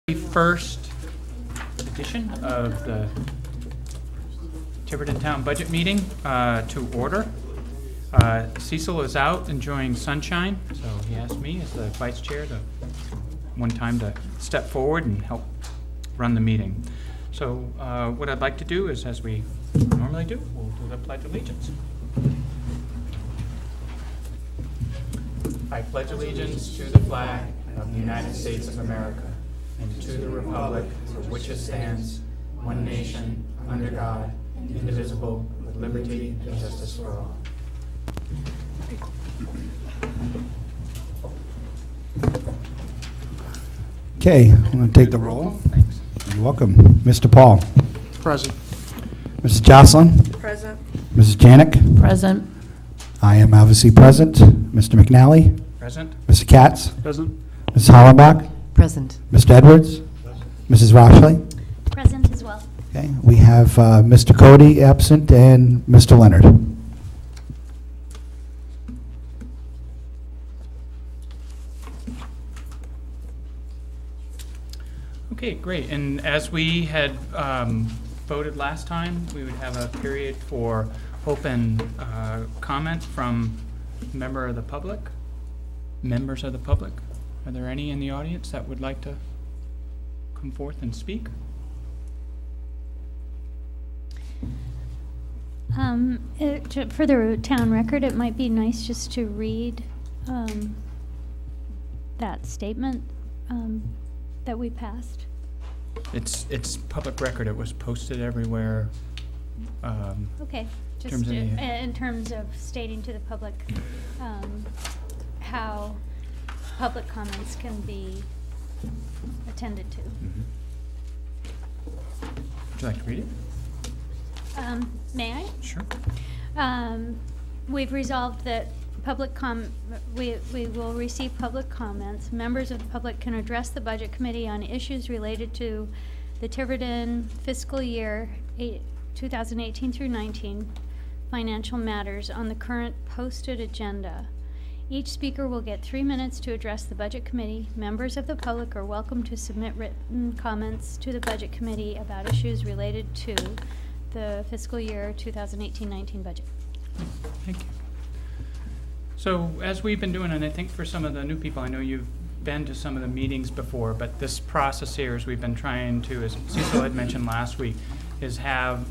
First edition of the Tiverton Town Budget Meeting to order. Cecil is out enjoying sunshine, so he asked me as the vice chair to step forward and help run the meeting. So what I'd like to do is, as we normally do, we'll do the Pledge of Allegiance. I pledge allegiance to the flag of the United States of America and to the republic for which it stands, one nation, under God, indivisible, with liberty and justice for all. Okay, I'm going to take the roll. Thanks. You're welcome. Mr. Paul. Present. Mrs. Jocelyn. Present. Mrs. Janik. Present. I am obviously present. Mr. McNally. Present. Mr. Katz. Present. Mrs. Hollenbach. Present. Mr. Edwards. Mrs. Rochley. Present as well. Okay, we have Mr. Cody absent and Mr. Leonard. Okay, great. And as we had voted last time, we would have a period for open comment from members of the public. Are there any in the audience that would like to come forth and speak? For the town record, it might be nice just to read that statement that we passed. It's public record. It was posted everywhere. Okay, just terms of in terms of stating to the public how public comments can be attended to. Mm-hmm. Would you like to read it? May I? Sure. We've resolved that we will receive public comments. Members of the public can address the Budget Committee on issues related to the Tiverton fiscal year 2018 through 19 financial matters on the current posted agenda. Each speaker will get 3 minutes to address the Budget Committee. Members of the public are welcome to submit written comments to the Budget Committee about issues related to the fiscal year 2018-19 budget. Thank you. So as we've been doing, and I think for some of the new people, I know you've been to some of the meetings before, but this process here, as we've been trying to, as Cecil had mentioned last week, is have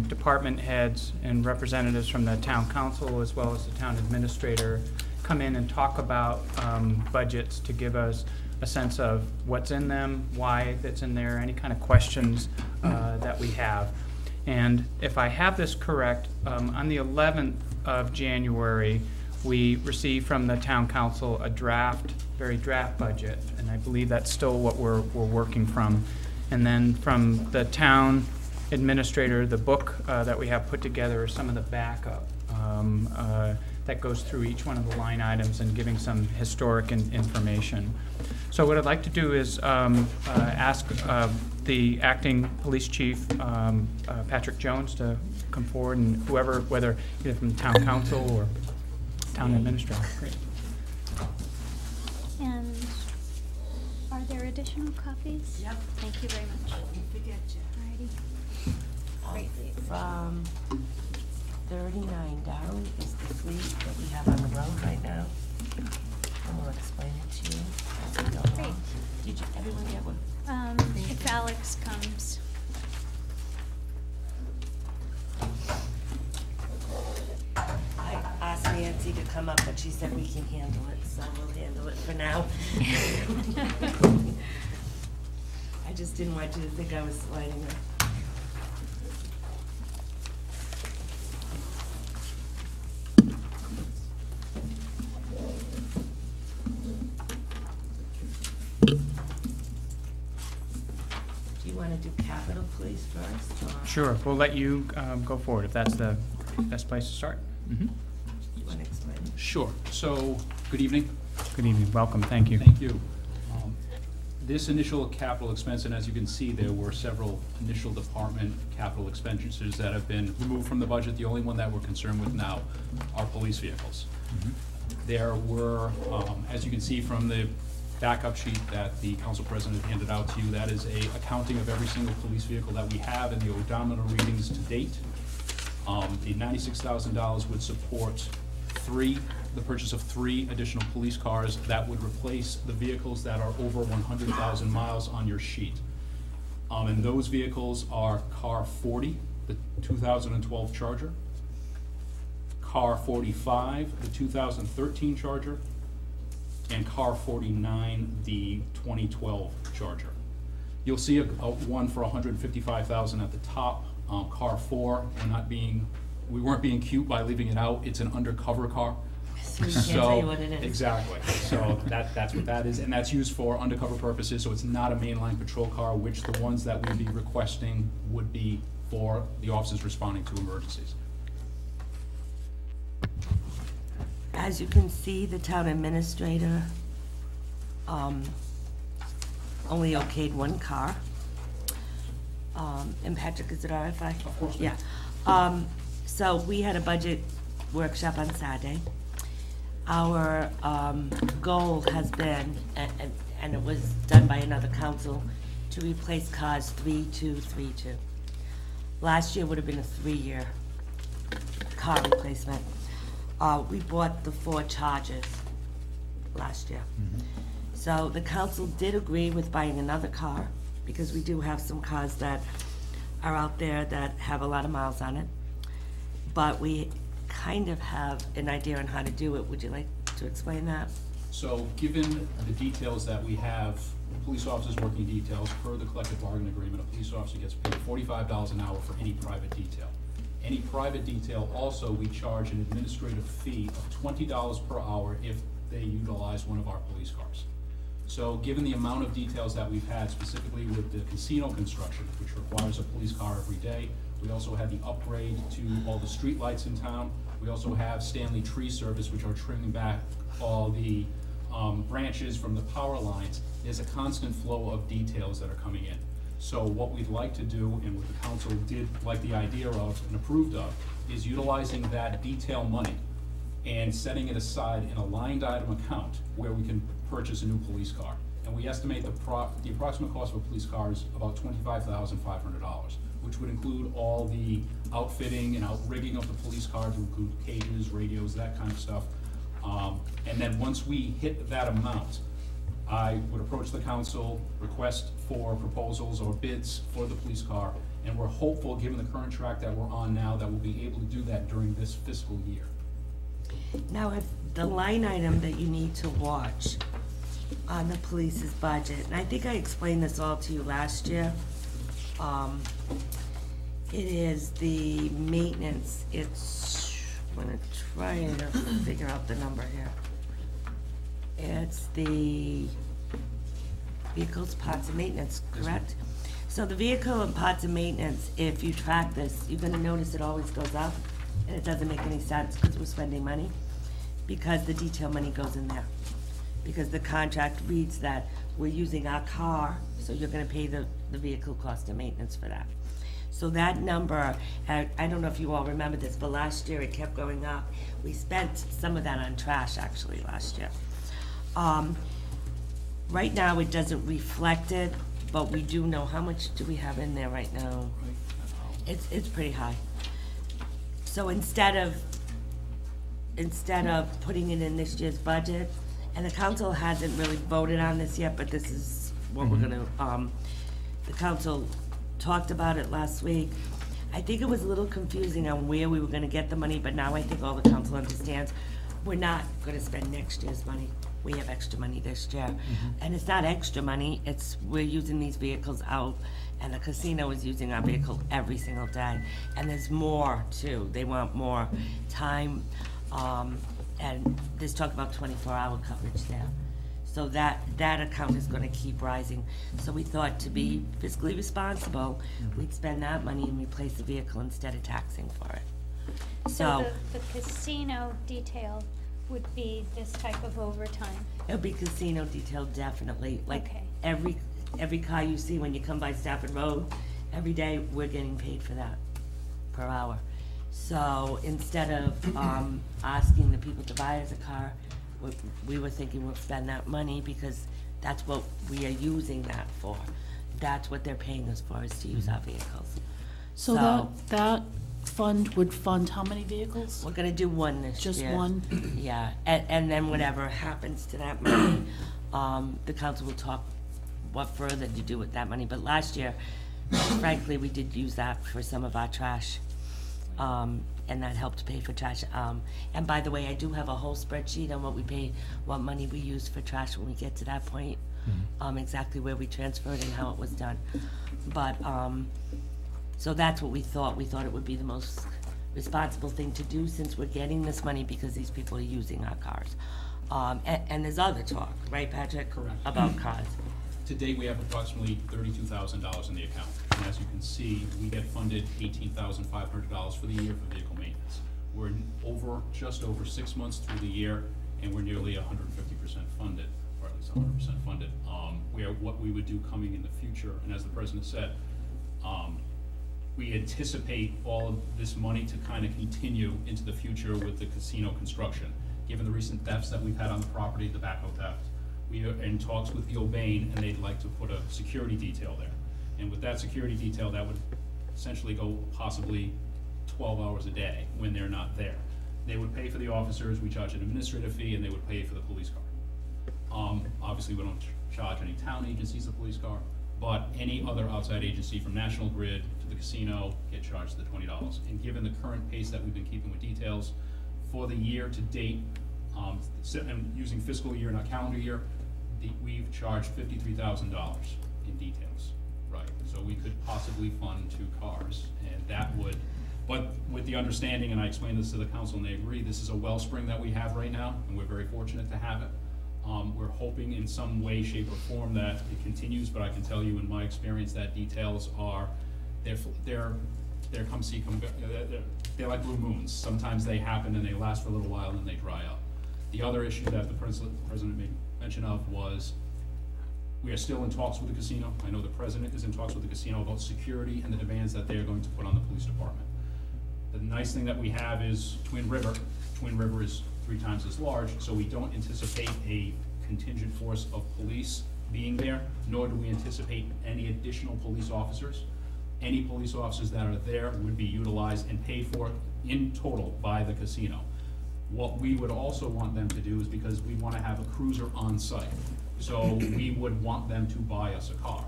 department heads and representatives from the town council as well as the town administrator come in and talk about budgets to give us a sense of what's in them, why it's in there, any kind of questions that we have. And if I have this correct, on the 11th of January, we received from the town council a very draft budget, and I believe that's still what we're working from. And then from the town administrator, the book that we have put together is some of the backup that goes through each one of the line items and giving some historic information. So what I'd like to do is ask the acting police chief, Patrick Jones, to come forward, and whoever, whether either from the town council or town administrator. Great. And are there additional copies? Yep. Thank you very much. Don't forget you. Alrighty. Great. From 39 down is the fleet that we have on the road right now. And we'll explain it to you as we go Great. along. Did everyone get one? If Alex comes. I asked Nancy to come up, but she said we can handle it, so we'll handle it for now. I just didn't want you to think I was sliding her. Do you want to do Capitol Police first? Or Sure. We'll let you go forward if that's the best place to start. Mm-hmm. do you want to explain? Sure. So, good evening. Good evening. Welcome. Thank you. Thank you. This initial capital expense, and as you can see, there were several initial department capital expenditures that have been removed from the budget. The only one that we're concerned with now are police vehicles. Mm-hmm. There were, as you can see from the backup sheet that the council president handed out to you. That is a accounting of every single police vehicle that we have and the odometer readings to date. The $96,000 would support the purchase of 3 additional police cars that would replace the vehicles that are over 100,000 miles on your sheet. And those vehicles are car 40, the 2012 Charger, car 45, the 2013 Charger, and car 49, the 2012 Charger. You'll see a one for $155,000 at the top. Car 4, we weren't being cute by leaving it out. It's an undercover car. So we can't tell you what it is. Exactly. So that's what that is, and that's used for undercover purposes. So it's not a mainline patrol car, which the ones that we'd be requesting would be for the officers responding to emergencies. As you can see, the town administrator only okayed 1 car. And Patrick, is it all right if I? Of course. Yeah. So we had a budget workshop on Saturday. Our goal has been, and it was done by another council, to replace cars 3232. Last year would have been a 3-year car replacement. We bought the 4 Chargers last year. So the council did agree with buying another car, because we do have some cars that are out there that have a lot of miles on it. But we kind of have an idea on how to do it. Would you like to explain that? So given the details that we have, police officers working details, per the collective bargaining agreement, a police officer gets paid $45 an hour for any private detail. Any private detail, also, we charge an administrative fee of $20 per hour if they utilize one of our police cars. So given the amount of details that we've had, specifically with the casino construction, which requires a police car every day, we also had the upgrade to all the street lights in town. We also have Stanley Tree Service, which are trimming back all the branches from the power lines. There's a constant flow of details that are coming in. So what we'd like to do, and what the council did like the idea of and approved of, is utilizing that detail money and setting it aside in a lined item account where we can purchase a new police car. And we estimate the approximate cost of a police car is about $25,500, which would include all the outfitting and outrigging of the police car, to include cages, radios, that kind of stuff. And then once we hit that amount, I would approach the council, request for proposals or bids for the police car, and we're hopeful, given the current track that we're on now, that we'll be able to do that during this fiscal year. Now, if the line item that you need to watch on the police's budget, and I think I explained this all to you last year, it is the maintenance. I'm gonna try to figure out the number here. It's the vehicles, parts, and maintenance, correct? So the vehicle and parts and maintenance, if you track this, you're gonna notice it always goes up, and it doesn't make any sense because we're spending money, because the detail money goes in there. Because the contract reads that we're using our car, so you're gonna pay the vehicle cost of maintenance for that. So that number, I don't know if you all remember this, but last year it kept going up. We spent some of that on trash actually last year. Right now it doesn't reflect it, but we do know, how much do we have in there right now? It's pretty high. So instead of putting it in this year's budget, and the council hasn't really voted on this yet, but this is what we're gonna, the council talked about it last week. I think it was a little confusing on where we were gonna get the money, but now I think all the council understands we're not gonna spend next year's money. We have extra money this year. And it's not extra money, it's we're using these vehicles out, and the casino is using our vehicle every single day. And there's more too. They want more time, and there's talk about 24-hour coverage there. So that account is gonna keep rising. So we thought, to be fiscally responsible, we'd spend that money and replace the vehicle instead of taxing for it. So the casino detail would be this type of overtime? It'll be casino detail, definitely. Like Okay. every car you see when you come by Stafford Road, every day we're getting paid for that per hour. So instead of asking the people to buy us a car, we were thinking we'll spend that money, because That's what we are using that for. That's what they're paying us for, is to use our vehicles. So that fund would fund how many vehicles? We're gonna do one this year. Just one? Yeah, and then whatever happens to that money, the council will talk what further to do with that money. But last year, frankly, we did use that for some of our trash, and that helped pay for trash. And by the way, I do have a whole spreadsheet on what we pay, what money we use for trash when we get to that point, exactly where we transferred and how it was done. But, so that's what we thought. We thought it would be the most responsible thing to do, since we're getting this money because these people are using our cars. And there's other talk, right, Patrick? Correct. About cars. To date, we have approximately $32,000 in the account. And as you can see, we get funded $18,500 for the year for vehicle maintenance. We're just over 6 months through the year, and we're nearly 150% funded, or at least 100% funded. What we would do coming in the future, and as the president said, we anticipate all of this money to kind of continue into the future with the casino construction. Given the recent thefts that we've had on the property, the backhoe theft, we are in talks with the O'Bain, and they'd like to put a security detail there. And with that security detail, that would essentially go possibly 12 hours a day when they're not there. They would pay for the officers, we charge an administrative fee, and they would pay for the police car. Obviously, we don't charge any town agencies a police car, but any other outside agency from National Grid to the casino get charged the $20. And given the current pace that we've been keeping with details, for the year to date, and using fiscal year, not calendar year, we've charged $53,000 in details, right? So we could possibly fund 2 cars, and that would, but with the understanding, and I explained this to the council and they agree, this is a wellspring that we have right now, and we're very fortunate to have it. We're hoping in some way, shape, or form that it continues, but I can tell you in my experience that details are, they're come see, come go, they're like blue moons. Sometimes they happen and they last for a little while and they dry up. The other issue that the president made mention of was, we are still in talks with the casino. I know the president is in talks with the casino about security and the demands that they are going to put on the police department. The nice thing that we have is Twin River. Twin River is 3 times as large, so we don't anticipate a contingent force of police being there, nor do we anticipate any additional police officers. Any police officers that are there would be utilized and paid for in total by the casino. What we would also want them to do is, because we want to have a cruiser on site, so we would want them to buy us a car.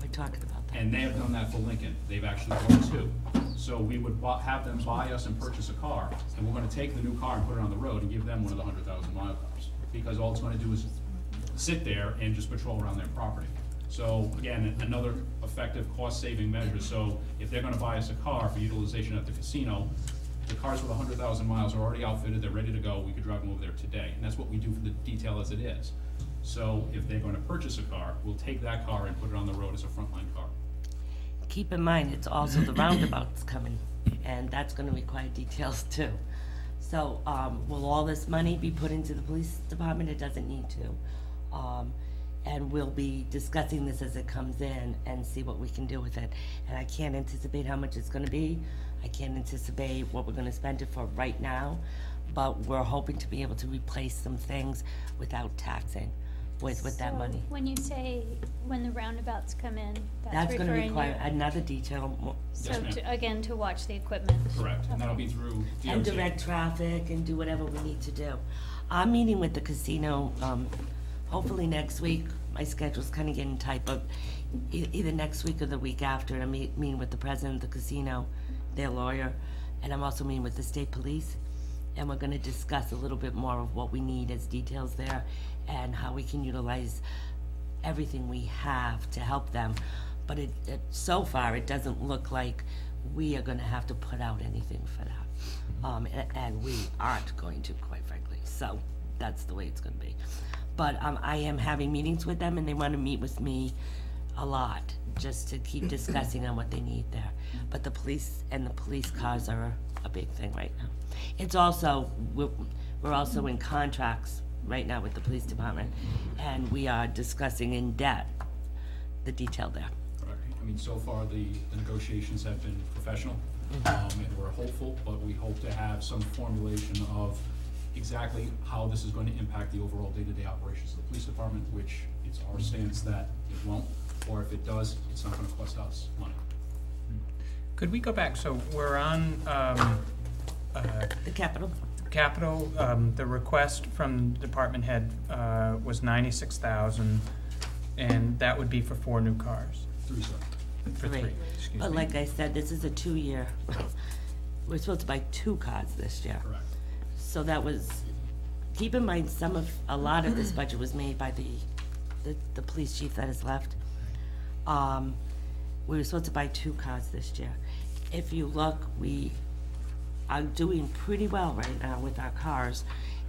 We're talking about that. And they have done that for Lincoln. They've actually bought 2. So we would have them buy us and purchase a car, and we're gonna take the new car and put it on the road and give them one of the 100,000 mile cars. Because all it's gonna do is sit there and just patrol around their property. So again, another effective cost-saving measure. So if they're gonna buy us a car for utilization at the casino, the cars with 100,000 miles are already outfitted, they're ready to go, we could drive them over there today. And that's what we do for the detail as it is. So if they're gonna purchase a car, we'll take that car and put it on the road as a frontline car. Keep in mind, it's also the roundabouts coming, and that's gonna require details too. So, will all this money be put into the police department? It doesn't need to. And we'll be discussing this as it comes in and see what we can do with it. And I can't anticipate how much it's gonna be. I can't anticipate what we're gonna spend it for right now, but we're hoping to be able to replace some things without taxing with that money. So when you say when the roundabouts come in, That's gonna referring require to- another detail, So Yes, ma'am. again, to watch the equipment. Correct, and that'll be through DOT. and direct traffic and do whatever we need to do. I'm meeting with the casino, hopefully next week. My schedule's kinda getting tight, but either next week or the week after. I'm meeting with the president of the casino, their lawyer, and I'm also meeting with the state police. And we're gonna discuss a little bit more of what we need as details there and how we can utilize everything we have to help them. But so far, it doesn't look like we are gonna have to put out anything for that. And we aren't going to, quite frankly, so that's the way it's gonna be. But I am having meetings with them, and they wanna meet with me a lot, just to keep discussing on what they need there. But the police and the police cars are a big thing right now. It's also, we're also in contracts right now with the police department, and we are discussing in depth the detail there. Correct. I mean, so far, the negotiations have been professional, and we're hopeful, but we hope to have some formulation of exactly how this is going to impact the overall day-to-day operations of the police department, which it's our stance that it won't, or if it does, it's not gonna cost us money. Could we go back, so we're on, The capital? capital, the request from department head, was 96,000, and that would be for 4 new cars, 3, sir. for 3, excuse me. But like I said, this is a 2-year. We're supposed to buy 2 cars this year. Correct. So that was, keep in mind, a lot of this budget was made by the police chief that has left. We were supposed to buy 2 cars this year. If you look, we are doing pretty well right now with our cars.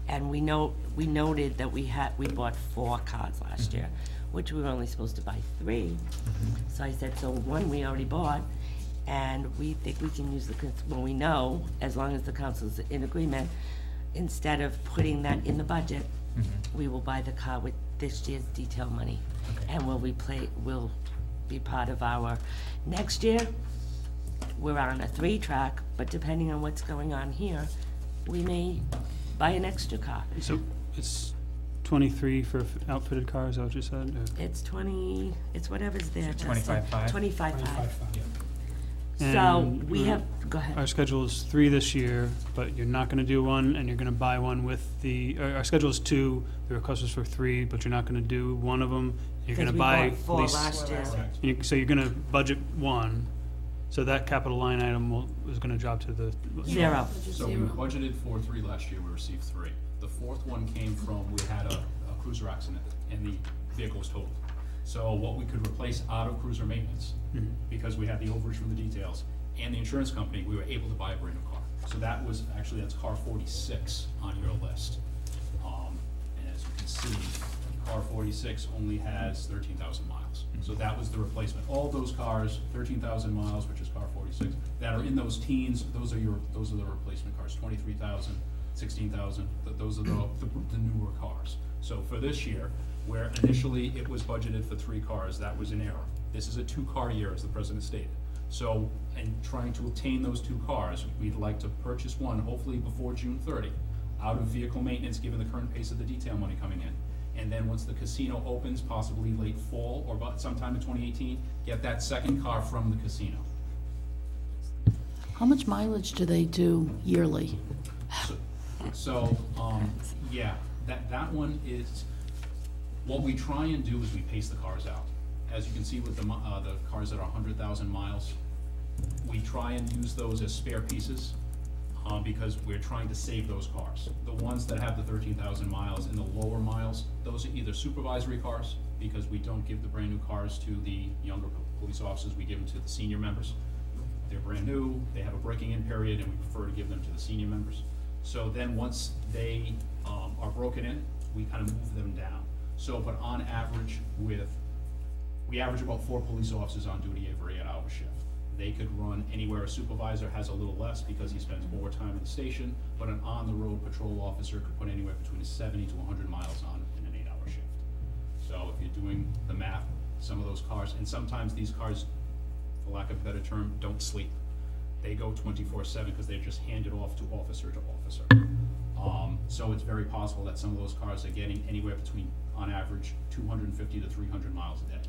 And we noted that we bought 4 cars last year, which we were only supposed to buy 3. So I said, so 1 we already bought, and we think we can use we know, as long as the council's in agreement, instead of putting that in the budget, we will buy the car with this year's detail money. And will be part of our, next year, we're on a 3-track, but depending on what's going on here, we may buy an extra car. So it's 23 for outfitted cars, is that what you said? Or- It's 20, it's whatever's there, Justin. 25.5? 25.5. Yeah. So And we we're- have, go ahead. Our schedule is 3 this year, but you're not gonna do 1, and you're gonna buy 1 with our schedule is 2, the request was for 3, but you're not gonna do 1 of them. You're gonna Because we buy bought 4 police. last year. Correct. So you're gonna budget 1, so that capital line item is gonna drop to the. 0. So we budgeted for 3 last year, we received 3. The 4th one came from, we had a cruiser accident, and the vehicle was totaled. So what we could replace out of cruiser maintenance, because we had the overage from the details, and the insurance company, we were able to buy a brand new car. So that was, actually, that's car 46 on your list. And as you can see, car 46 only has 13,000 miles. So that was the replacement. All those cars, 13,000 miles, which is car 46, that are in those teens, those are the replacement cars, 23,000, 16,000, those are the newer cars. So for this year, where initially it was budgeted for 3 cars, that was an error. This is a 2-car year, as the president stated. So, in trying to obtain those 2 cars, we'd like to purchase 1, hopefully before June 30, out of vehicle maintenance, given the current pace of the detail money coming in. And then once the casino opens, possibly late fall or about sometime in 2018, get that 2nd car from the casino. How much mileage do they do yearly? So, yeah, that one is, what we try and do is we pace the cars out. As you can see with the cars that are 100,000 miles, we try and use those as spare pieces, because we're trying to save those cars. The ones that have the 13,000 miles and the lower miles, those are either supervisory cars, because we don't give the brand new cars to the younger police officers, we give them to the senior members. They're brand new, they have a breaking in period, and we prefer to give them to the senior members. So then once they are broken in, we kind of move them down. So, but on average, we average about 4 police officers on duty every 8-hour shift. They could run anywhere. A supervisor has a little less because he spends more time in the station, but an on-the-road patrol officer could put anywhere between 70 to 100 miles on in an 8-hour shift. So if you're doing the math, some of those cars, and sometimes these cars, for lack of a better term, don't sleep. They go 24/7 because they're just handed off to officer to officer. So it's very possible that some of those cars are getting anywhere between, on average, 250 to 300 miles a day.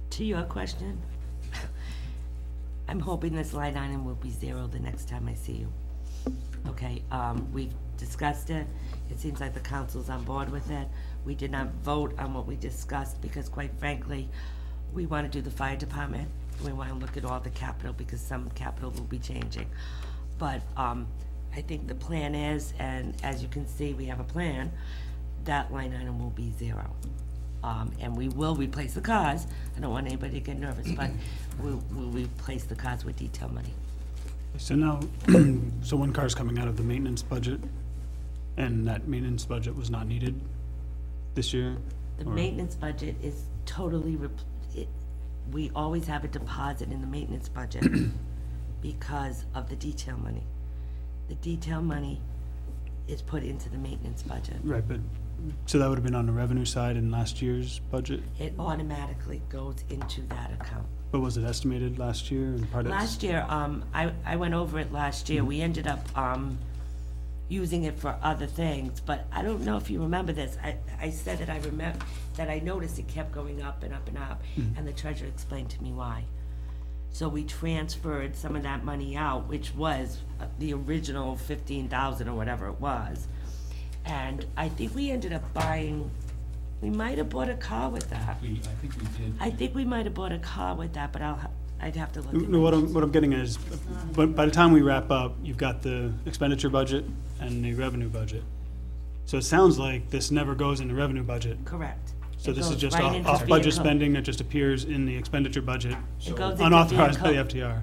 To your question, I'm hoping this line item will be 0 the next time I see you. Okay, we've discussed it. It seems like the council's on board with it. We did not vote on what we discussed because, quite frankly, we want to do the fire department. We want to look at all the capital because some capital will be changing. But I think the plan is, and as you can see, we have a plan, that line item will be 0. And we will replace the cars. I don't want anybody to get nervous, but we'll replace the cars with detail money. So now, so 1 car's coming out of the maintenance budget, and that maintenance budget was not needed this year? The Or- maintenance budget is totally, we always have a deposit in the maintenance budget because of the detail money. The detail money is put into the maintenance budget. Right, but, so that would have been on the revenue side in last year's budget? It automatically goes into that account. But was it estimated last year and part of? Last year, I went over it last year. We ended up, using it for other things, but I don't know if you remember this. I said that I remember, that I noticed it kept going up and up and up, and the treasurer explained to me why. So we transferred some of that money out, which was the original 15,000 or whatever it was. And I think we ended up buying, we might have bought a car with that. I think we did. I think we might have bought a car with that, but I'd have to look at No, what I'm getting at is, but by the time we wrap up, you've got the expenditure budget and the revenue budget. So it sounds like this never goes in the revenue budget. Correct. So It this is goes just right into off-budget vehicle. spending that just appears in the expenditure budget, It goes into unauthorized by the vehicle. FTR.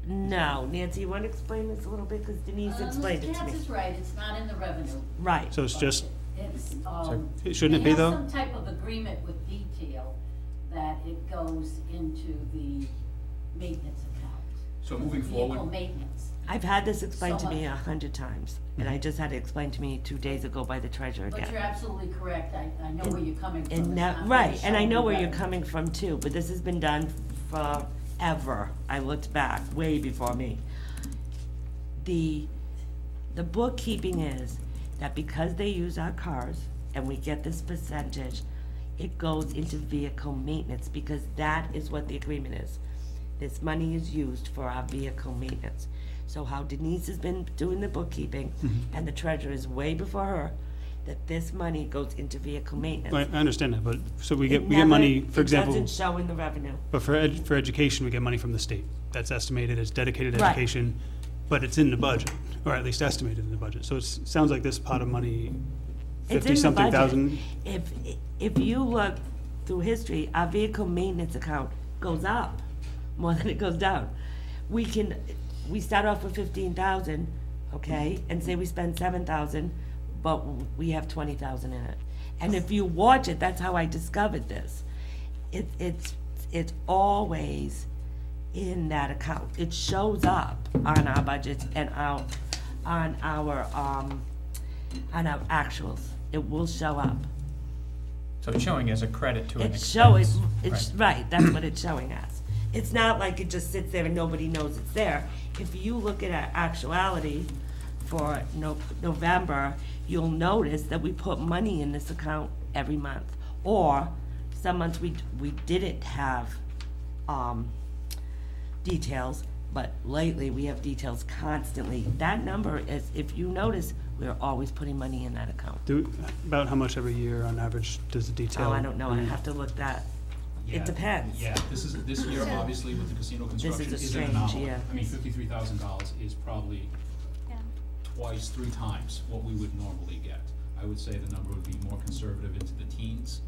No, Nancy, you want to explain this a little bit, because Denise explained it Ms. to me. Katz is right, it's not in the revenue. Right. So it's just, It's, shouldn't it be though? They have some type of agreement with detail that it goes into the maintenance account. So moving Vehicle forward, maintenance. I've had this explained to So me much. 100 times, and I just had it explained to me 2 days ago by the treasurer But you're again. absolutely correct, I know where you're coming from. And It's that, not right, really and I shown know in where you're revenue. coming from too, but this has been done forever. I looked back, way before me. The bookkeeping is that because they use our cars and we get this percentage, it goes into vehicle maintenance, because that is what the agreement is. This money is used for our vehicle maintenance. So how Denise has been doing the bookkeeping, and the treasurer is way before her, that this money goes into vehicle maintenance. I understand that, but, so we It get never- money, for example, It doesn't show in the revenue. but for education, we get money from the state. That's estimated as dedicated Right. education, but it's in the budget, or at least estimated in the budget. So it sounds like this pot of money, It's in the 50-something budget. thousand. If you look through history, our vehicle maintenance account goes up more than it goes down. We start off with 15,000, okay, and say we spend 7,000, but we have 20,000 in it. And if you watch it, that's how I discovered this. It's always in that account. It shows up on our budgets and on our actuals. It will show up. So it's showing as a credit to an It's expense. showing, it's, right, that's what it's showing as. It's not like it just sits there and nobody knows it's there. If you look at our actuality for November, you'll notice that we put money in this account every month. Or some months we didn't have, details, but lately we have details constantly. That number is, if you notice, we're always putting money in that account. About how much every year on average does the detail? Oh, I don't know, I have to look that. yeah, It depends. Yeah, this year, obviously, with the casino construction, a is an strange anomaly. year. I mean, $53,000 is probably Yeah. twice, 3 times what we would normally get. I would say the number would be more conservative into the teens,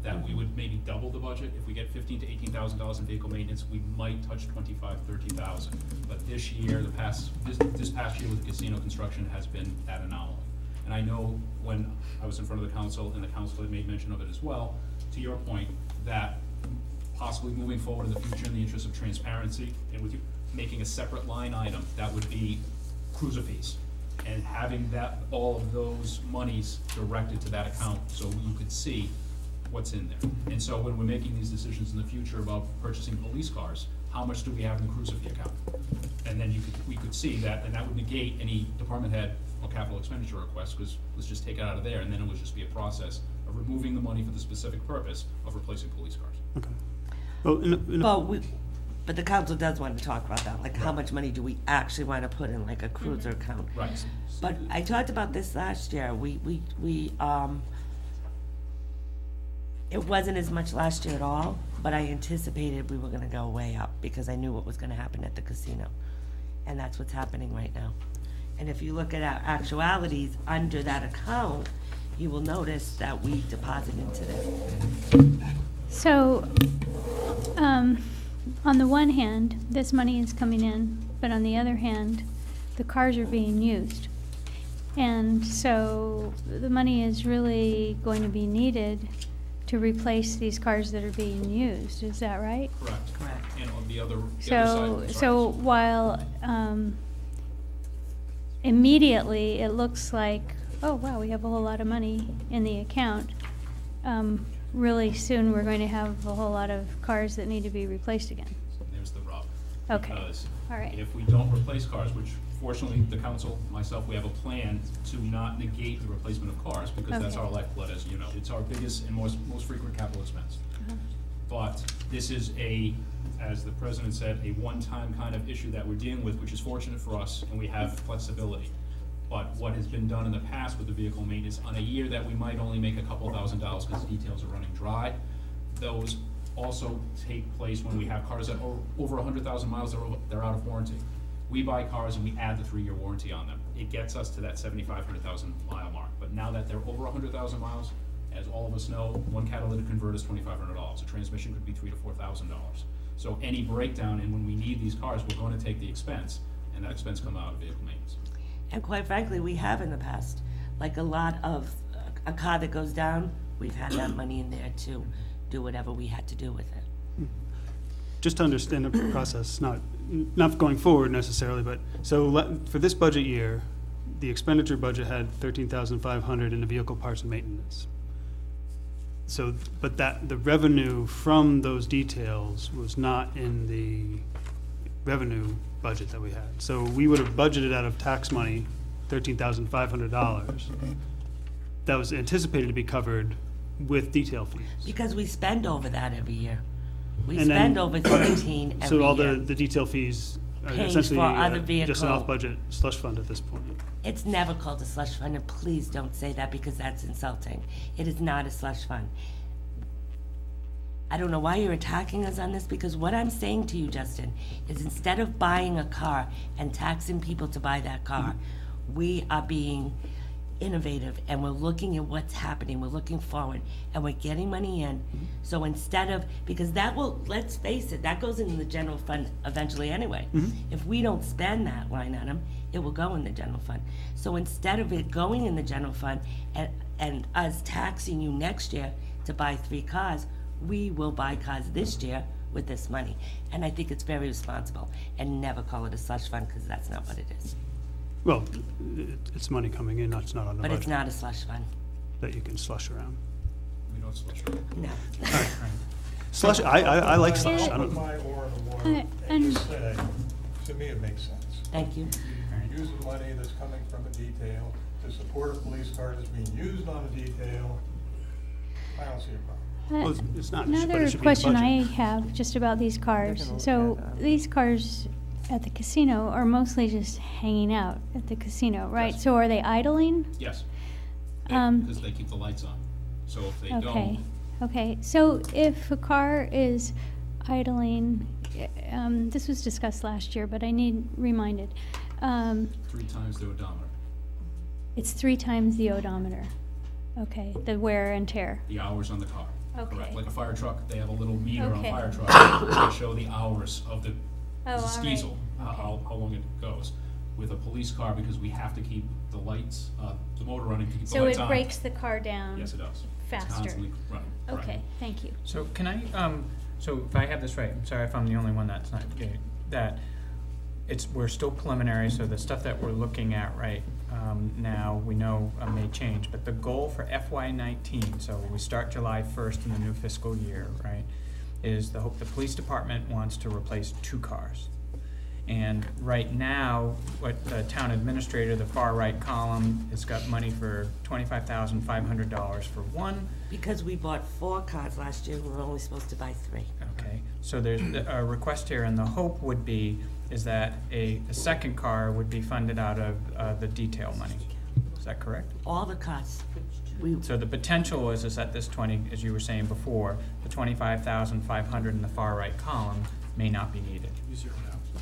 that we would maybe double the budget. If we get $15,000 to $18,000 in vehicle maintenance, we might touch 25,000, 30,000. But this year, this past year with the casino construction has been that anomaly. And I know when I was in front of the council, and the council had made mention of it as well, to your point, that possibly moving forward in the future in the interest of transparency, and with you making a separate line item, that would be cruiser fees. And having that, all of those monies directed to that account, so you could see what's in there. And so when we're making these decisions in the future about purchasing police cars, how much do we have in the cruiser fee account? And then we could see that, and that would negate any department head or capital expenditure request, because let's just take it out of there, and then it would just be a process of removing the money for the specific purpose of replacing police cars. Okay. Well, But the council does want to talk about that, like how much money do we actually want to put in like a cruiser account? Right. But I talked about this last year, it wasn't as much last year at all, but I anticipated we were gonna go way up, because I knew what was gonna happen at the casino. And that's what's happening right now. And if you look at our actualities under that account, you will notice that we deposit into this. So, on the one hand, this money is coming in, but on the other hand, the cars are being used. And so the money is really going to be needed to replace these cars that are being used, is that right? Correct. Correct. And on the other So, side. so while, immediately it looks like, oh, wow, we have a whole lot of money in the account, really soon we're going to have a whole lot of cars that need to be replaced again. There's the rub. Okay. Because All right. if we don't replace cars, which fortunately the council, myself, we have a plan to not negate the replacement of cars, because that's Okay. our lifeblood, as you know. It's our biggest and most frequent capital expense. But this is as the president said, a one-time kind of issue that we're dealing with, which is fortunate for us, and we have flexibility. But what has been done in the past with the vehicle maintenance, on a year that we might only make a couple $1,000s because details are running dry, those also take place when we have cars that are over 100,000 miles, they're out of warranty. We buy cars and we add the 3-year warranty on them. It gets us to that 7,500,000 mile mark. But now that they're over 100,000 miles, as all of us know, one catalytic converter is $2,500. A transmission could be $3,000 to $4,000. So any breakdown, and when we need these cars, we're going to take the expense, and that expense comes out of vehicle maintenance. And quite frankly, we have in the past, like a lot of, a car that goes down, we've had that money in there to do whatever we had to do with it. Just to understand the process, not going forward necessarily, but, so for this budget year, the expenditure budget had $13,500 in the vehicle parts and maintenance. So, but the revenue from those details was not in the revenue budget that we had. So we would have budgeted out of tax money $13,500. That was anticipated to be covered with detail fees. Because we spend over that every year. We And then- spend over 13 every year. So all the detail fees are Pays essentially for other just an vehicle. off-budget slush fund at this point. It's never called a slush fund, and please don't say that because that's insulting. It is not a slush fund. I don't know why you're attacking us on this, because what I'm saying to you, Justin, is instead of buying a car and taxing people to buy that car, we are being innovative and we're looking at what's happening, we're looking forward, and we're getting money in. So instead of, because that will, let's face it, that goes into the general fund eventually anyway. If we don't spend that line item, it will go in the general fund. So instead of it going in the general fund and us taxing you next year to buy 3 cars, we will buy cars this year with this money. And I think it's very responsible, and never call it a slush fund, because that's not what it is. Well, it's money coming in, it's not on the But it's budget not a slush fund, that you can slush around. We don't slush around. no. Slush, I like slush, I Put don't, my oar in the water and- and just say, to me, it makes sense. Thank you. Use the money that's coming from a detail to support a police car that's being used on a detail. I don't see a problem. well, it's not, but Another it should be in the question I budget. have just about these cars. So these cars at the casino are mostly just hanging out at the casino, right? Yes. So are they idling? Yes. Um, Because they keep the lights on. So if they Okay, don't, okay. So if a car is idling, this was discussed last year, but I need reminded. 3 times the odometer, It's 3 times the odometer. Okay, the wear and tear. the hours on the car. Okay. Correct. Like a fire truck, they have a little meter on Okay. fire trucks. They show the hours of the Oh, all this right. diesel, how long it goes. With a police car, because we have to keep the lights, the motor running to keep the So lights it on. breaks the car down? Yes, it does. faster. It's constantly running. Correct. Okay, thank you. So can I, so if I have this right, I'm sorry if I'm the only one that's not getting it, that we're still preliminary, so the stuff that we're looking at right now, we know may change, but the goal for FY19, so we start July 1st in the new fiscal year, right, is the hope the police department wants to replace 2 cars. And right now, what the town administrator, the far right column, has got money for $25,500 for 1. Because we bought 4 cars last year, we were only supposed to buy 3. Okay, so there's a request here, and the hope would be, is that a second car would be funded out of the detail money. Is that correct? All the cars. So the potential is that this 20, as you were saying before, the 25,500 in the far right column may not be needed.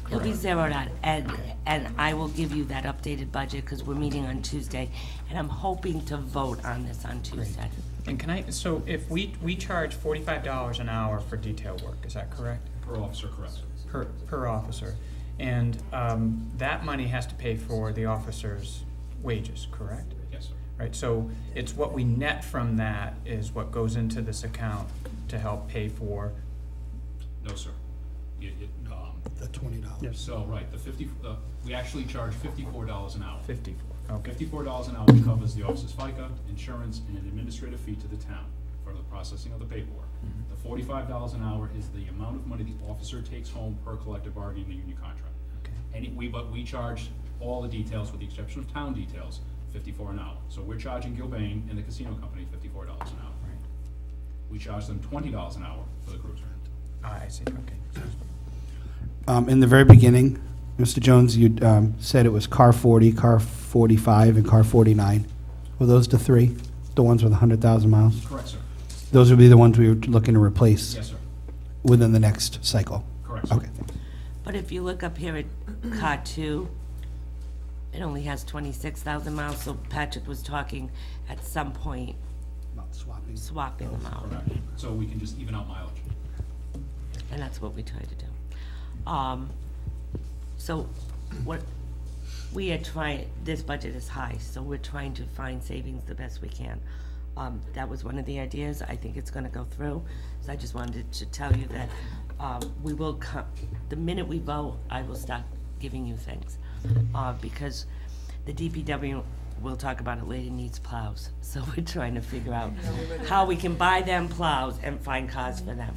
It'll be zeroed out, and I will give you that updated budget, because we're meeting on Tuesday, and I'm hoping to vote on this on Tuesday. And can I, so if we charge $45 an hour for detail work, is that correct? Per officer, correct. Per officer. And that money has to pay for the officer's wages, correct? Yes, sir. Right, so it's what we net from that is what goes into this account to help pay for. No, sir. The $20. Yes. So, right, we actually charge $54 an hour. 54, okay. $54 an hour covers the officer's FICA, insurance, and an administrative fee to the town. for the processing of the paperwork. The $45 an hour is the amount of money the officer takes home per collective bargaining union contract. Okay. But we charge all the details, with the exception of town details, $54 an hour. So we're charging Gilbane and the casino company $54 an hour. We charge them $20 an hour for the cruiser. I see, okay. In the very beginning, Mr. Jones, you said it was car 40, car 45, and car 49. Were those the three? The ones with 100,000 miles? Correct, sir. Those would be the ones we were looking to replace Yes, sir. within the next cycle? Correct, sir. Okay. But if you look up here at car 2, it only has 26,000 miles, so Patrick was talking at some point About swapping them out. Correct. So we can just even out mileage. And that's what we try to do. So what we are trying, this budget is high, so we're trying to find savings the best we can. That was one of the ideas. I think it's gonna go through. So I just wanted to tell you that we will the minute we vote, I will start giving you things. Because the DPW, we'll talk about it later, needs plows. So we're trying to figure out how we can buy them plows and find cars for them.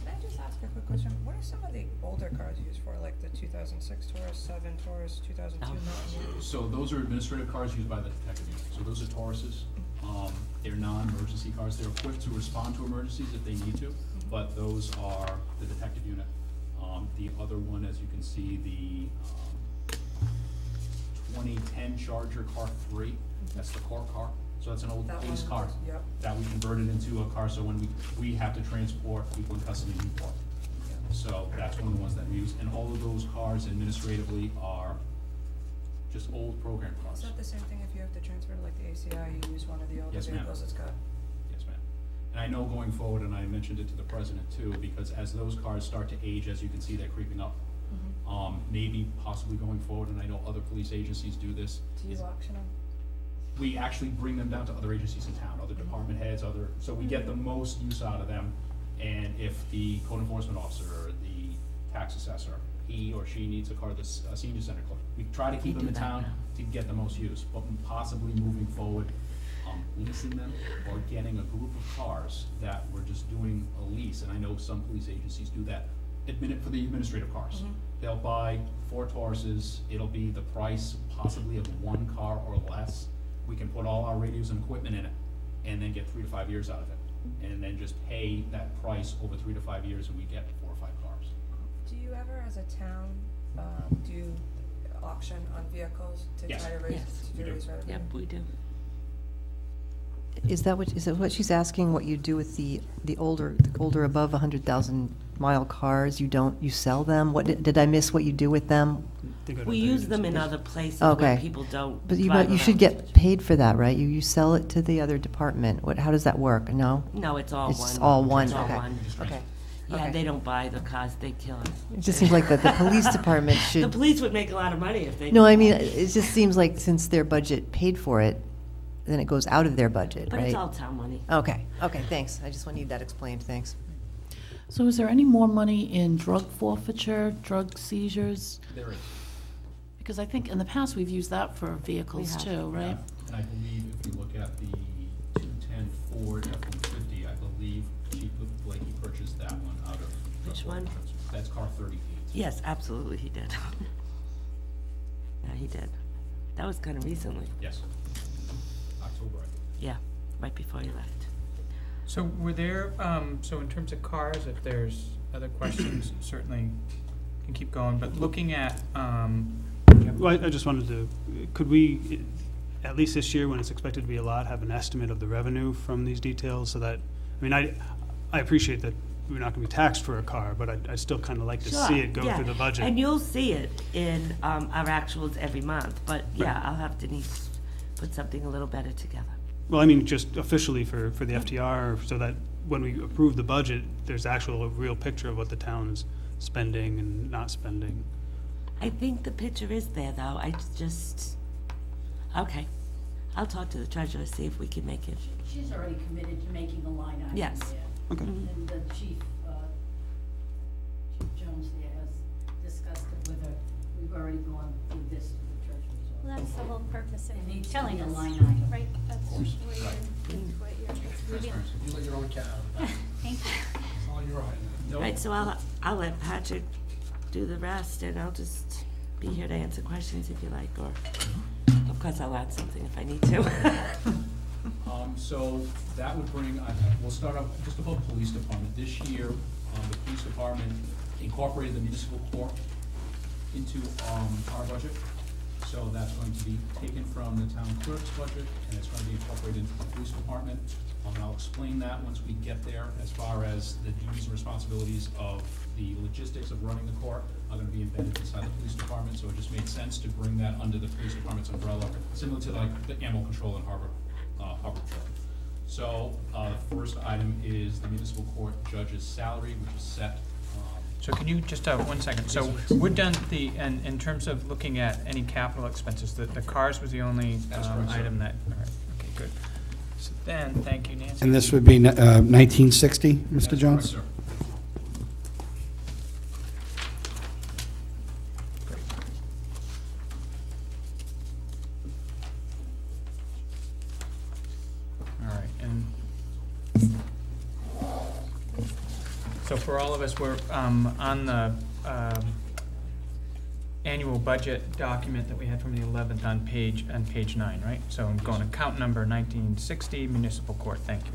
Can I just ask a quick question? What are some of the older cars used for, like the 2006 Taurus, 7 Taurus, 2002 Mountain? So those are administrative cars used by the detective unit. So those are Tauruses. They're non-emergency cars. They're equipped to respond to emergencies if they need to, but those are the detective unit. The other one, as you can see, the 2010 Charger Car 3, that's the court car. So that's an old That police one car was- yep. that we converted into a car, so when we have to transport people in custody in Newport. So that's one of the ones that we use, and all of those cars administratively are just old program cars. Is that the same thing if you have to transfer to like the ACI, you use one of the older Yes, ma'am. vehicles it's got? Yes, ma'am. And I know going forward, and I mentioned it to the president too, because as those cars start to age, as you can see, they're creeping up. Maybe possibly going forward, and I know other police agencies do this. Do you is auction them? We actually bring them down to other agencies in town, other department heads, so we get the most use out of them. And if the code enforcement officer, or the tax assessor, he or she needs a car, the senior center clerk, we try to keep them in town to get the most use, but possibly moving forward, leasing them or getting a group of cars that we're just doing a lease, and I know some police agencies do that, for the administrative cars. They'll buy 4 Tauruses, it'll be the price possibly of 1 car or less. We can put all our radios and equipment in it, and then get 3 to 5 years out of it, and then just pay that price over 3 to 5 years, and we get 4 or 5 cars. Do you ever, as a town, do auction on vehicles to Yes. try to raise, Yes. We do. revenue? Yep, we do. Is that what she's asking, what you do with the older above 100,000 mile cars? You sell them? What, did I miss what you do with them? They go to We other use them in agencies. other places where Okay. people don't But drive you should around. get paid for that, right? You sell it to the other department. How does that work? No? No, it's all one. It's all one, It's all okay. one. Okay. Yeah, Okay. they don't buy the cars, they kill it. It just seems like that the police department The should, police would make a lot of money if they. no, I did mean, that. it just seems like since their budget paid for it, then it goes out of their budget, But right? it's all town money. Okay, thanks. I just need that explained, thanks. So is there any more money in drug forfeiture, drug seizures? There is. Because I think in the past, we've used that for vehicles have. too, right? And I believe if you look at the 210 Ford F-150, I believe Chief Blakey purchased that one out of. Which one? That's car 38. Yes, absolutely, he did. Yeah, he did. That was kind of recently. Yes. October, I think. Yeah, right before he left. So were there, so in terms of cars, if there's other questions, certainly can keep going, but looking at, Well, I just wanted to, could we, at least this year, when it's expected to be a lot, have an estimate of the revenue from these details so that, I mean, I appreciate that we're not gonna be taxed for a car, but I'd still kinda like to Sure, see it go yeah. through the budget. And you'll see it in our actuals every month, but yeah, I'll have Denise put something a little better together. Well, I mean, just officially for the FTR, so that when we approve the budget, there's actual, a real picture of what the town is spending and not spending. I think the picture is there, though. I just, okay. I'll talk to the treasurer, see if we can make it. She's already committed to making a line item Yes. there. Okay. And the Chief Jones there has discussed it with her. We've already gone through this to the treasurer's office. Well, That's the whole purpose of It needs to telling be a us, line item. right? That's what course. you're, Right. that's what you're reading. You let your own cat out of the bag. Thank you. It's all you're hiding. Nope. Right, so I'll let Patrick do the rest, and I'll just be here to answer questions if you like, or, of course, I'll add something if I need to. So that would bring, we'll start off just about police department. This year, the police department incorporated the municipal court into our budget. So that's going to be taken from the town clerk's budget, and it's going to be incorporated into the police department. And I'll explain that once we get there, as far as the duties and responsibilities of the logistics of running the court are going to be embedded inside the police department. So it just made sense to bring that under the police department's umbrella, similar to like the animal control and harbor patrol. So the first item is the municipal court judge's salary, which is set. So can you just, 1 second, so we're done and in terms of looking at any capital expenses, the cars was the only That's correct, sir. item that, all right, okay, good. So then, thank you, Nancy. And this would be 1960, Mr. That's Jones? correct, sir. Great. All right, and so for all of us, we're on the annual budget document that we had from the 11th on page 9, right? So I'm going account number 1960, municipal court, thank you.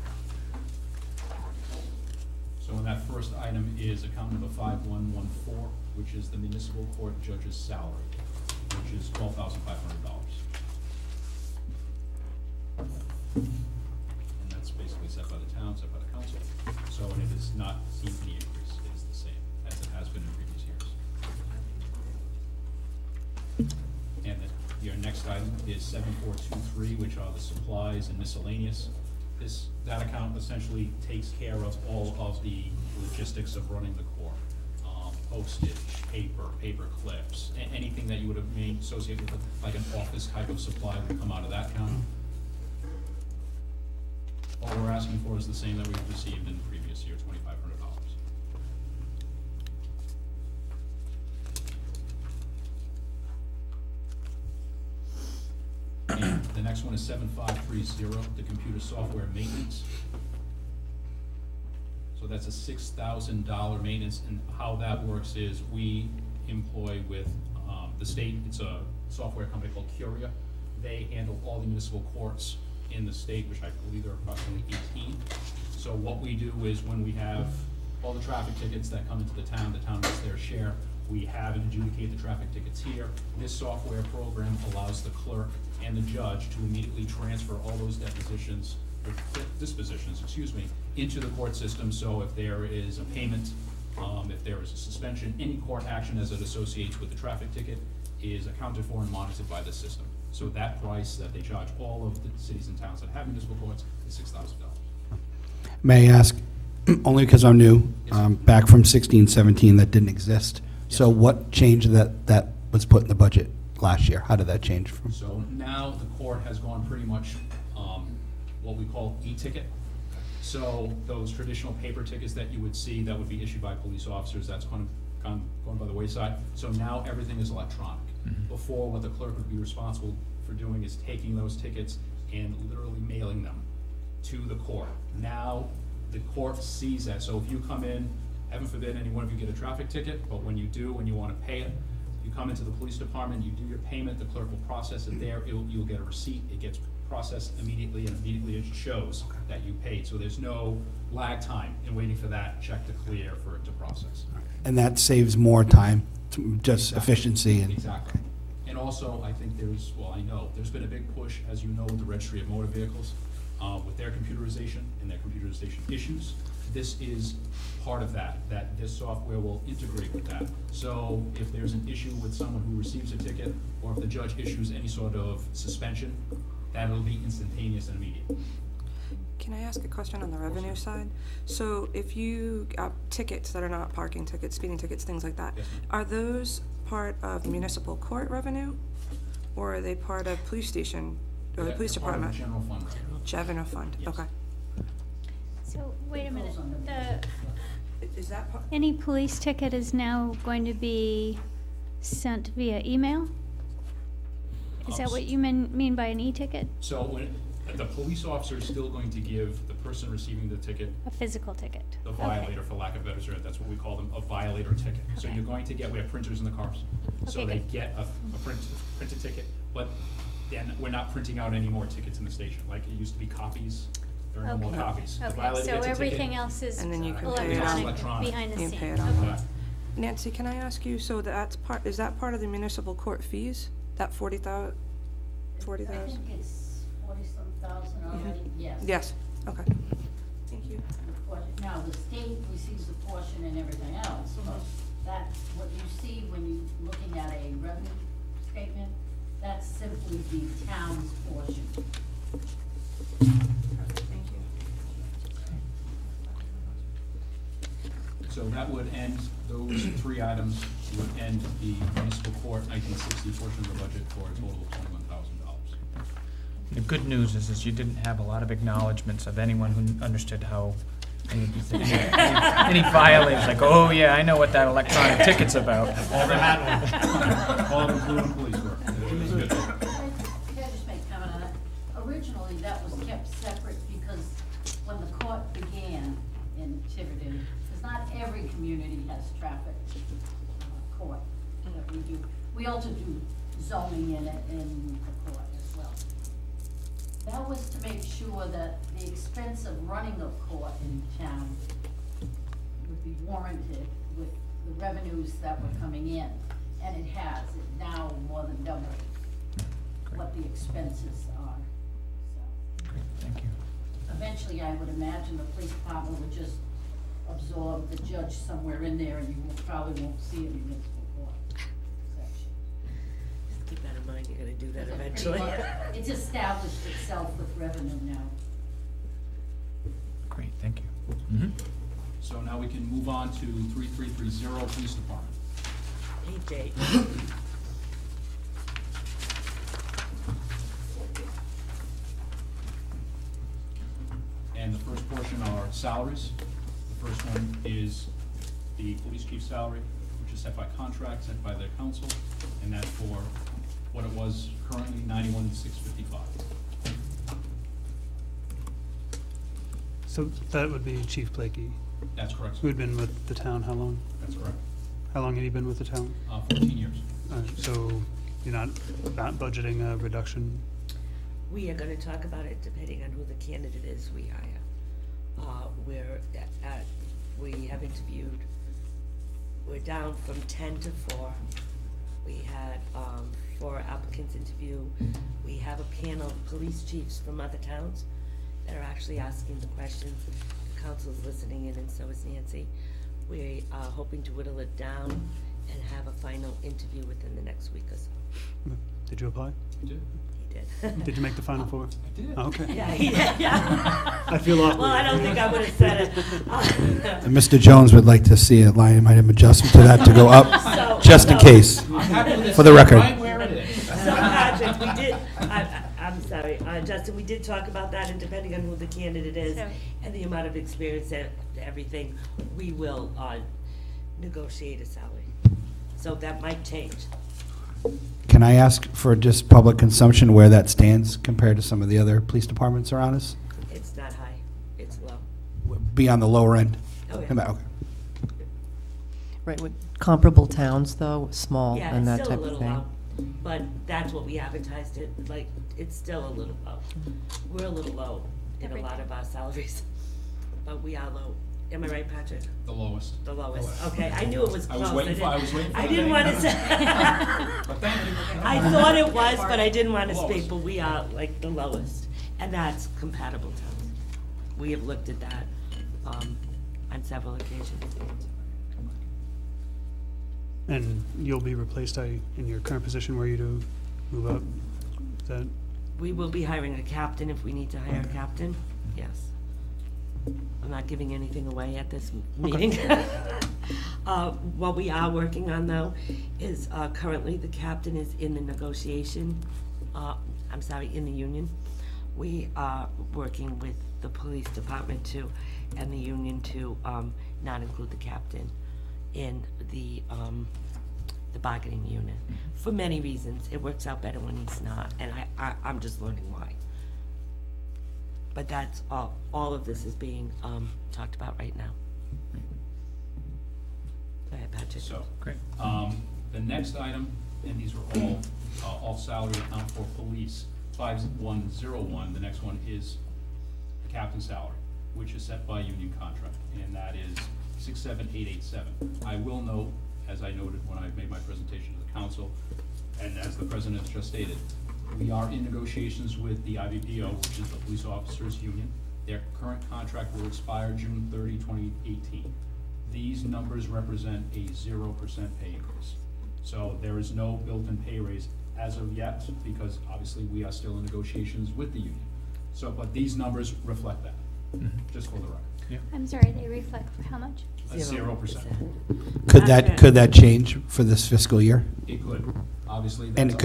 So that first item is account number 5114, which is the municipal court judge's salary, which is $12,500. And that's basically set by the town, set by the council. So, and it has not seen any increase, it is the same as it has been in previous years. And your next item is 7423, which are the supplies and miscellaneous. That account essentially takes care of all of the logistics of running the court. Postage, paper clips, anything that you would have made associated with like an office type of supply would come out of that account. All we're asking for is the same that we've received in the previous year, $2,500. And the next one is 7530, the computer software maintenance. So that's a $6,000 maintenance, and how that works is we employ with the state, it's a software company called Curia. They handle all the municipal courts in the state, which I believe there are approximately 18. So what we do is when we have all the traffic tickets that come into the town gets their share. We have and adjudicate the traffic tickets here. This software program allows the clerk and the judge to immediately transfer all those dispositions, into the court system. So if there is a payment, if there is a suspension, any court action as it associates with the traffic ticket is accounted for and monitored by the system. So that price that they charge all of the cities and towns that have municipal courts is $6,000. May I ask, only because I'm new, back from 16, 17, that didn't exist. So what changed that was put in the budget last year? How did that change from? So now the court has gone pretty much what we call e-ticket. So those traditional paper tickets that you would see that would be issued by police officers, that's gone by the wayside. So now everything is electronic. Before, what the clerk would be responsible for doing is taking those tickets and literally mailing them to the court. Now the court sees that. So if you come in, heaven forbid any one of you get a traffic ticket, but when you do, when you want to pay it, you come into the police department, you do your payment, the clerk will process it there, you'll get a receipt, it gets processed immediately, and immediately it shows that you paid. So there's no lag time in waiting for that check to clear for it to process. And that saves more time, just efficiency and. Exactly. And also, I think I know, there's been a big push, as you know, with the Registry of Motor Vehicles, with their computerization and their computerization issues. This is part of that this software will integrate with that. So if there's an issue with someone who receives a ticket, or if the judge issues any sort of suspension, that'll be instantaneous and immediate. Can I ask a question on the revenue side? So if you got tickets that are not parking tickets, speeding tickets, things like that, Yes, ma'am. are those part of municipal court revenue? Or are they part of police station, or the police They're part of the department? general fund revenue. General fund, Yes. okay. So, wait a minute, Is that part? any police ticket is now going to be sent via email? Is that what you mean by an e-ticket? So when, the police officer is still going to give the person receiving the ticket A physical ticket? the violator, for lack of a better term, that's what we call them, a violator ticket. So Okay. you're going to get, we have printers in the cars. So Okay, they good. get a printed ticket, but then we're not printing out any more tickets in the station. Like it used to be copies, there are no more Okay. copies. The Okay, violator so gets a ticket. everything else is And then you can pay it on- electronic behind the You scenes? pay it Okay. online. Nancy, can I ask you, so that's part, is that part of the municipal court fees? That 40,000? I think it's 40-some thousand already, yes. Yes, okay. Thank you. Now, the state receives a portion and everything else, but that, what you see when you're looking at a revenue statement, that's simply the town's portion. Thank you. So that would end, those three items would end the municipal court 1960 portion of the budget for a total of $21,000. The good news is you didn't have a lot of acknowledgements of anyone who understood how any violators, like, oh yeah, I know what that electronic ticket's about. All the hat one. All including police work. It was good. Can I just make a comment on that? Originally, that was kept separate because when the court began in Tiverton, because not every community has traffic court that we do. We also do zoning in the court as well. That was to make sure that the expense of running a court in town would be warranted with the revenues that were coming in. And it has, it now more than doubled what the expenses are, so. Great, thank you. Eventually, I would imagine the police department would just absorb the judge somewhere in there and you probably won't see a municipal court section. Keep that in mind, you're gonna do that Because eventually. it's established itself with revenue now. Great, thank you. So now we can move on to 3330 Police Department. Hey, Jay. And the first portion are salaries. The first one is the police chief's salary, which is set by contract, set by the council, and that's for what it was currently, $91,655. So that would be Chief Blakey, That's correct. who had been with the town how long? That's correct. How long had he been with the town? 14 years. So you're not budgeting a reduction? We are gonna talk about it depending on who the candidate is we hire. We have interviewed, we're down from 10 to 4. We had 4 applicants interview. We have a panel of police chiefs from other towns that are actually asking the questions. The council's listening in, and so is Nancy. We are hoping to whittle it down and have a final interview within the next week or so. Did you apply? You did? He did. Did you make the final 4? I did. Oh, okay. Yeah, he did, yeah. I feel awkward. Well, I don't think I would have said it. And Mr. Jones would like to see a line item adjustment to that to go up, So- just in so- case, I'm happy with this. for the record. Right where it is. So Patrick, we did, I'm sorry, Justin, we did talk about that, and depending on who the candidate is So- and the amount of experience and everything, we will negotiate a salary. So that might change. Can I ask for just public consumption where that stands compared to some of the other police departments around us? It's not high, it's low. Be on the lower end? Oh, yeah. Okay. Right, with comparable towns, though, small Yeah, and it's that still a type of little thing? low, but that's what we advertised it, like, it's still a little low. We're a little low in a lot of our salaries, but we are low. Am I right, Patrick? The lowest. The lowest, okay, I knew it was I close. was waiting for I the didn't name. want to say. But thank you. I thought it was, but I didn't want to The speak, lowest. but we are like the lowest, and that's compatible towns. We have looked at that, on several occasions. And you'll be replaced in your current position where you do move up? Is that, We will be hiring a captain if we need to hire a captain, yes. I'm not giving anything away at this meeting. What we are working on, though, is currently the captain is in the negotiation, in the union. We are working with the police department to, and the union to not include the captain in the the bargaining unit. For many reasons, it works out better when he's not, and I'm just learning why. But that's all of this is being talked about right now. Go ahead, Patrick. So, Great. the next item, and these are all salary account for police, 5101, the next one is the captain's salary, which is set by union contract, and that is 67887. I will note, as I noted when I made my presentation to the council, and as the president has just stated, we are in negotiations with the IBPO, which is the Police Officers Union. Their current contract will expire June 30, 2018. These numbers represent a 0% pay increase. So there is no built-in pay raise as of yet, because obviously we are still in negotiations with the union. So, but these numbers reflect that, just for the record. Yeah. I'm sorry, they reflect how much? 0%. Could that change for this fiscal year? It could, obviously. And that's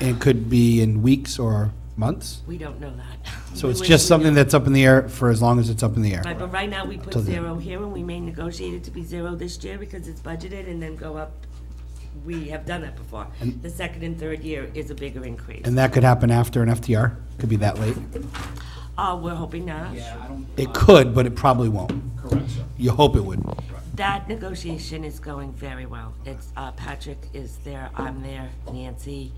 it could be in weeks or months? We don't know that. So it's just something that's up in the air for as long as it's up in the air? Right, but right now we put Till then. 0 here, and we may negotiate it to be 0 this year because it's budgeted, and then go up. We have done that before. And- The second and third year is a bigger increase. And that could happen after an FTR? Could be that late? We're hoping not. Yeah, I don't. It could, but it probably won't. Correct, sir. You hope it would. That negotiation is going very well. It's, Patrick is there, I'm there, Nancy,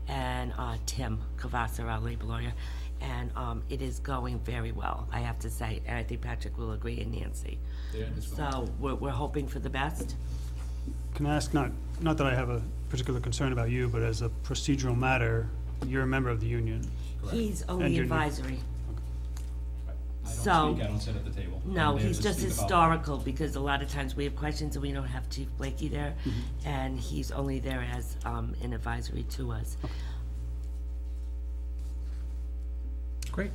and Tim Cavassa, our labor lawyer, and it is going very well, I have to say, and I think Patrick will agree, and Nancy. Yeah, it's fine. So we're hoping for the best. Can I ask, not that I have a particular concern about you, but as a procedural matter, you're a member of the union. Correct. He's only And you're- advisory. I don't So- speak, I don't sit at the table. No, I'm there he's to just speak about- historical, because a lot of times we have questions and we don't have Chief Blakey there, and he's only there as an advisory to us. Great.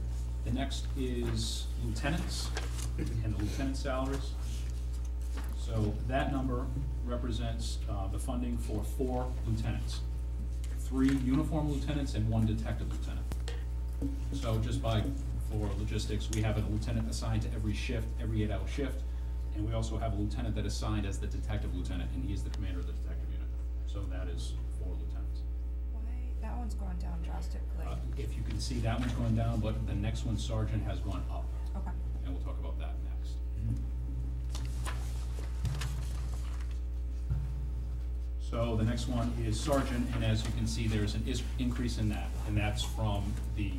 The next is lieutenants and the lieutenant salaries. So that number represents the funding for 4 lieutenants, 3 uniform lieutenants and 1 detective lieutenant. So just for logistics, we have a lieutenant assigned to every shift, every 8-hour shift, and we also have a lieutenant that is assigned as the detective lieutenant, and he is the commander of the detective unit. So that is 4 lieutenants. Why, that one's going down drastically. If you can see, that one's going down, but the next one, sergeant, has gone up, Okay. and we'll talk about that next. So the next one is sergeant, and as you can see, there's an increase in that, and that's from the,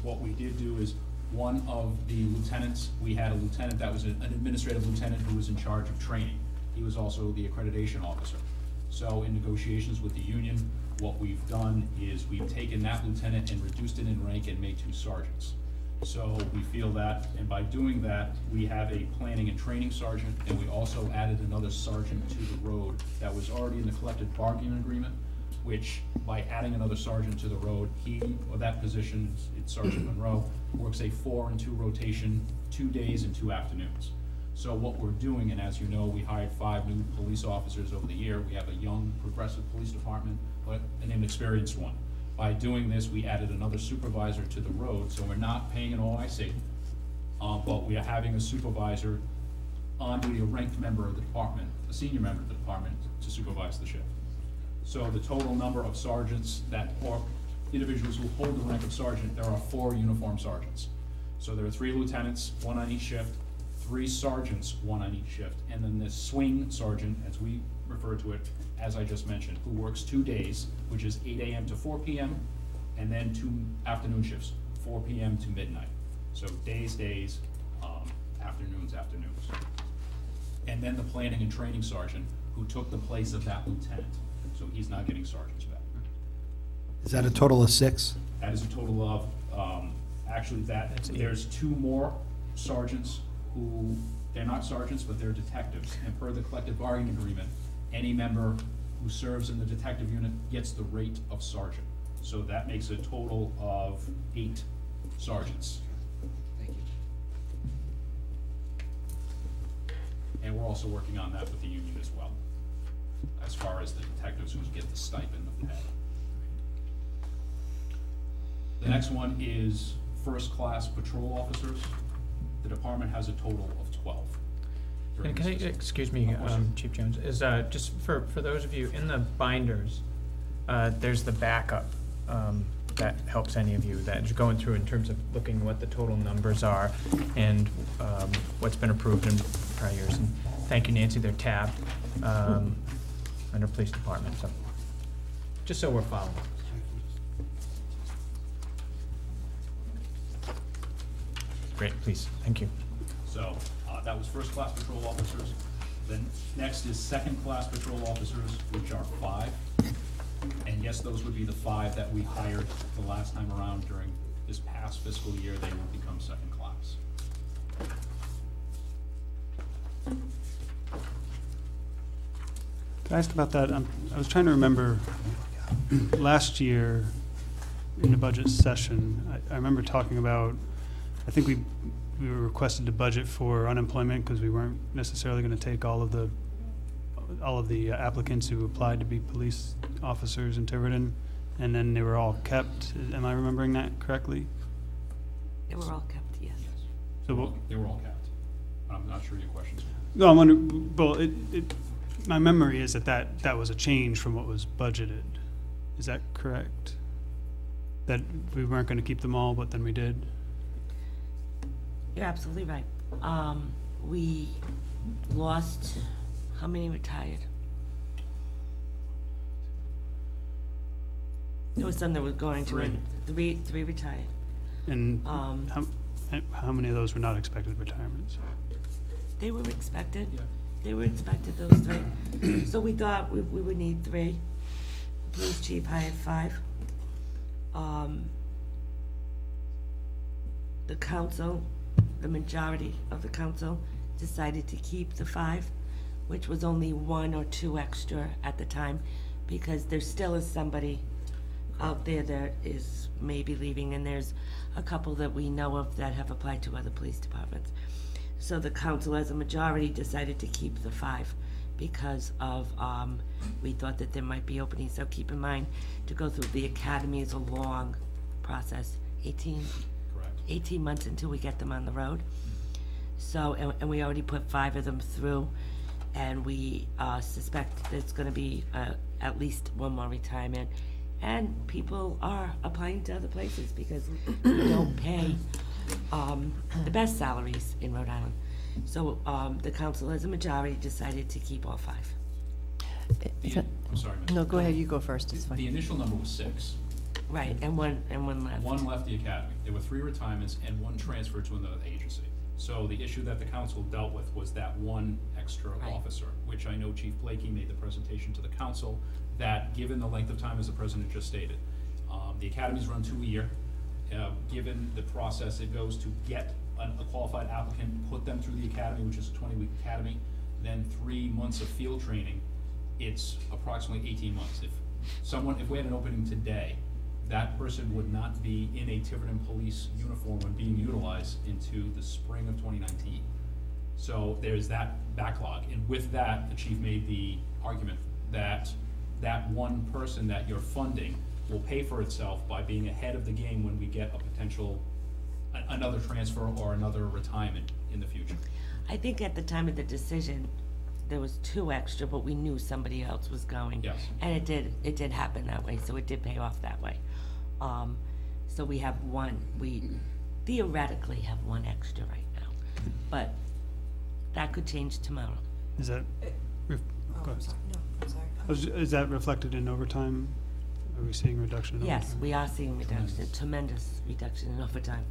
what we did do is, one of the lieutenants, we had a lieutenant that was an administrative lieutenant who was in charge of training. He was also the accreditation officer. So in negotiations with the union, what we've done is we've taken that lieutenant and reduced it in rank and made 2 sergeants. So we feel that, and by doing that, we have a planning and training sergeant, and we also added another sergeant to the road that was already in the collective bargaining agreement, which by adding another sergeant to the road, that position, it's Sergeant Monroe, works a 4 and 2 rotation, 2 days and 2 afternoons. So what we're doing, and as you know, we hired 5 new police officers over the year. We have a young, progressive police department, but an inexperienced one. By doing this, we added another supervisor to the road, so we're not paying an OIC, but we are having a supervisor on duty, a ranked member of the department, a senior member of the department, to supervise the shift. So the total number of sergeants or individuals who hold the rank of sergeant, there are 4 uniformed sergeants. So there are 3 lieutenants, 1 on each shift, 3 sergeants, 1 on each shift, and then the swing sergeant, as we refer to it, as I just mentioned, who works 2 days, which is 8 a.m. to 4 p.m., and then 2 afternoon shifts, 4 p.m. to midnight. So days, afternoons. And then the planning and training sergeant, who took the place of that lieutenant. So he's not getting sergeant's back. Is that a total of 6? That is a total of, actually there's 2 more sergeants who, they're not sergeants, but they're detectives. And per the collective bargaining agreement, any member who serves in the detective unit gets the rate of sergeant. So that makes a total of 8 sergeants. Thank you. And we're also working on that with the union as well, as far as the detectives who get the stipend of pay. The next one is first-class patrol officers. The department has a total of 12. during And can I, this. excuse me, Chief Jones, is, just for those of you in the binders, there's the backup, that helps any of you, that is going through in terms of looking what the total numbers are and, what's been approved in prior years. And thank you, Nancy, they're tabbed, under Police Department, so, just so we're following. Great, please, thank you. So, that was first-class patrol officers. Then next is second-class patrol officers, which are 5. And yes, those would be the 5 that we hired the last time around during this past fiscal year. They will become second class. Can I ask about that? I was trying to remember last year in the budget session, I remember talking about, I think we were requested to budget for unemployment because we weren't necessarily going to take all of the applicants who applied to be police officers in Tiverton, and then they were all kept. Am I remembering that correctly? They were all kept, yes. So They were all capped. I'm not sure your questions. no, I'm wondering. Well, my memory is that was a change from what was budgeted. Is that correct? That we weren't going to keep them all, but then we did. You're absolutely right. We lost, how many retired? There was some that were going to, three retired. And Um, how many of those were not expected retirements? They were expected. Yeah. They were expected, those 3. So we thought we would need 3. The police chief hired 5. The council, the majority of the council decided to keep the 5, which was only 1 or 2 extra at the time, because there still is somebody out there that is maybe leaving, and there's a couple that we know of that have applied to other police departments. So the council, as a majority, decided to keep the 5 because of, we thought that there might be openings. So keep in mind, to go through the academy is a long process, 18 months until we get them on the road. So, and we already put 5 of them through, and we suspect there's gonna be at least 1 more retirement. And people are applying to other places because we don't pay the best salaries in Rhode Island. So the council, as a majority, decided to keep all 5. I'm sorry, Mr. No, go ahead, you go first, it's The fine. initial number was 6. Right, and one left. 1 left the academy. There were 3 retirements and 1 transferred to another agency. So the issue that the council dealt with was that 1 extra Right. officer, which I know Chief Blakey made the presentation to the council, that given the length of time, as the president just stated, the academies run 2 a year. Given the process it goes to get a qualified applicant, put them through the academy, which is a 20-week academy, then 3 months of field training, it's approximately 18 months. If we had an opening today, that person would not be in a Tiverton police uniform when being utilized into the spring of 2019. So there's that backlog, and with that, the chief made the argument that that 1 person that you're funding will pay for itself by being ahead of the game when we get a potential, another transfer or another retirement in the future. I think at the time of the decision, there was 2 extra, but we knew somebody else was going. Yes. And it did happen that way, so it did pay off that way. So we have 1, we theoretically have 1 extra right now, but that could change tomorrow. Is that, go I'm ahead. sorry, no, I'm sorry. Is that reflected in overtime? Are we seeing reduction in overtime? Yes, we are seeing reduction, tremendous reduction in overtime,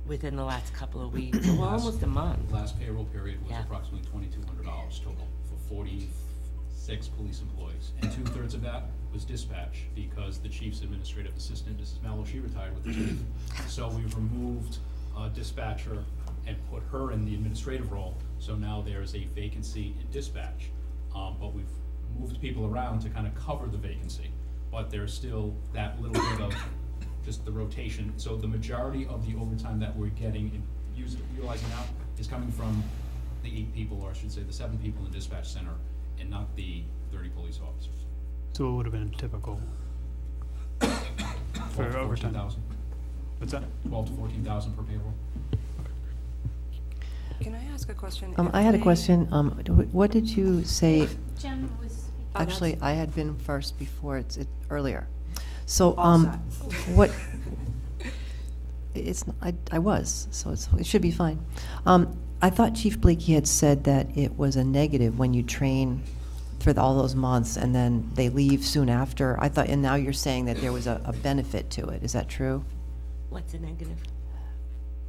within the last couple of weeks, or almost a month. Last payroll period was Yeah. approximately $2,200 total for 46 police employees. And 2/3 of that was dispatch, because the chief's administrative assistant, Mrs. Mallow, she retired with the chief. So we've removed a dispatcher and put her in the administrative role. So now there is a vacancy in dispatch. But we've moved people around to kind of cover the vacancy. But there's still that little bit of just the rotation. So the majority of the overtime that we're getting and utilizing now is coming from the 8 people, or I should say the 7 people in the dispatch center, and not the 30 police officers. So it would have been typical for 12 to overtime? 14,000. What's that? 12 to 14,000 per payroll. Can I ask a question? I had a question. What did you say? Jen was speaking. Actually, I had been first before, it's earlier. So, All set. what, it's, I was, so it should be fine. I thought Chief Blakey had said that it was a negative when you train for all those months and then they leave soon after. I thought, and now you're saying that there was a benefit to it. Is that true? What's a negative?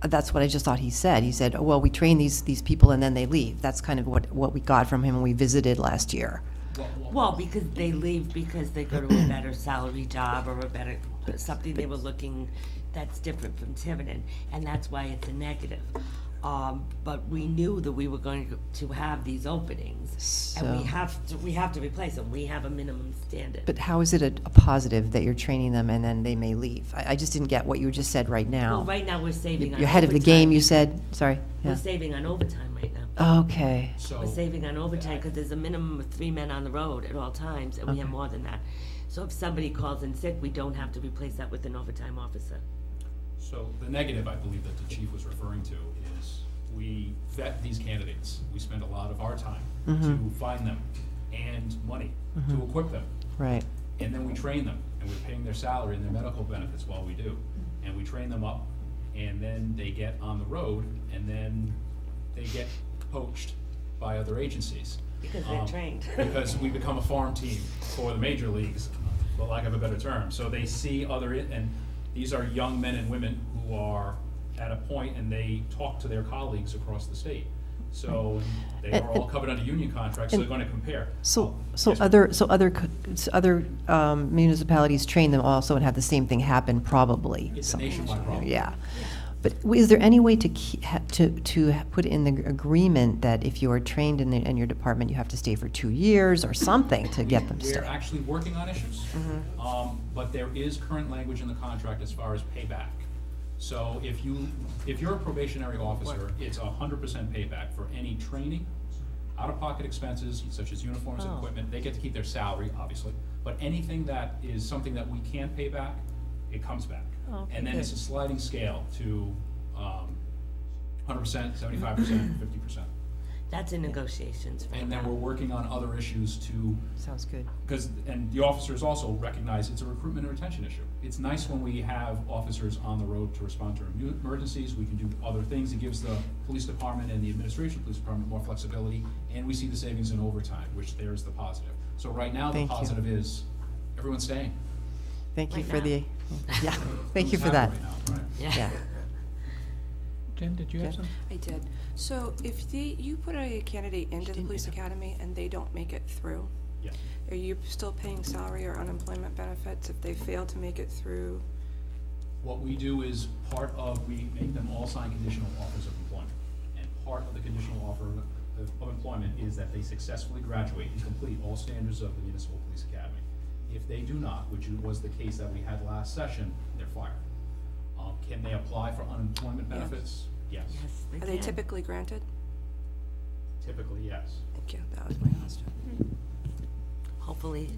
That's what I just thought he said. He said, oh, well, we train these people and then they leave. That's kind of what we got from him when we visited last year. Well, because they leave because they go to a better salary job or a better, something they were looking that's different from Tiverton, and that's why it's a negative. But we knew that we were going to have these openings, and we have to replace them. We have a minimum standard. But how is it a positive that you're training them and then they may leave? I just didn't get what you just said right now. Well, right now we're saving on You're ahead of the game, you said? Sorry. We're Yeah. saving on overtime right now. Okay. So, We're saving on overtime because there's a minimum of 3 men on the road at all times, and we have Okay. more than that. So if somebody calls in sick, we don't have to replace that with an overtime officer. so the negative, I believe, that the chief was referring to is we vet these candidates. We spend a lot of our time to find them and money to equip them. Right. And then we train them, and we're paying their salary and their medical benefits while we do. And we train them up, and then they get on the road, and then they get poached by other agencies. Because they're trained. Because we become a farm team for the major leagues, for lack of a better term. So they see and these are young men and women who are at a point and they talk to their colleagues across the state. So they are all covered under union contracts, so they're going to compare. So Yes, other municipalities train them also and have the same thing happen probably. It's a nationwide problem. Yeah. But is there any way to put in the agreement that if you are trained in your department, you have to stay for 2 years or something to get them to stay? We're actually working on issues, but there is current language in the contract as far as payback. So if you're a probationary officer, it's 100% payback for any training, out-of-pocket expenses such as uniforms and equipment. They get to keep their salary, obviously, but anything that is something that we can't pay back, it comes back. And then it's a sliding scale to 100%, 75%, 50%. That's in negotiations right And then now. we're working on other issues to, Sounds good. and the officers also recognize it's a recruitment and retention issue. It's nice when we have officers on the road to respond to emergencies. We can do other things. It gives the police department and the administration of the police department more flexibility, and we see the savings in overtime, which there's the positive. So right now, the Thank you. positive is everyone's staying. Thank you Right for now. the, yeah, thank you Who's for that. happy right now, right? Yeah. Jen, did you have Jen? some? I did. So if you put a candidate into the didn't police do that. academy and they don't make it through, Yes. are you still paying salary or unemployment benefits if they fail to make it through? What we do is we make them all sign conditional offers of employment. And part of the conditional offer of employment is that they successfully graduate and complete all standards of the municipal police academy. If they do not, which was the case that we had last session, they're fired. Can they apply for unemployment Yes. benefits? Yes. Yes, Are they can. typically granted? Typically, yes. Thank you, that was my question. Hopefully,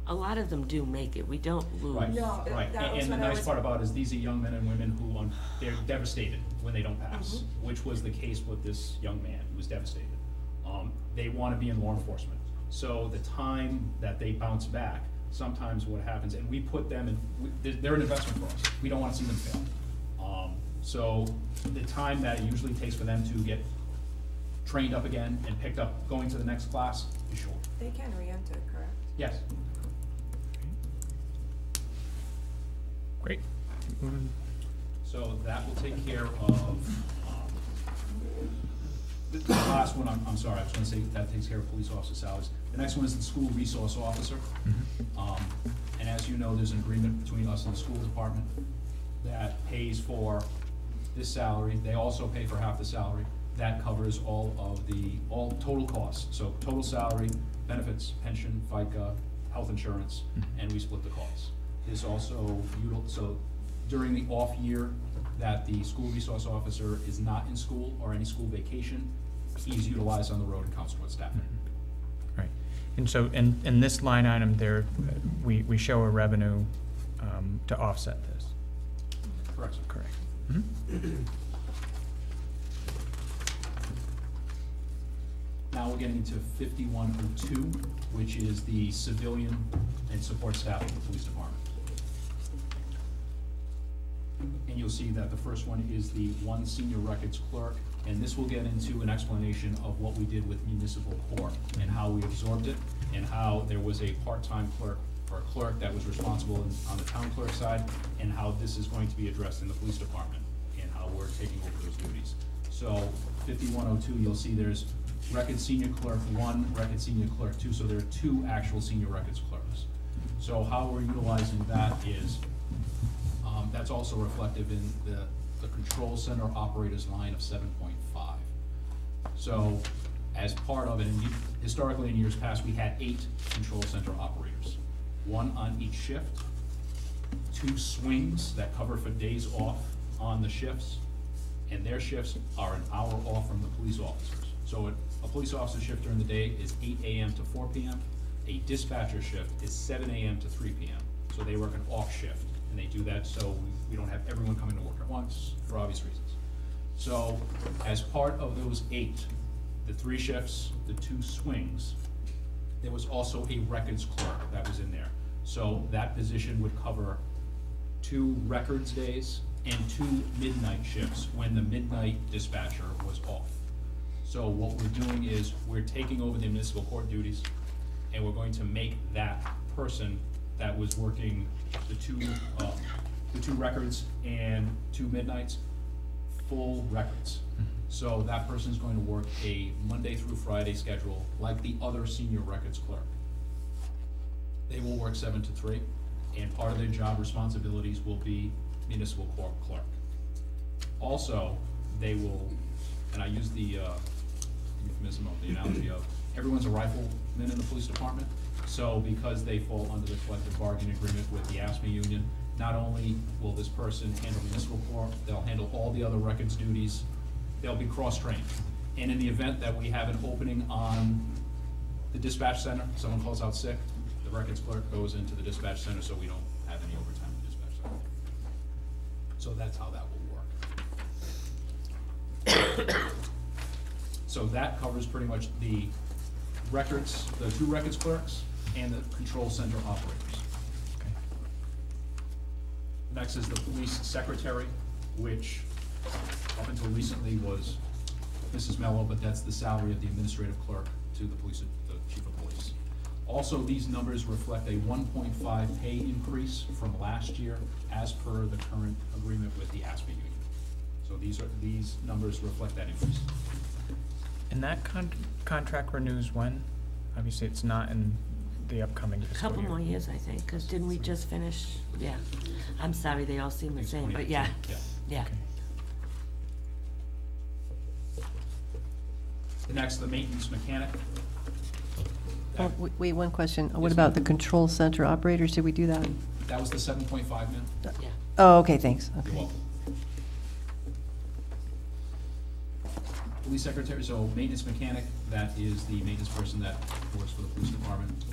a lot of them do make it. We don't lose. Right, No, right. that was And the what I nice was- part about it is these are young men and women who, they're devastated when they don't pass, which was the case with this young man who was devastated. They want to be in law enforcement. So the time that they bounce back, sometimes what happens, and we put them in, they're an investment for us. We don't want to see them fail. So the time that it usually takes for them to get trained up again and picked up, going to the next class is short. They can re-enter, correct? Yes. Great. So that will take care of, the last one, I'm sorry, I was gonna say that takes care of police officer salaries. The next one is the school resource officer. And as you know, there's an agreement between us and the school department that pays for this salary. They also pay for half the salary. That covers all total costs. So total salary, benefits, pension, FICA, health insurance, and we split the costs. There's also, so during the off year that the school resource officer is not in school or any school vacation, he's utilized on the road and counts towards staffing. Right. And so in this line item there, we show a revenue to offset this. Correct, sir. Correct. we're getting to 5102, which is the civilian and support staff of the police department. And you'll see that the first one is the one senior records clerk, and this will get into an explanation of what we did with municipal court and how we absorbed it, and how there was a part-time clerk or a clerk that was responsible on the town clerk side, and how this is going to be addressed in the police department, and how we're taking over those duties. So 5102, you'll see there's record senior clerk 1, record senior clerk 2, so there are 2 actual senior records clerks. So how we're utilizing that is, that's also reflective in the control center operators line of 7.5. So as part of it, and historically in years past, we had 8 control center operators, 1 on each shift, 2 swings that cover for days off on the shifts, and their shifts are an hour off from the police officers. So a police officer shift during the day is 8 a.m. to 4 p.m. A dispatcher shift is 7 a.m. to 3 p.m. So they work an off shift, and they do that so we don't have everyone coming to work at once for obvious reasons. So as part of those 8, the 3 shifts, the 2 swings, there was also a records clerk that was in there. So that position would cover 2 records days and 2 midnight shifts when the midnight dispatcher was off. So what we're doing is we're taking over the municipal court duties, and we're going to make that person that was working the two records and 2 midnights full records. So that person's going to work a Monday through Friday schedule like the other senior records clerk. They will work 7 to 3, and part of their job responsibilities will be municipal court clerk. Also, they will, and I use the euphemism of the analogy of everyone's a rifleman in the police department. So because they fall under the collective bargaining agreement with the ASME union, not only will this person handle municipal court, they'll handle all the other records duties. They'll be cross-trained. And in the event that we have an opening on the dispatch center, someone calls out sick, the records clerk goes into the dispatch center so we don't have any overtime in the dispatch center. So that's how that will work. So that covers pretty much the records, the 2 records clerks and the control center operators. Okay. Next is the police secretary, which up until recently was Mrs. Mello, but that's the salary of the administrative clerk to the police, the chief of police. Also, these numbers reflect a 1.5 pay increase from last year as per the current agreement with the ASME union. So these numbers reflect that increase. And that contract renews when? Obviously, it's not in the upcoming fiscal year. Couple more years, I think, because didn't we just finish? Yeah. I'm sorry, they all seem the same, but yeah. Yeah. The next, the maintenance mechanic. Oh, wait, one question. What Yes, about the ma'am. control center operators? Did we do that? That was the 7.5 million. Yeah. Oh, okay, thanks. You're Okay. welcome. Police secretary, so maintenance mechanic, that is the maintenance person that works for the police department.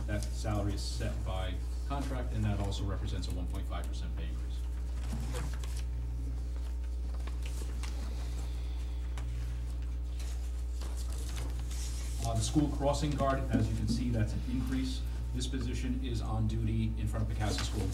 That salary is set by contract, and that also represents a 1.5% pay increase. The school crossing guard, as you can see, that's an increase. This position is on duty in front of Pecasset School.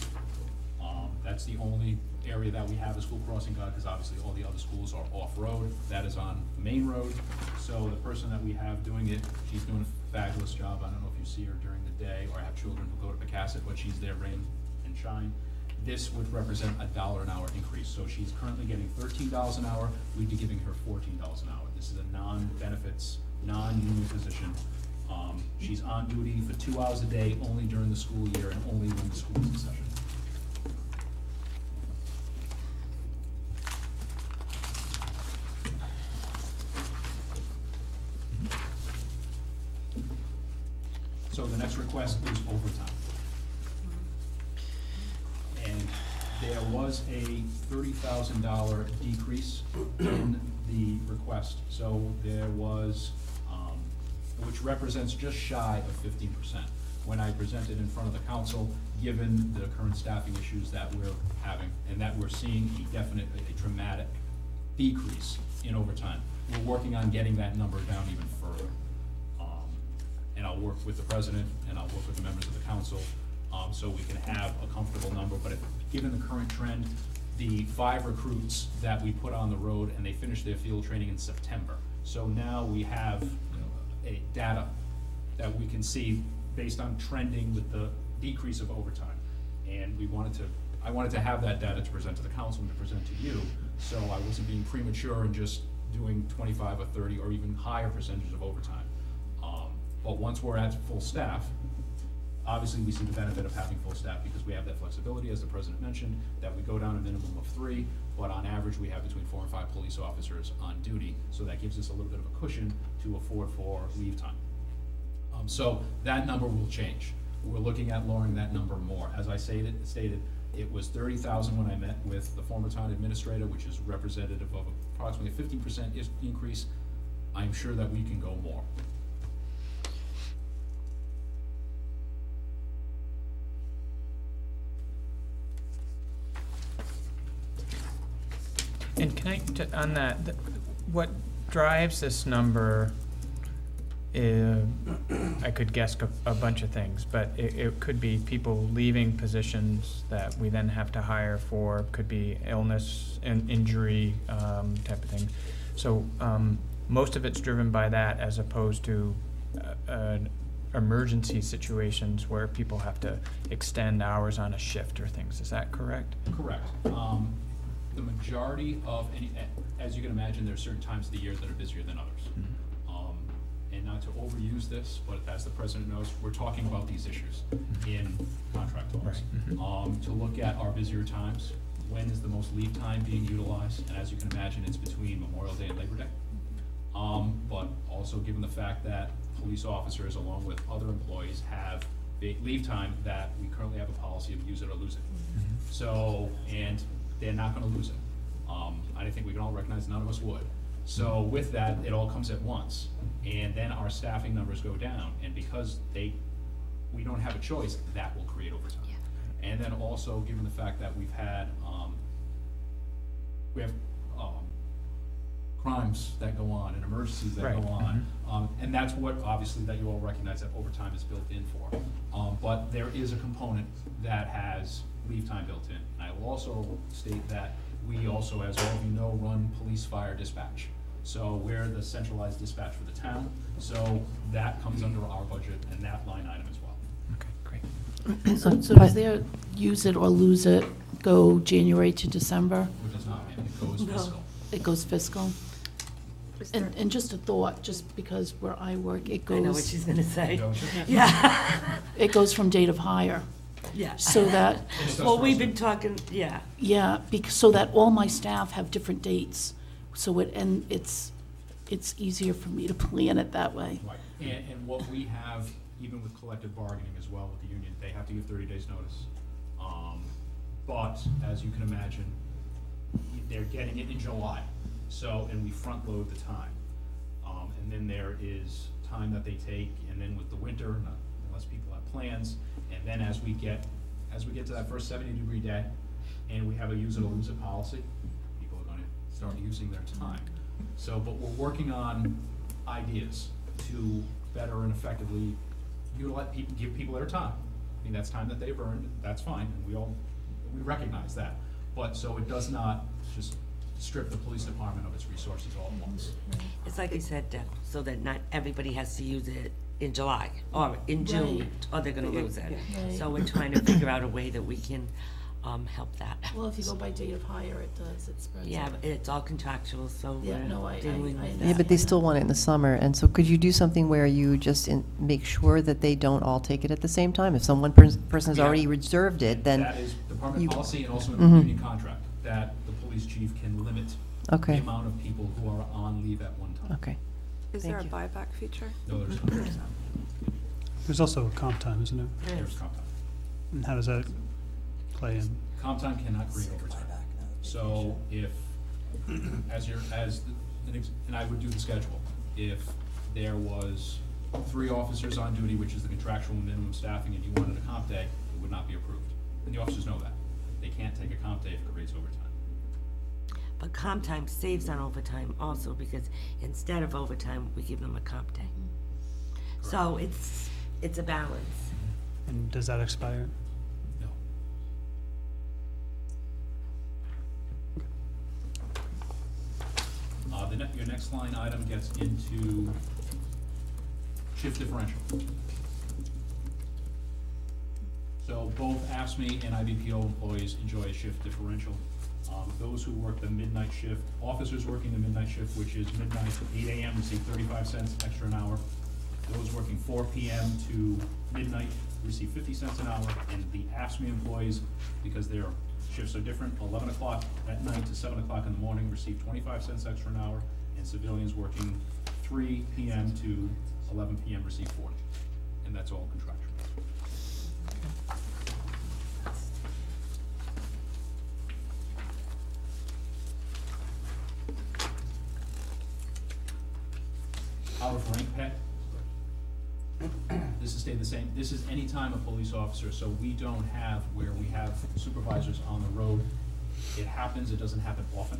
That's the only area that we have a school crossing guard, because obviously all the other schools are off-road. That is on the main road. So the person that we have doing it, she's doing a fabulous job. I don't know if you see her during the day, or I have children who go to Pecasset, but she's there rain and shine. This would represent $1 an hour increase. So she's currently getting $13 an hour. We'd be giving her $14 an hour. This is a non-benefits, non-union position. She's on duty for 2 hours a day, only during the school year and only when the school is in session. So the next request is overtime. And there was a $30,000 decrease in the request. So there was, which represents just shy of 15%. When I presented in front of the council, given the current staffing issues that we're having, and that we're seeing a dramatic decrease in overtime. We're working on getting that number down even further. work with the president, and I'll work with the members of the council, so we can have a comfortable number. But given the current trend, the 5 recruits that we put on the road, and they finished their field training in September. So now we have, a data that we can see based on trending with the decrease of overtime. And I wanted to have that data to present to the council and to present to you, so I wasn't being premature and just doing 25 or 30 or even higher percentages of overtime. But once we're at full staff, obviously we see the benefit of having full staff because we have that flexibility, as the president mentioned, that we go down a minimum of 3, but on average we have between 4 and 5 police officers on duty, so that gives us a little bit of a cushion to afford for leave time. So that number will change. We're looking at lowering that number more. As I stated, it was 30,000 when I met with the former town administrator, which is representative of approximately a 15% increase. I'm sure that we can go more. And can I, on that, what drives this number, I could guess a bunch of things, but it could be people leaving positions that we then have to hire for, could be illness and injury type of thing. So most of it's driven by that, as opposed to emergency situations where people have to extend hours on a shift or things. Is that correct? Correct. The majority of as you can imagine, there are certain times of the year that are busier than others. And not to overuse this, but as the president knows, we're talking about these issues in contract talks. Right. To look at our busier times, when is the most leave time being utilized? And as you can imagine, it's between Memorial Day and Labor Day. But also given the fact that police officers, along with other employees, have leave time that we currently have a policy of use it or lose it. So, and they're not going to lose it. I think we can all recognize none of us would. So with that, it all comes at once, and then our staffing numbers go down, and because we don't have a choice, that will create overtime. Yeah. And then also, given the fact that we have crimes that go on and emergencies that go on, and that's what obviously that you all recognize that overtime is built in for. But there is a component that has leave time built in. And I will also state that we also, as all of you know, run police fire dispatch. So we're the centralized dispatch for the town. So that comes under our budget and that line item as well. Okay, great. So does their use it or lose it go January to December? It does not, ma'am. It goes fiscal. It goes fiscal? And just a thought, just because where I work, it goes. I know what she's gonna say. Yeah. It goes from date of hire. Yeah. So that. Well, we've been talking, yeah. Yeah, so that all my staff have different dates. So it's easier for me to plan it that way. Right. And what we have, even with collective bargaining as well with the union, they have to give 30 days notice. But as you can imagine, they're getting it in July. So, and we front load the time. And then there is time that they take, and then with the winter, unless people have plans, and then as we get to that first 70-degree day, and we have a use it or lose it policy, people are going to start using their time. So, but we're working on ideas to better and effectively give people their time. I mean, that's time that they've earned, that's fine, and we recognize that. But so it does not just strip the police department of its resources all at once. It's like you said, Deb, so that not everybody has to use it in July or in June, or they're gonna lose it. Right. So we're trying to figure out a way that we can help that. Well, if you go by date of hire, it does, it spreads. Yeah, out. but it's all contractual, so Yeah, no, I dealing with understand. Yeah, but they still want it in the summer, and so could you do something where you just make sure that they don't all take it at the same time? If some one person's Yeah. already reserved it, then. That is department you- policy and also in Mhm. the union contract, that the police chief can limit the Okay, amount of people who are on leave at one time. okay. Is Thank there a you. buyback feature? No, there's not. There's also comp time, isn't there? There's comp time. And how does that play in? Comp time cannot create overtime. So if, and I would do the schedule, if there was 3 officers on duty, which is the contractual minimum staffing, and you wanted a comp day, it would not be approved. And the officers know that. They can't take a comp day if it creates overtime. But comp time saves on overtime also, because instead of overtime, we give them a comp day. So it's It's a balance. And does that expire? No. Your next line item gets into shift differential. So both AFSCME and IBPO employees enjoy a shift differential. Those who work the midnight shift, officers working the midnight shift, which is midnight to 8 a.m., receive 35 cents extra an hour. Those working 4 p.m. to midnight receive 50 cents an hour, and the AFSCME employees, because their shifts are different, 11 o'clock at night to 7 o'clock in the morning receive 25 cents extra an hour, and civilians working 3 p.m. to 11 p.m. receive 40, and that's all contractual. Out of rank pay. This has stayed the same. This is any time a police officer, so we don't have where we have supervisors on the road. It happens, it doesn't happen often,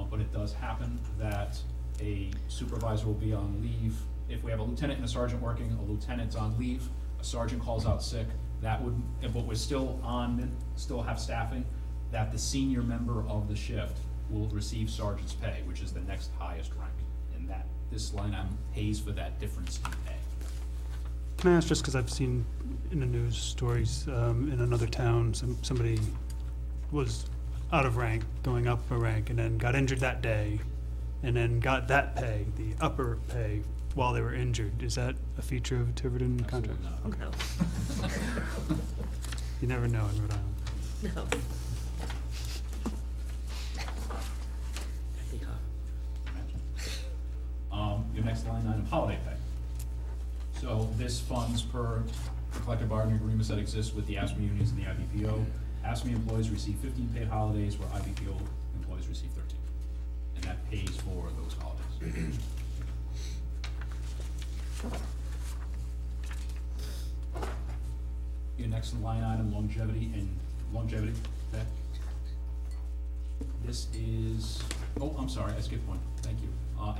but it does happen that a supervisor will be on leave. If we have a lieutenant and a sergeant working, a lieutenant's on leave, a sergeant calls out sick, that would, but we're still on, still have staffing, that the senior member of the shift will receive sergeant's pay, which is the next highest rank, and that this line item pays for that difference in pay. Can I ask, just because I've seen in the news stories in another town, somebody was out of rank, going up a rank, and then got injured that day, and then got that pay, the upper pay, while they were injured. Is that a feature of a Tiverton contract? Absolutely not. Okay. You never know in Rhode Island. No. Your next line item, holiday pay. So this funds per collective bargaining agreements that exist with the AFSCME unions and the IBPO. AFSCME employees receive 15 paid holidays, where IBPO employees receive 13. And that pays for those holidays. Your next line item, longevity pay. This is, oh, I'm sorry, I skipped one, thank you.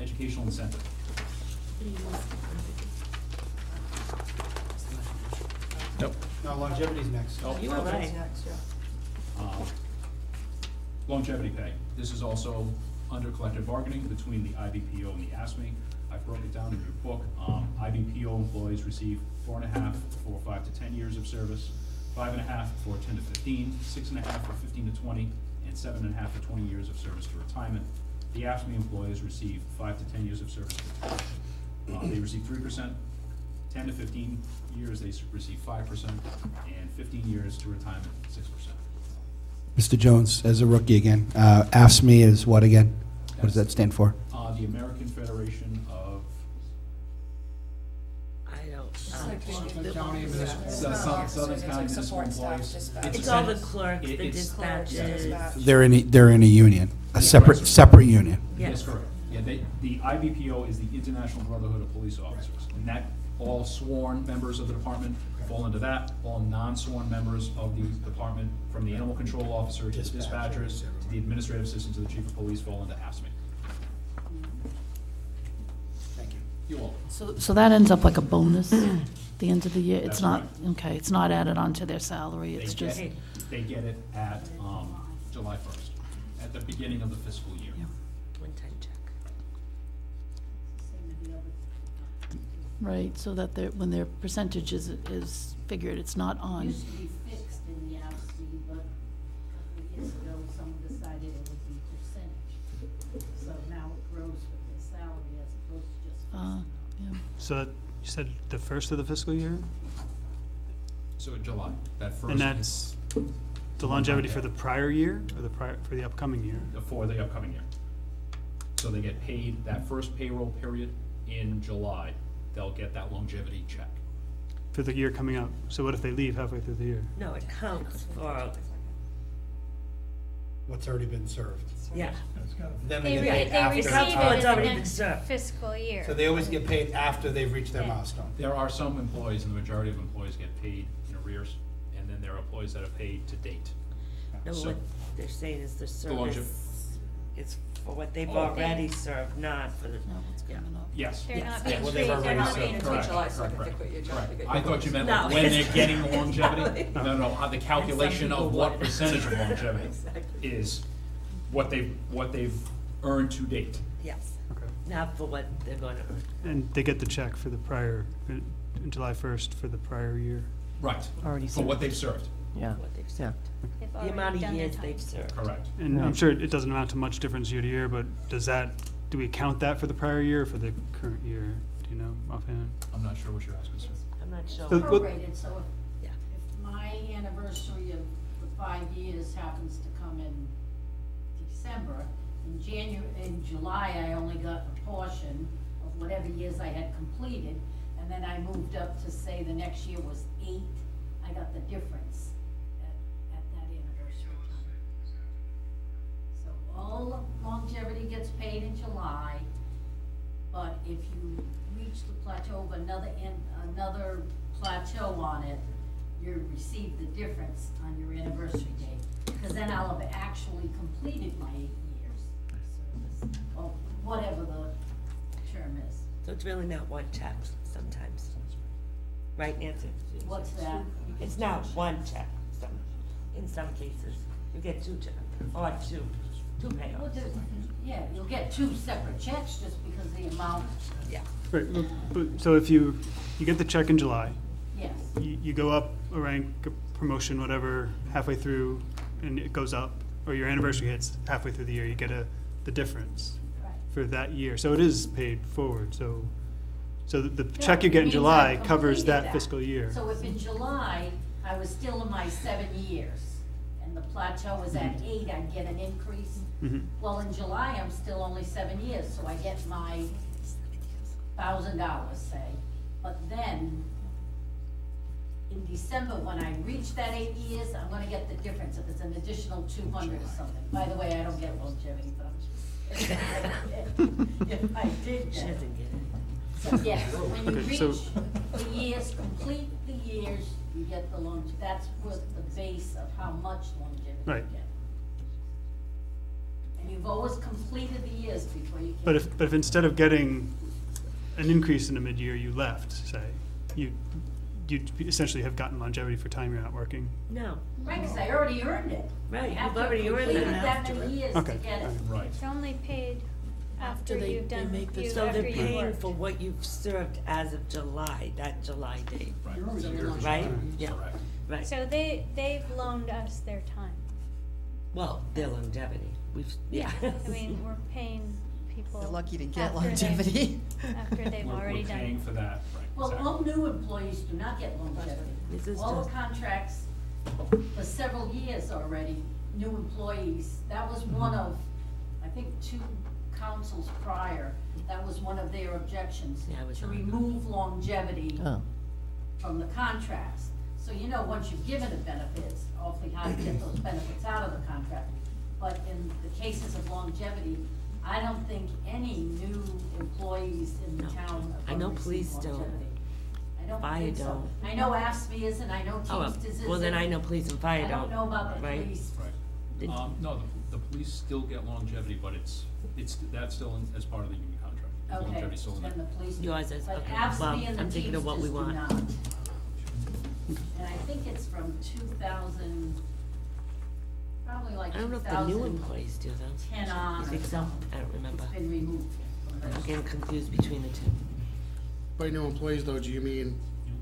Educational incentive. Nope. No, longevity's next. Oh, You were right. Longevity pay. This is also under collective bargaining between the IBPO and the AFSCME. I broke it down in your book. IBPO employees receive 4.5 for 5 to 10 years of service, 5.5 for 10 to 15, 6.5 for 15 to 20, and 7.5 for 20 years of service to retirement. The AFSCME employees receive 5 to 10 years of service. They receive 3%, 10 to 15 years they receive 5%, and 15 years to retirement, 6%. Mr. Jones, as a rookie again, AFSCME is what again? What does that stand for? The American Federation of I don't. Southern County Southern County Municipal Employees. It's all the clerks, the dispatches. They're in a union, a separate union. Yes, correct. Yeah, the IBPO is the International Brotherhood of Police Officers, and that all sworn members of the department fall into that. All non-sworn members of the department, from the animal control officer to dispatchers to the administrative assistant to the chief of police, fall into AFSCME. Thank you. You're welcome. So that ends up like a bonus at the end of the year? It's That's not, right. okay, it's not added onto their salary, it's just, They get it at July 1st, at the beginning of the fiscal year. Yeah. One-time check. Same with the other. right, so that when their percentage is figured, it's not on. Used to be fixed in the AFSCME, but a couple of years ago, someone decided it would be percentage. So now it grows with the salary as opposed to just fixed. Yeah. So you said the first of the fiscal year? So in July, that first. And that's the longevity for the prior year, or for the upcoming year? For the upcoming year. So they get paid that first payroll period in July, they'll get that longevity check. For the year coming up. So what if they leave halfway through the year? No, it counts for, What's already been served. yeah. Then They get paid receive after. it Counts for what's in already the been next served. fiscal year. So they always get paid after they've reached their Yeah. milestone. There are some employees, and the majority of employees get paid in arrears, and then there are employees that are paid to date. No, So- what they're saying is the longev- service is for what they've Oh. already served, not for the, No, what's yeah. coming up. Yes. They're Yes. not Yeah, being well, treated, they've they're not already being served. treated. Correct, correct, correct. I thought you meant No. like when they're getting the longevity. No, how the calculation people of what want it. percentage of longevity Exactly. is what they've earned to date. Yes, Okay. not for what they're gonna earn. And they get the check for the prior, July 1st for the prior year. Right. Already For served. what they've served. Yeah, What they've yeah. served. They've The already amount of done their years time. they've served. Correct. And Yeah. I'm sure it doesn't amount to much difference year to year, but do we count that for the prior year or for the current year? Do you know offhand? I'm not sure what you're asking, sir. I'm not sure. So- what- Prorated, so Yeah. if my anniversary of the 5 years happens to come in December, in July, I only got a portion of whatever years I had completed, and then I moved up to say the next year was 8, I got the difference at that anniversary time. So all longevity gets paid in July, but if you reach the plateau of another plateau on it, you receive the difference on your anniversary date, because then I'll have actually completed my 8 years service, or whatever the term is. So it's really not one check sometimes. Right, Nancy? What's that? It's not one check, in some cases. You get 2 checks, or two Well, payouts. yeah, you'll get 2 separate checks just because the amount, Yeah. Right, so if you get the check in July, yes. you go up a rank, a promotion, whatever, halfway through, and it goes up, or your anniversary hits halfway through the year, you get the difference Right. for that year. So it is paid forward, so the Yeah, check you get in it means July I've covers completed that fiscal year. So if in July, I was still in my 7 years, and the plateau was at 8, I'd get an increase. Mhm. Well, in July, I'm still only 7 years, so I get my $1,000, say. But then, in December, when I reach that 8 years, I'm gonna get the difference, if it's an additional 200 or something. By the way, I don't get longevity, but I'm just, if I did She get it. doesn't get it. So, yes, when you Okay, so- reach the years, complete the years, you get the that's what the base of how much longevity you Right. get. And you've always completed the years before you can. But if instead of getting an increase in a mid-year, you left, say, you'd essentially have gotten longevity for time you're not working. No, Right, because I already earned it. Right, I you've have to have already earned completed it that after many it. years to Okay, get it. all Right. It's only paid after After you've they done, make the- so after they're you paying worked. for what you've served as of July, that July date, Right. right? Yeah, Correct. right. So they've loaned us their time. Well, their longevity, yeah. I mean, we're paying people. They're lucky to get after they- longevity. After they've already We're done paying it. for that, right, Well, exactly. all new employees do not get longevity. This is All the just- contracts for several years already, new employees, that was one of, I think, 2 councils prior, that was one of their objections. Yeah, I was To on. remove longevity Oh, from the contracts. So once you've given a benefit, it's awfully hard to get those benefits out of the contract. But in the cases of longevity, I don't think any new employees in the No. town I are know gonna receive police don't. longevity. I don't Fire think so. don't. I know AFSCME isn't, I know Oh, Teamsters isn't. well, then I know police and fire I don't know about the right? police. Right. Did- No, the police still get longevity, but that's still as part of the union contract. The Okay, longevity's still in then there. the police. Yours is, But okay. AFSCME Well, and the I'm thinking of what we Teamsters do want. not. And I think it's from 2000, probably like I don't know if the new employees do those. 10 on You or think so? something. I don't remember. It's been removed from I'm those. getting confused between the two. By new employees, though, do you mean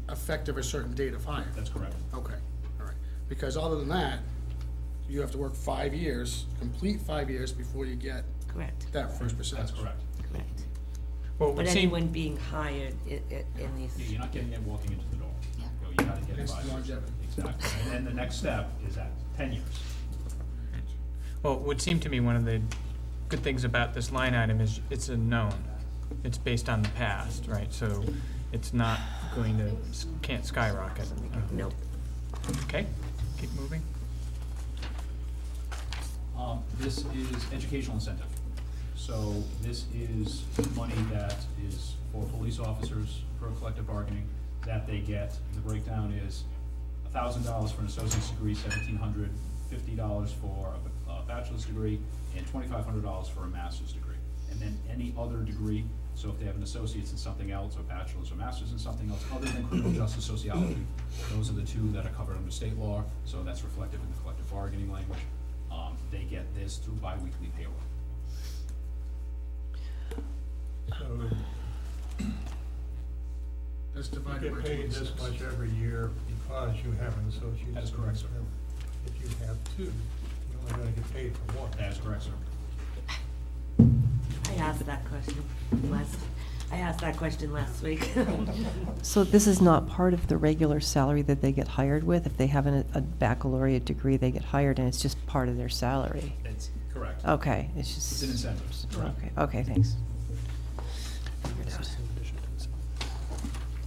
effective a certain date of hire? That's correct. Okay, all right. Because other than that, you have to work 5 years, complete 5 years before you get Correct, that first percentage. That's correct. correct. Well, it But would seem, anyone being hired in Yeah, these, you're not getting it walking into the door. You gotta get it It's by. longevity. Exactly. And then the next step is at 10 years. well, it would seem to me one of the good things about this line item is it's a known. It's based on the past, right? So it's not going to, can't skyrocket. nope. Okay, keep moving. This is educational incentive. So this is money that is for police officers for collective bargaining that they get. The breakdown is $1,000 for an associate's degree, $1,700 $50 for a bachelor's degree and $2,500 for a master's degree. And then any other degree, so if they have an associate's in something else, or bachelor's or master's in something else, other than criminal justice sociology, those are the two that are covered under state law, so that's reflected in the collective bargaining language. They get this through biweekly payroll. So That's you divided by get paid this 26. much every year because you have an associate's. That is correct, sir. If you have two, you're only gonna get paid for one. That is correct, sir. I asked that question last week. So this is not part of the regular salary that they get hired with? If they have a baccalaureate degree, they get hired, and it's just part of their salary? That's correct. Okay, it's just... It's an incentive. Okay, okay, thanks.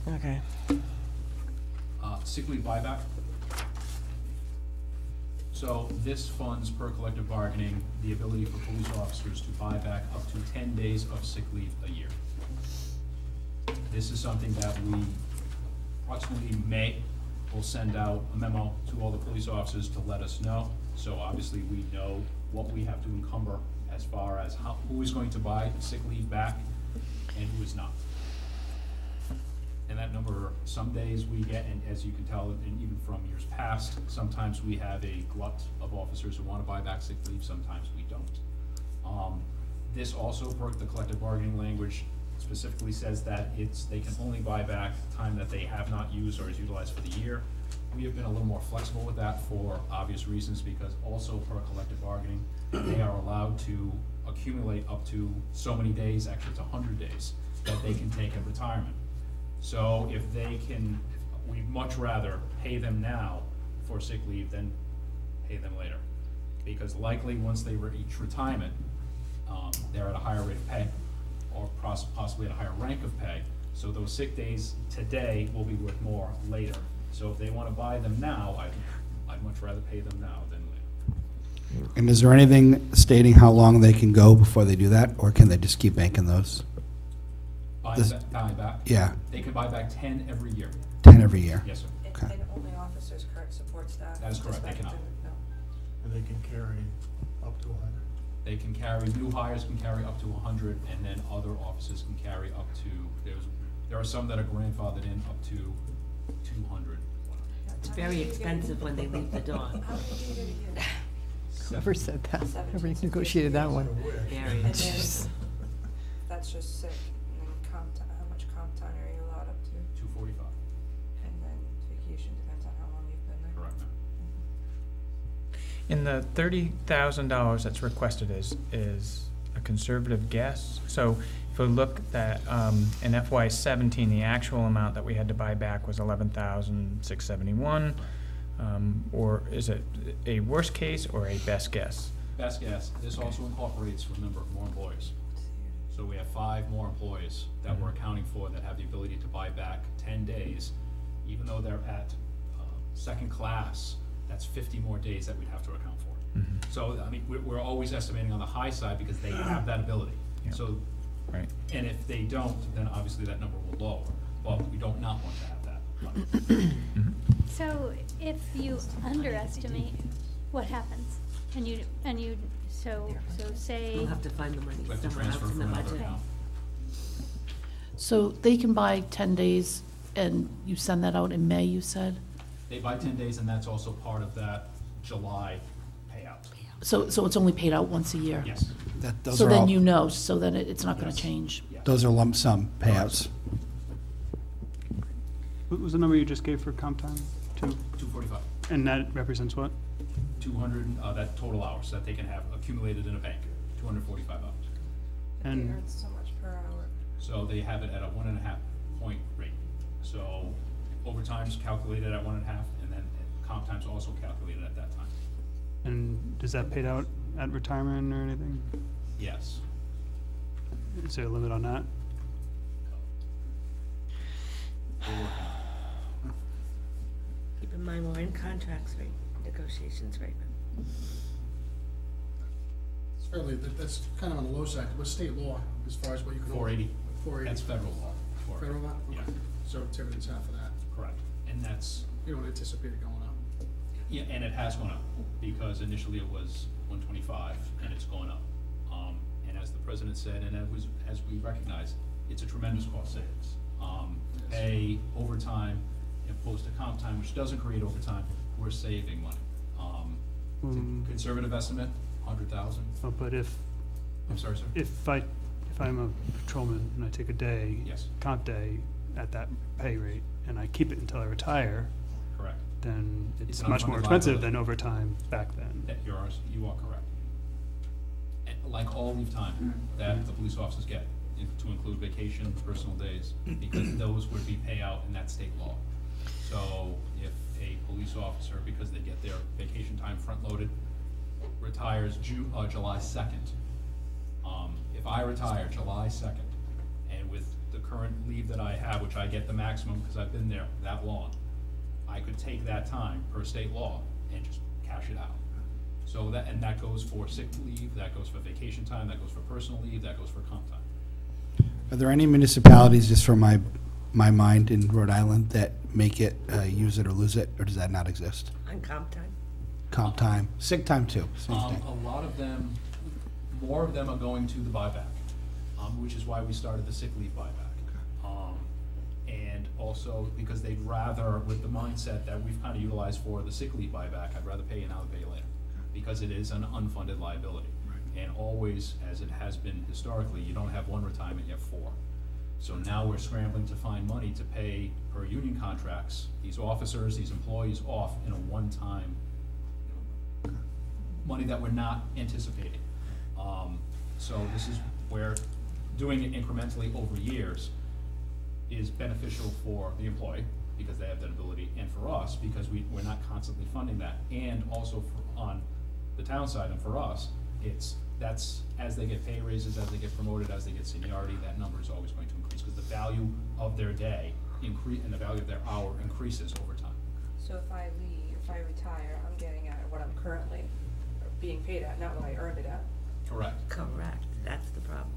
Okay. Sick leave buyback. So this funds per collective bargaining the ability for police officers to buy back up to 10 days of sick leave a year. This is something that we approximately May will send out a memo to all the police officers to let us know. So obviously we know what we have to encumber as far as who is going to buy sick leave back and who is not. And that number, some days we get, and as you can tell, and even from years past, sometimes we have a glut of officers who want to buy back sick leave, sometimes we don't. This also, per the collective bargaining language, specifically says that they can only buy back time that they have not used or is utilized for the year. We have been a little more flexible with that for obvious reasons, because also per collective bargaining, they are allowed to accumulate up to so many days, actually it's 100 days, that they can take in retirement. So if they can, we'd much rather pay them now for sick leave than pay them later. Because likely, once they reach retirement, they're at a higher rate of pay, or possibly at a higher rank of pay. So those sick days today will be worth more later. So if they want to buy them now, I'd much rather pay them now than later. And is there anything stating how long they can go before they do that, or can they just keep making those? Buying back? Yeah, They can buy back 10 every year. 10 every year. Yes, sir. Okay. And only officers, correct, support staff? That is correct, they dispatchers, cannot. No. And they can carry up to 100. They can carry, new hires can carry up to 100, and then other officers can carry up to, there are some that are grandfathered in up to 200. It's very expensive when they leave the door. How many do you get a year? Whoever said that? 17, Whoever 16, negotiated that one? Very. And then, that's just sick, and then comp time, how much comp time are you allowed up to? 245, And then vacation depends on how long you've been there. correct, ma'am. In the $30,000 that's requested is a conservative guess. So if we look at, in FY17, the actual amount that we had to buy back was $11,671. Or is it a worst case or a best guess? Best guess, this also incorporates, remember, more employees. So we have 5 more employees that we're accounting for that have the ability to buy back 10 days, even though they're at second class. That's 50 more days that we'd have to account for. So, I mean, we're always estimating on the high side because they have that ability. Yeah. So, Right. and if they don't, then obviously that number will lower. But we don't not want to have that. So if you underestimate, what happens? And you, so say, We'll have to find the money We have to somewhere else transfer in the from another budget. account. So they can buy 10 days, and you send that out in May, you said? They buy 10 days, and that's also part of that July payout. So it's only paid out once a year? Yes, Those So are then all- you know, so then it's not gonna Yes. change? yes. Those are lump sum payouts. What was the number you just gave for comp time? 245. And that represents what? 200, that total hours that they can have accumulated in a bank, 245 hours. And And- they earn so much per hour. So they have it at a 1.5 point rate. So overtime's calculated at 1.5, and then comp time's also calculated at that time. And does that paid out at retirement or anything? Yes. Is there a limit on that? We're working on it. Keep in mind, we're in contracts right, negotiations right now. It's fairly, that's kind of on the low side. What's state law as far as what you can? 480. 480. That's federal law. for it. Federal law? Yeah, Okay. So Tiverton's half of that. correct. And that's, You don't anticipate it going up? Yeah, and it has gone up, because initially it was 125, and it's gone up. And as the president said, and as we recognize, it's a tremendous cost savings. Pay, overtime, opposed to comp time, which doesn't create overtime, we're saving money. Conservative estimate, 100,000. Oh, but if, I'm sorry, sir? if I'm a patrolman and I take a day, Yes. comp day at that pay rate, and I keep it until I retire, Correct. then It's it's an much more unfunded expensive liability. than overtime back then. That you are correct. And like all leave time that the police officers get, to include vacation, personal days, because those would be payout in that state law. So if a police officer, because they get their vacation time front-loaded, retires July 2nd, if I retire July 2nd, and with the current leave that I have, which I get the maximum because I've been there that long, I could take that time per state law and just cash it out. So that goes for sick leave, that goes for vacation time, that goes for personal leave, that goes for comp time. Are there any municipalities, just from my mind, in Rhode Island that make it use it or lose it, or does that not exist? On comp time? Comp time, sick time too, same thing. A lot of them, more of them are going to the buyback, which is why we started the sick leave buyback. And also because they'd rather, with the mindset that we've kind of utilized for the sick leave buyback, I'd rather pay you now than pay you later, because it is an unfunded liability. And always, as it has been historically, you don't have one retirement, you have four. So now we're scrambling to find money to pay per union contracts, these officers, these employees off in a one-time, money that we're not anticipating. So this is where doing it incrementally over years is beneficial for the employee, because they have that ability, and for us, because we're not constantly funding that. And also on the town side, and for us, that's as they get pay raises, as they get promoted, as they get seniority, that number is always going to increase, because the value of their day and the value of their hour increases over time. So if I retire, I'm getting at what I'm currently being paid at, not what I earned it at. Correct. Correct, that's the problem.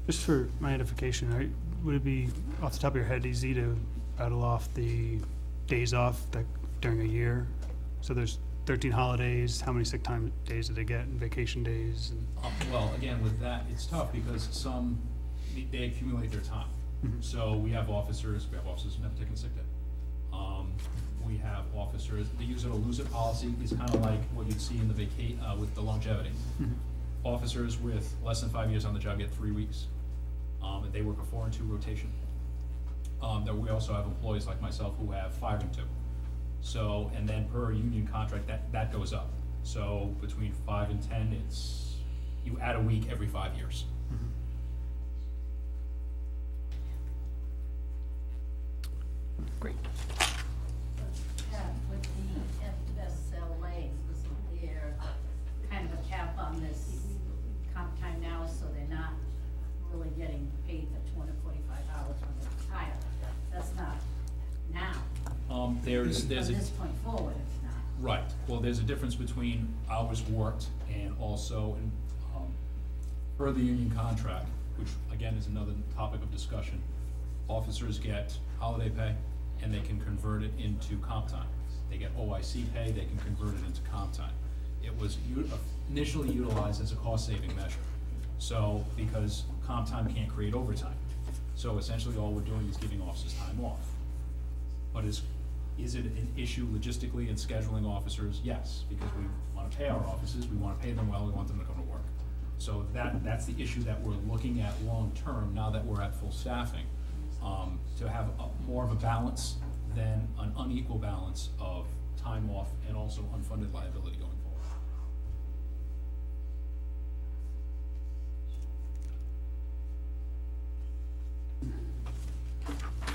Just for my edification, would it be off the top of your head easy to rattle off the days off that during a year? So there's 13 holidays, how many sick time days do they get, and vacation days? And Well, again, with that, it's tough, because some, they accumulate their time. So we have officers who never taken a sick day. We have officers, the use it or lose it policy is kind of like what you'd see in the with the longevity. Officers with less than 5 years on the job get 3 weeks. And they work a 4 and 2 rotation. That we also have employees like myself who have 5 and 2. So, and then per union contract, that goes up. So between 5 and 10, you add a week every 5 years. Great. With the FSLA, is there kind of a cap on this comp time now, so they're not really getting paid the 245 hours when they retire? That's not now. There's From this point forward, it's not. Right. Well, there's a difference between hours worked and also per the union contract, which again is another topic of discussion. Officers get holiday pay, and they can convert it into comp time. They get OIC pay, they can convert it into comp time. It was initially utilized as a cost-saving measure. So, because comp time can't create overtime. So essentially all we're doing is giving officers time off. But is it an issue logistically in scheduling officers? Yes, because we want to pay our officers, we want to pay them well, we want them to come to work. So that's the issue that we're looking at long-term, now that we're at full staffing, to have more of a balance than an unequal balance of time off and also unfunded liability going forward.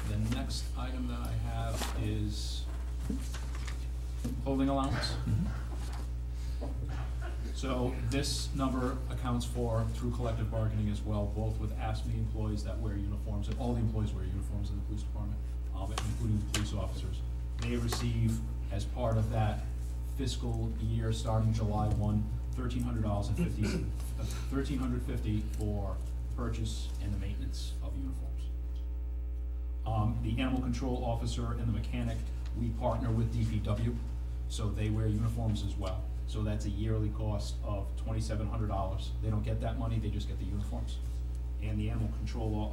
The next item that I have is holding allowance. So this number accounts for, through collective bargaining as well, both with ASME employees that wear uniforms, and all the employees wear uniforms in the police department, including the police officers. They receive, as part of that fiscal year starting July 1, $1,350 for purchase and the maintenance of uniforms. The animal control officer and the mechanic, we partner with DPW. so they wear uniforms as well. So that's a yearly cost of $2,700. They don't get that money, they just get the uniforms. And the animal control,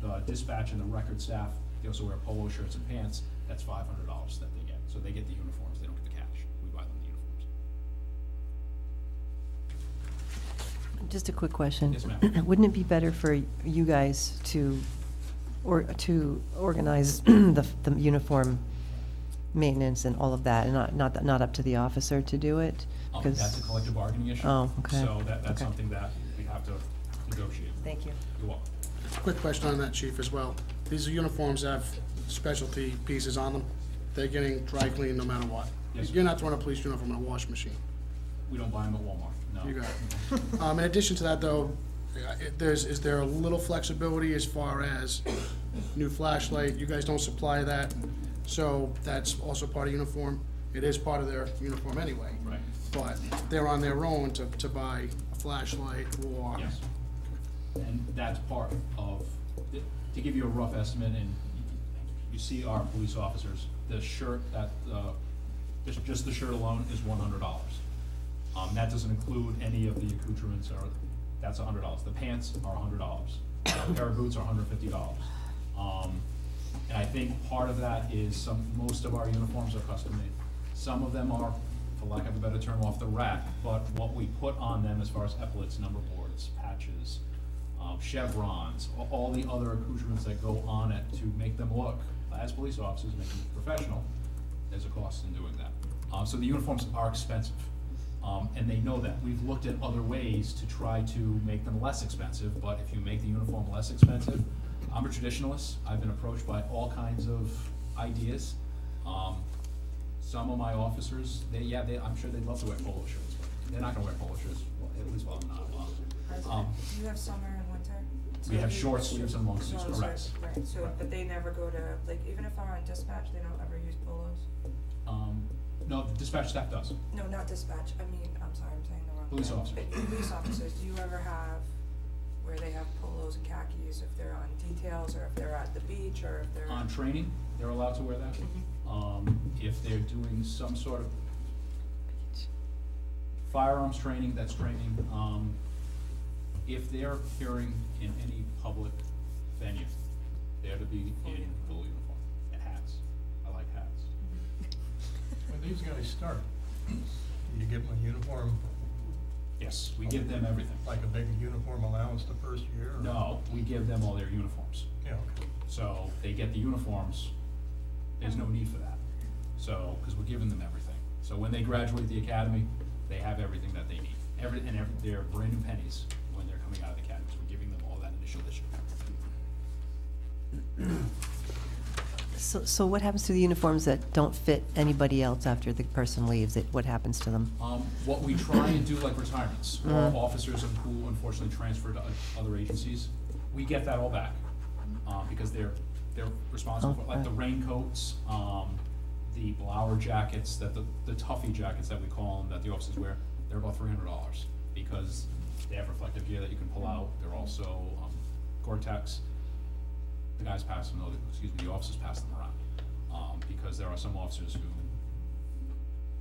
the dispatch and the record staff, they also wear polo shirts and pants. That's $500 that they get. So they get the uniforms, they don't get the cash. We buy them the uniforms. Just a quick question. Yes, ma'am. Wouldn't it be better for you guys to organize the uniform maintenance and all of that, and not up to the officer to do it? That's a collective bargaining issue. Oh, okay. So that's Okay. something that we have to negotiate. Thank you. You're welcome. Quick question on that, Chief, as well. These uniforms have specialty pieces on them. They're getting dry cleaned no matter what. Yes, sir. You're not throwing a police uniform in a washing machine. We don't buy them at Walmart, no. You got it. In addition to that, though, is there a little flexibility as far as new flashlight? You guys don't supply that, so that's also part of uniform. It is part of their uniform anyway. Right. But they're on their own to buy a flashlight or. Yes. And that's part of, to give you a rough estimate, and you see our police officers, the shirt that, just the shirt alone is $100. That doesn't include any of the accoutrements, or that's $100. The pants are $100. A pair of boots are $150. And I think part of that is most of our uniforms are custom made. Some of them are, for lack of a better term, off the rack, but what we put on them as far as epaulets, number boards, patches, chevrons, all the other accoutrements that go on it to make them look, as police officers, make them professional, there's a cost in doing that. So the uniforms are expensive, and they know that. We've looked at other ways to try to make them less expensive, but if you make the uniform less expensive, I'm a traditionalist. I've been approached by all kinds of ideas. Some of my officers, I'm sure they'd love to wear polo shirts, but they're not gonna wear polo shirts, at least while I'm not allowed. Do you have summer and winter? We have So short sleeves and long sleeves, Long correct. sleeves, Right, so, but they never go to, like, even if they're on dispatch, they don't ever use polos? No, the dispatch staff does. No, not dispatch, I'm sorry, I'm saying the wrong thing. Police officers. But police officers, do you ever have where they have polos and khakis if they're on details, or if they're at the beach, or if they're? On training, they're allowed to wear that. If they're doing some sort of firearms training, that's training. If they're appearing in any public venue, they're to be in full uniform, and hats. I like hats. When these guys start, do you give them a uniform, Yes, we give them everything. like a big uniform allowance the first year? or- No, we give them all their uniforms. Yeah, okay. So they get the uniforms, there's no need for that. So, because we're giving them everything. So when they graduate the academy, they have everything that they need. They're brand new pennies when they're coming out of the academy, so we're giving them all that initial issue. So what happens to the uniforms that don't fit anybody else after the person leaves? What happens to them? What we try and do, like retirements, or officers who unfortunately transfer to other agencies, we get that all back, because they're responsible for, like the raincoats, the blower jackets, the Tuffy jackets that we call them, that the officers wear, they're about $300, because they have reflective gear that you can pull out. They're also Gore-Tex. The guys pass them, the officers pass them around, because there are some officers who,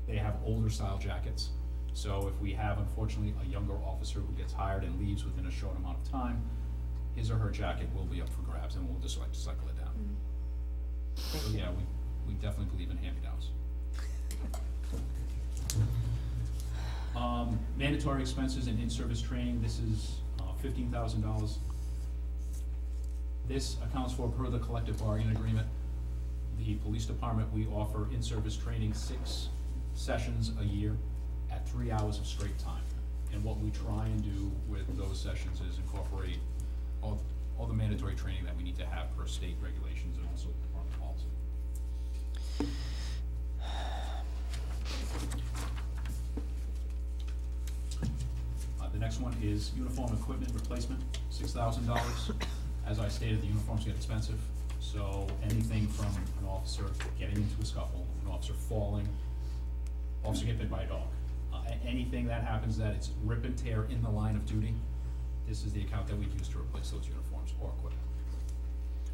they have older style jackets. So if we have, unfortunately, a younger officer who gets hired and leaves within a short amount of time, his or her jacket will be up for grabs, and we'll just like cycle it down. So yeah, we definitely believe in hand-me-downs. Mandatory expenses and in-service training, this is $15,000. This accounts for, per the collective bargaining agreement, the police department, we offer in-service training 6 sessions a year at 3 hours of straight time. And what we try and do with those sessions is incorporate all the mandatory training that we need to have per state regulations and also department policy. The next one is uniform equipment replacement, $6,000. As I stated, the uniforms get expensive, so anything from an officer getting into a scuffle, an officer falling, officer get bit by a dog, anything that happens that it's rip and tear in the line of duty, this is the account that we use to replace those uniforms or equipment.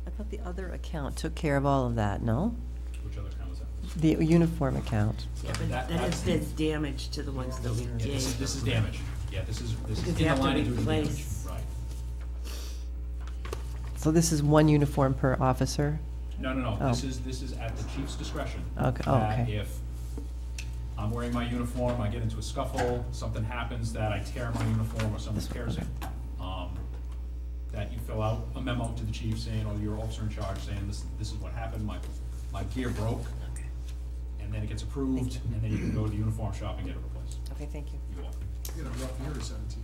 I thought the other account took care of all of that, no? which other account was that? The uniform account. Yeah, but that if there's damage to the ones that we Yeah, gave. this is damage. Yeah, this is Because in you the have to line of duty damage. replace. Right. So this is one uniform per officer? No, no, no, Oh. this is at the chief's discretion. Okay, oh, That okay. if I'm wearing my uniform, I get into a scuffle, something happens that I tear my uniform or someone tears it, that you fill out a memo to the chief saying, or your officer in charge saying, this is what happened, my gear broke, and then it gets approved, and then you can go to the uniform shop and get it replaced. Okay, thank you. You're welcome. You had a rough year, 17.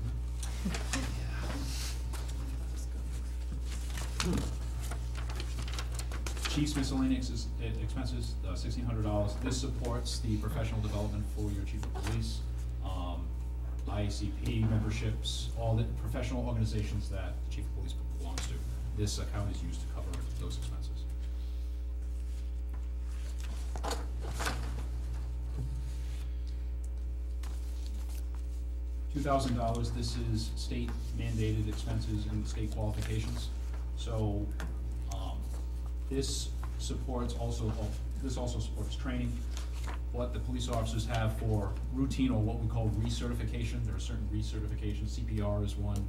Chief's miscellaneous expenses, $1,600. This supports the professional development for your chief of police, IACP memberships, all the professional organizations that the chief of police belongs to. This account is used to cover those expenses. $2,000, this is state mandated expenses and state qualifications. So, this also supports training. What the police officers have for routine, or what we call recertification. There are certain recertifications. CPR is one.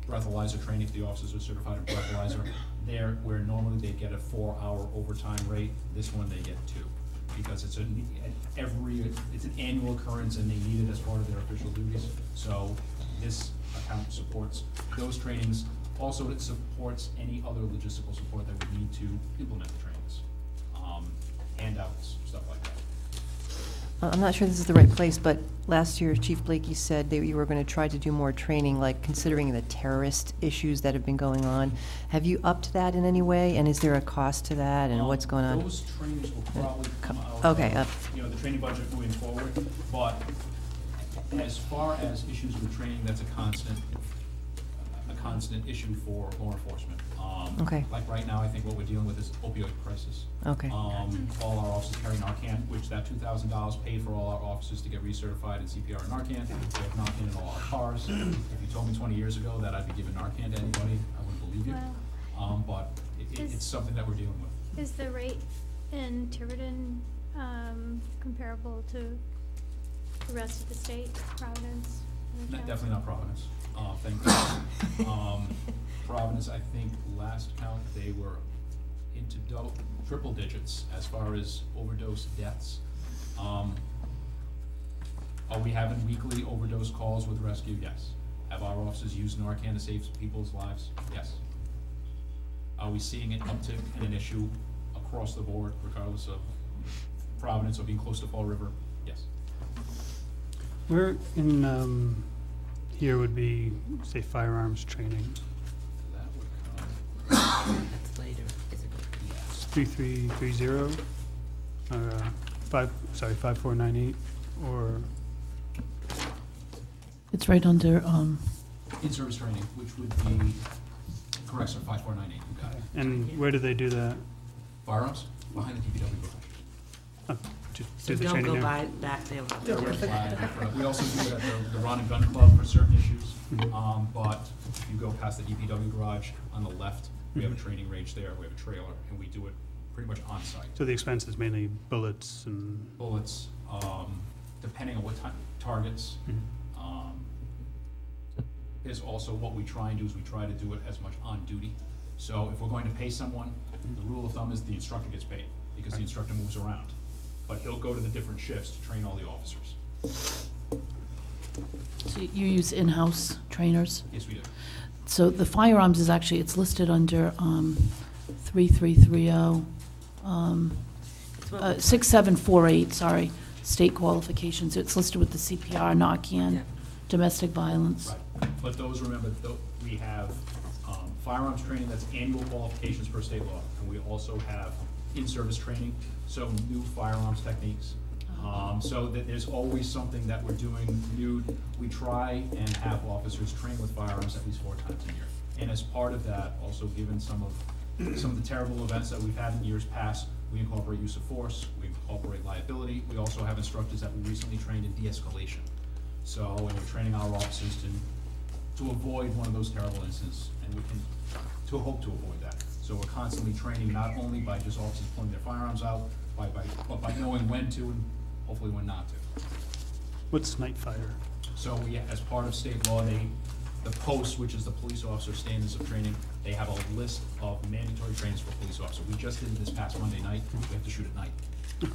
Breathalyzer training, if the officers are certified in breathalyzer. There, where normally they get a 4-hour overtime rate, this one they get 2. Because it's an annual occurrence and they need it as part of their official duties. So this account supports those trainings. Also, it supports any other logistical support that we need to implement the trainings. Handouts, stuff like that. I'm not sure this is the right place, but last year Chief Blakey said that you were going to try to do more training, like considering the terrorist issues that have been going on. Have you upped that in any way, and is there a cost to that, and what's going on? Those trainings will probably come out Okay, of, the training budget moving forward, but as far as issues with training, that's a constant issue for law enforcement. Okay. Like right now, I think what we're dealing with is opioid crisis. Okay. All our officers carry Narcan, which that $2,000 paid for all our officers to get recertified in CPR and Narcan. We have Narcan in all our cars. If you told me 20 years ago that I'd be giving Narcan to anybody, I wouldn't believe you. Wow. But it's something that we're dealing with. Is the rate in Tiverton comparable to the rest of the state, Providence? Definitely not Providence. Thank God. Providence, I think, last count, they were into triple digits as far as overdose deaths. Are we having weekly overdose calls with rescue? Yes. Have our officers used Narcan to save people's lives? Yes. Are we seeing an uptick in an issue across the board, regardless of Providence or being close to Fall River? Yes. Where in here would be, say, firearms training? That would come. That's later, is it? Yes. 3330, or 5498, or It's right under, In-service training, which would be, correct, sir, 5498, you got it. and where do they do that? Firearms, behind the DPW garage. Oh, just So do the don't training go there? by back there. We also do it at the Rod and Gun Club for certain issues. Mhm. But if you go past the DPW garage on the left, we have a training range there, we have a trailer, and we do it pretty much on site. So the expense is mainly bullets and, Bullets, depending on what targets. Is also what we try and do is we try to do it as much on duty. So if we're going to pay someone, the rule of thumb is the instructor gets paid, because the instructor moves around. But he'll go to the different shifts to train all the officers. so you use in-house trainers? Yes, we do. So the firearms is actually, it's listed under 3330, It's what we- 6748, sorry, state qualifications. It's listed with the CPR, Yeah. Narcan, domestic violence. Right, but those, remember, we have firearms training, that's annual qualifications per state law, and we also have in-service training, so new firearms techniques. So that there's always something that we're doing new. We try and have officers train with firearms at least 4 times a year. And as part of that, also given some of the terrible events that we've had in years past, we incorporate use of force, we incorporate liability. We also have instructors that we recently trained in de-escalation. So, and we're training our officers to avoid one of those terrible incidents, and we can, to hope to avoid that. So we're constantly training, not only by just officers pulling their firearms out, but by knowing when to and hopefully when not to. What's night fire? So we, as part of state law, the post, which is the police officer standards of training, they have a list of mandatory trainings for police officers. We just did it this past Monday night. We have to shoot at night.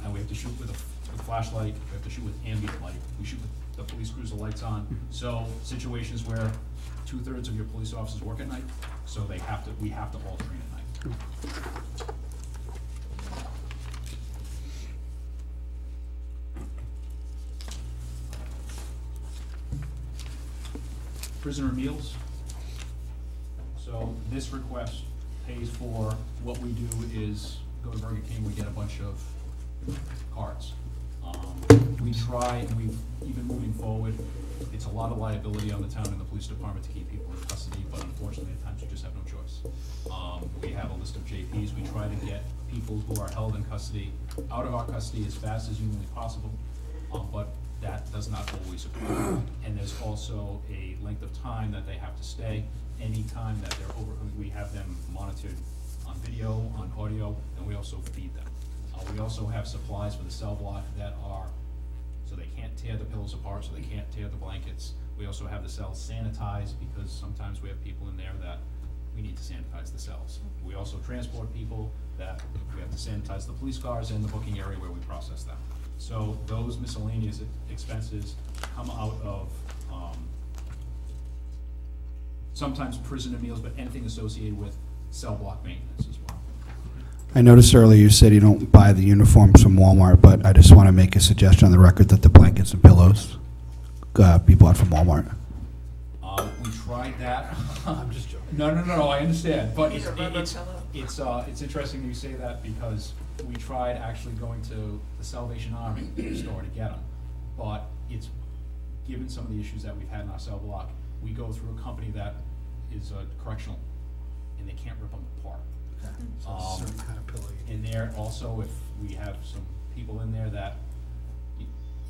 And we have to shoot with a flashlight, we have to shoot with ambient light, we shoot with the police cruiser lights on. So situations where 2/3 of your police officers work at night, so we have to all train at night. Prisoner meals. So this request pays for, what we do is go to Burger King, we get a bunch of cards. We try, and we've, even moving forward, it's a lot of liability on the town and the police department to keep people in custody, but unfortunately at times you just have no choice. We have a list of JPs, we try to get people who are held in custody out of our custody as fast as humanly possible, but that does not always occur. And there's also a length of time that they have to stay. Any time that they're over, we have them monitored on video, on audio, and we also feed them. We also have supplies for the cell block that are, so they can't tear the pillows apart, so they can't tear the blankets. We also have the cells sanitized, because sometimes we have people in there that we need to sanitize the cells. We also transport people that we have to sanitize the police cars and the booking area where we process them. So those miscellaneous expenses come out of sometimes prisoner meals, but anything associated with cell block maintenance as well. I noticed earlier you said you don't buy the uniforms from Walmart, but I just want to make a suggestion on the record that the blankets and pillows be bought from Walmart. We tried that. I'm just joking. No, I understand, but it's interesting that you say that, because we tried actually going to the Salvation Army store to get them, but it's, given some of the issues that we've had in our cell block, we go through a company that is correctional, and they can't rip them apart. Certain kind of pillow. In there also, if we have some people in there that,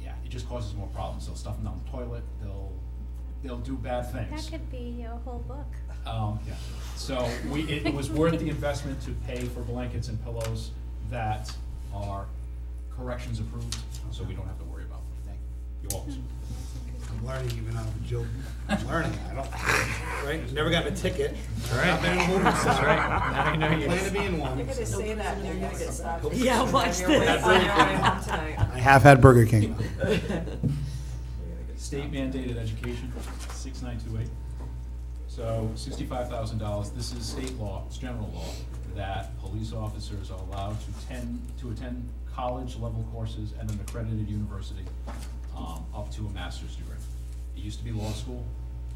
yeah, it just causes more problems. They'll stuff them down the toilet, they'll do bad things. That could be a whole book. Yeah. So it was worth the investment to pay for blankets and pillows that are corrections approved, so we don't have to worry about them. You're welcome. I'm learning even out of Joe. I'm learning. I don't, right? Never gotten a ticket. That's right. That's right. Now you know you. Plan to be in one. You're gonna say that and you're gonna get stopped. Yeah, watch On your way this. home tonight. I have had Burger King. State mandated education, 6928. So $65,000. This is state law, it's general law, that police officers are allowed to attend college level courses at an accredited university, up to a master's degree. It used to be law school.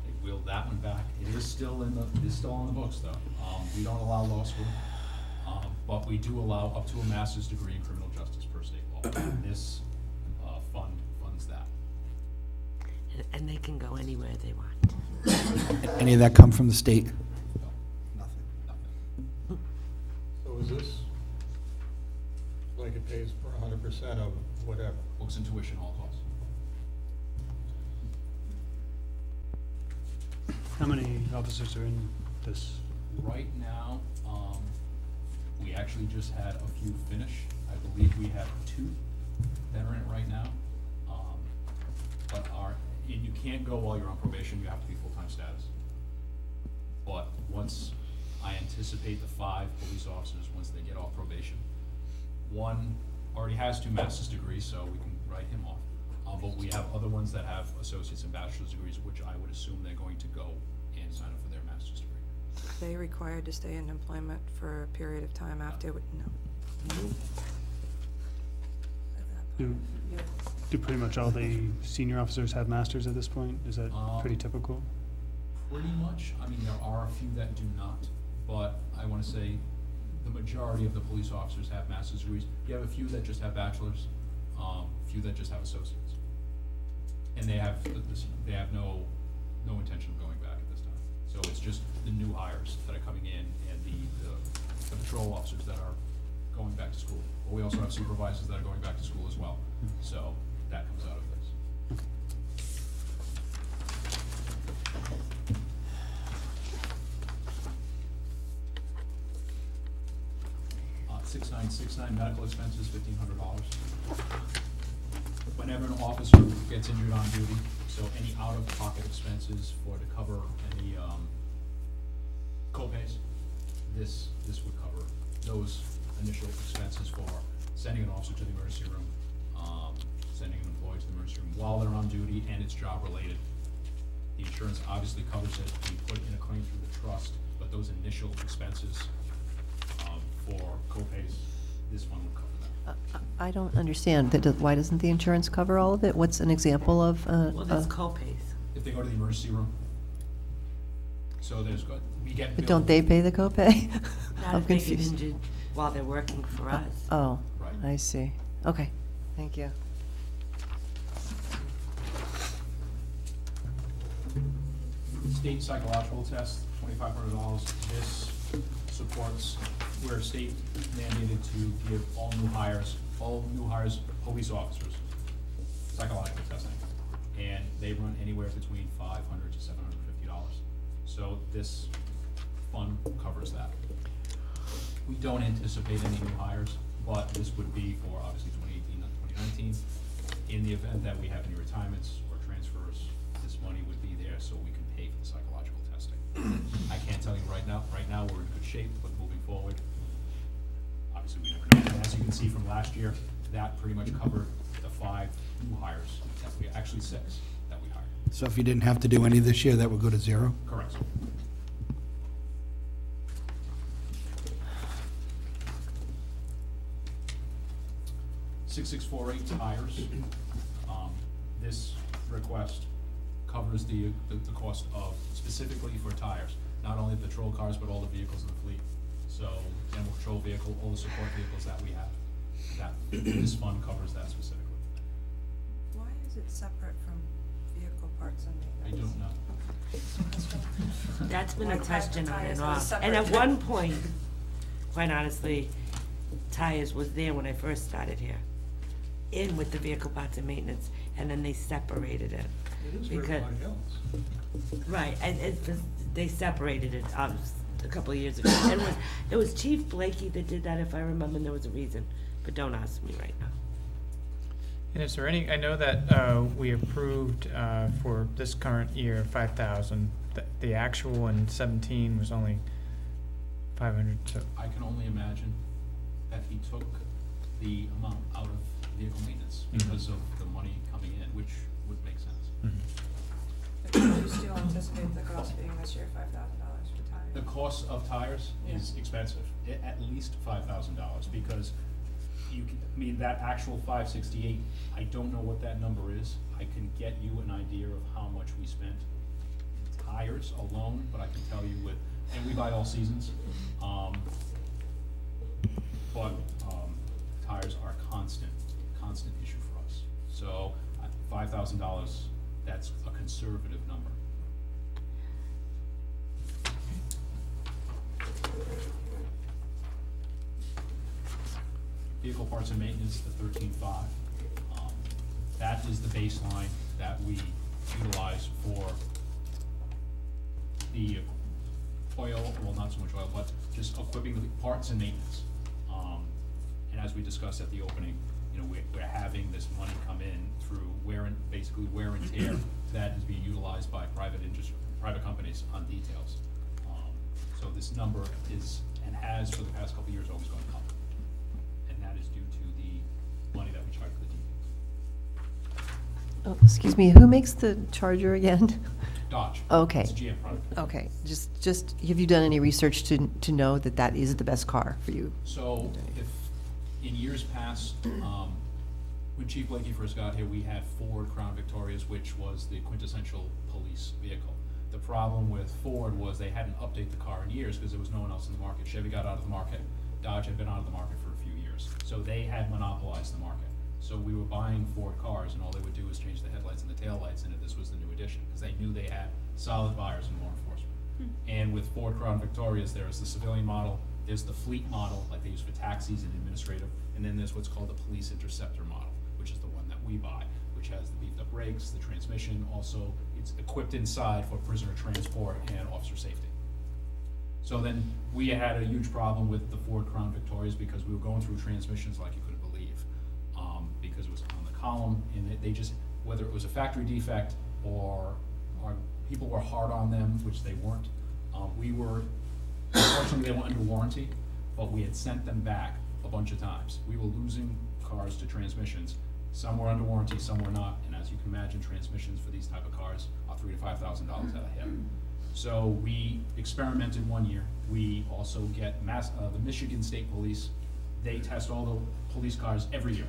They wheeled that one back. It is still on the books though. We don't allow law school, but we do allow up to a master's degree in criminal justice per state law. This fund funds that. And they can go anywhere they want. Any of that come from the state? Nothing. So is this like it pays for 100% of whatever? Books and tuition, all costs. How many officers are in this? Right now, we actually just had a few finish. I believe we have 2 that are in it right now. But you can't go while you're on probation, you have to be full-time status. But once, I anticipate the 5 police officers, once they get off probation, one already has 2 master's degrees, so we can write him off. But we have other ones that have associate's and bachelor's degrees, which I would assume they're going to go and sign up for their master's degree. Are they required to stay in employment for a period of time after? No. Do pretty much all the senior officers have masters at this point? Is that pretty typical? Pretty much. I mean, there are a few that do not, but I want to say the majority of the police officers have master's degrees. You have a few that just have bachelors, a few that just have associates. And they have no intention of going back at this time. So it's just the new hires that are coming in and the patrol officers that are going back to school. But we also have supervisors that are going back to school as well. So that comes out of this. 6969, medical expenses, $1,500. Whenever an officer gets injured on duty, so any out-of-pocket expenses to cover any co-pays, this would cover those initial expenses for sending an officer to the emergency room, sending an employee to the emergency room while they're on duty, and it's job-related. The insurance obviously covers it. We put in a claim through the trust, but those initial expenses for co-pays, this one would cover that. I don't understand. Why doesn't the insurance cover all of it? What's an example of? Well, there's co-pays. If they go to the emergency room, so we get. But don't they pay the copay? Not if they get injured while they're working for us. Oh, Right. I see. Okay, thank you. State psychological test, $2,500. This supports where state mandated to give all new hires, police officers, psychological testing. And they run anywhere between $500 to $750. So this fund covers that. We don't anticipate any new hires, but this would be for obviously 2018 and 2019. In the event that we have any retirements or transfers, this money would be there so we can pay for the psychological testing. I can't tell you right now. Right now, we're in good shape, but moving forward, obviously we never know. And as you can see from last year, that pretty much covered the 5 new hires that we, actually 6 that we hired. So if you didn't have to do any this year, that would go to 0? Correct. $6648 tires. This request covers the cost of, specifically for tires, not only patrol cars, but all the vehicles in the fleet. So, general patrol vehicle, all the support vehicles that we have, this fund covers that specifically. Why is it separate from vehicle parts and I maintenance? don't know. That's been a Like question on tires and are off. separate. And at one point, quite honestly, tires was there when I first started here, in with the vehicle parts and maintenance, and then they separated it. It is for Because- everybody else. Right, and they separated it a couple of years ago. And it was Chief Blakey that did that, if I remember, and there was a reason, but don't ask me right now. And is there any, I know that we approved for this current year 5,000. The actual in 17 was only 500. So I can only imagine that he took the amount out of vehicle maintenance because of the money coming in, which would make sense. But do you still anticipate the cost being this year $5,000 for tires? The cost of tires is expensive, at least $5,000, because that actual 568, I don't know what that number is. I can get you an idea of how much we spent in tires alone, but I can tell you and we buy all seasons. But tires are a constant issue for us. So $5,000, that's a conservative number. Vehicle parts and maintenance, the 13.5. That is the baseline that we utilize for the oil, well, not so much oil, but just equipping the parts and maintenance. And as we discussed at the opening, we're having this money come in through basically wear and tear that is being utilized by private companies on details. So this number is, and has for the past couple of years, always going up. And that is due to the money that we charge for the details. Oh, excuse me, who makes the Charger again? Dodge. Okay. It's a GM product. Okay, just, have you done any research to know that that is the best car for you? So if, in years past, when Chief Blakey first got here, we had Ford Crown Victorias, which was the quintessential police vehicle. The problem with Ford was they hadn't updated the car in years because there was no one else in the market. Chevy got out of the market. Dodge had been out of the market for a few years. So they had monopolized the market. So we were buying Ford cars, and all they would do was change the headlights and the taillights, and this was the new edition, because they knew they had solid buyers in law enforcement. And with Ford Crown Victorias, there's the civilian model, there's the fleet model, like they use for taxis and administrative, and then there's what's called the police interceptor model, which is the one that we buy, which has the beefed up brakes, the transmission, also it's equipped inside for prisoner transport and officer safety. So then we had a huge problem with the Ford Crown Victorias. stories because we were going through transmissions like you couldn't believe, because it was on the column, and they just, whether it was a factory defect or people were hard on them, which they weren't. Unfortunately, they weren't under warranty, but we had sent them back a bunch of times. We were losing cars to transmissions. Some were under warranty, some were not, and as you can imagine, transmissions for these type of cars are $3,000 to $5,000 at a hit. So we experimented 1 year. We also get the Michigan State Police. They test all the police cars every year.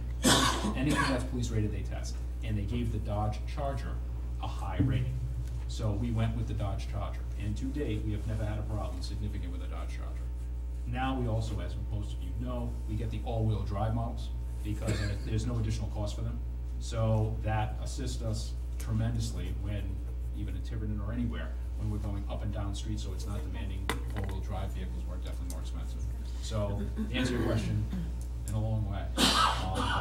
Anything that's police rated, they test. And they gave the Dodge Charger a high rating. So we went with the Dodge Charger. And to date, we have never had a problem significant with a Dodge Charger. Now we also, as most of you know, we get the all-wheel drive models because there's no additional cost for them. So that assists us tremendously when, even in Tiverton or anywhere, when we're going up and down streets, so it's not demanding four-wheel drive vehicles were definitely more expensive. So to answer your question, in a long way, the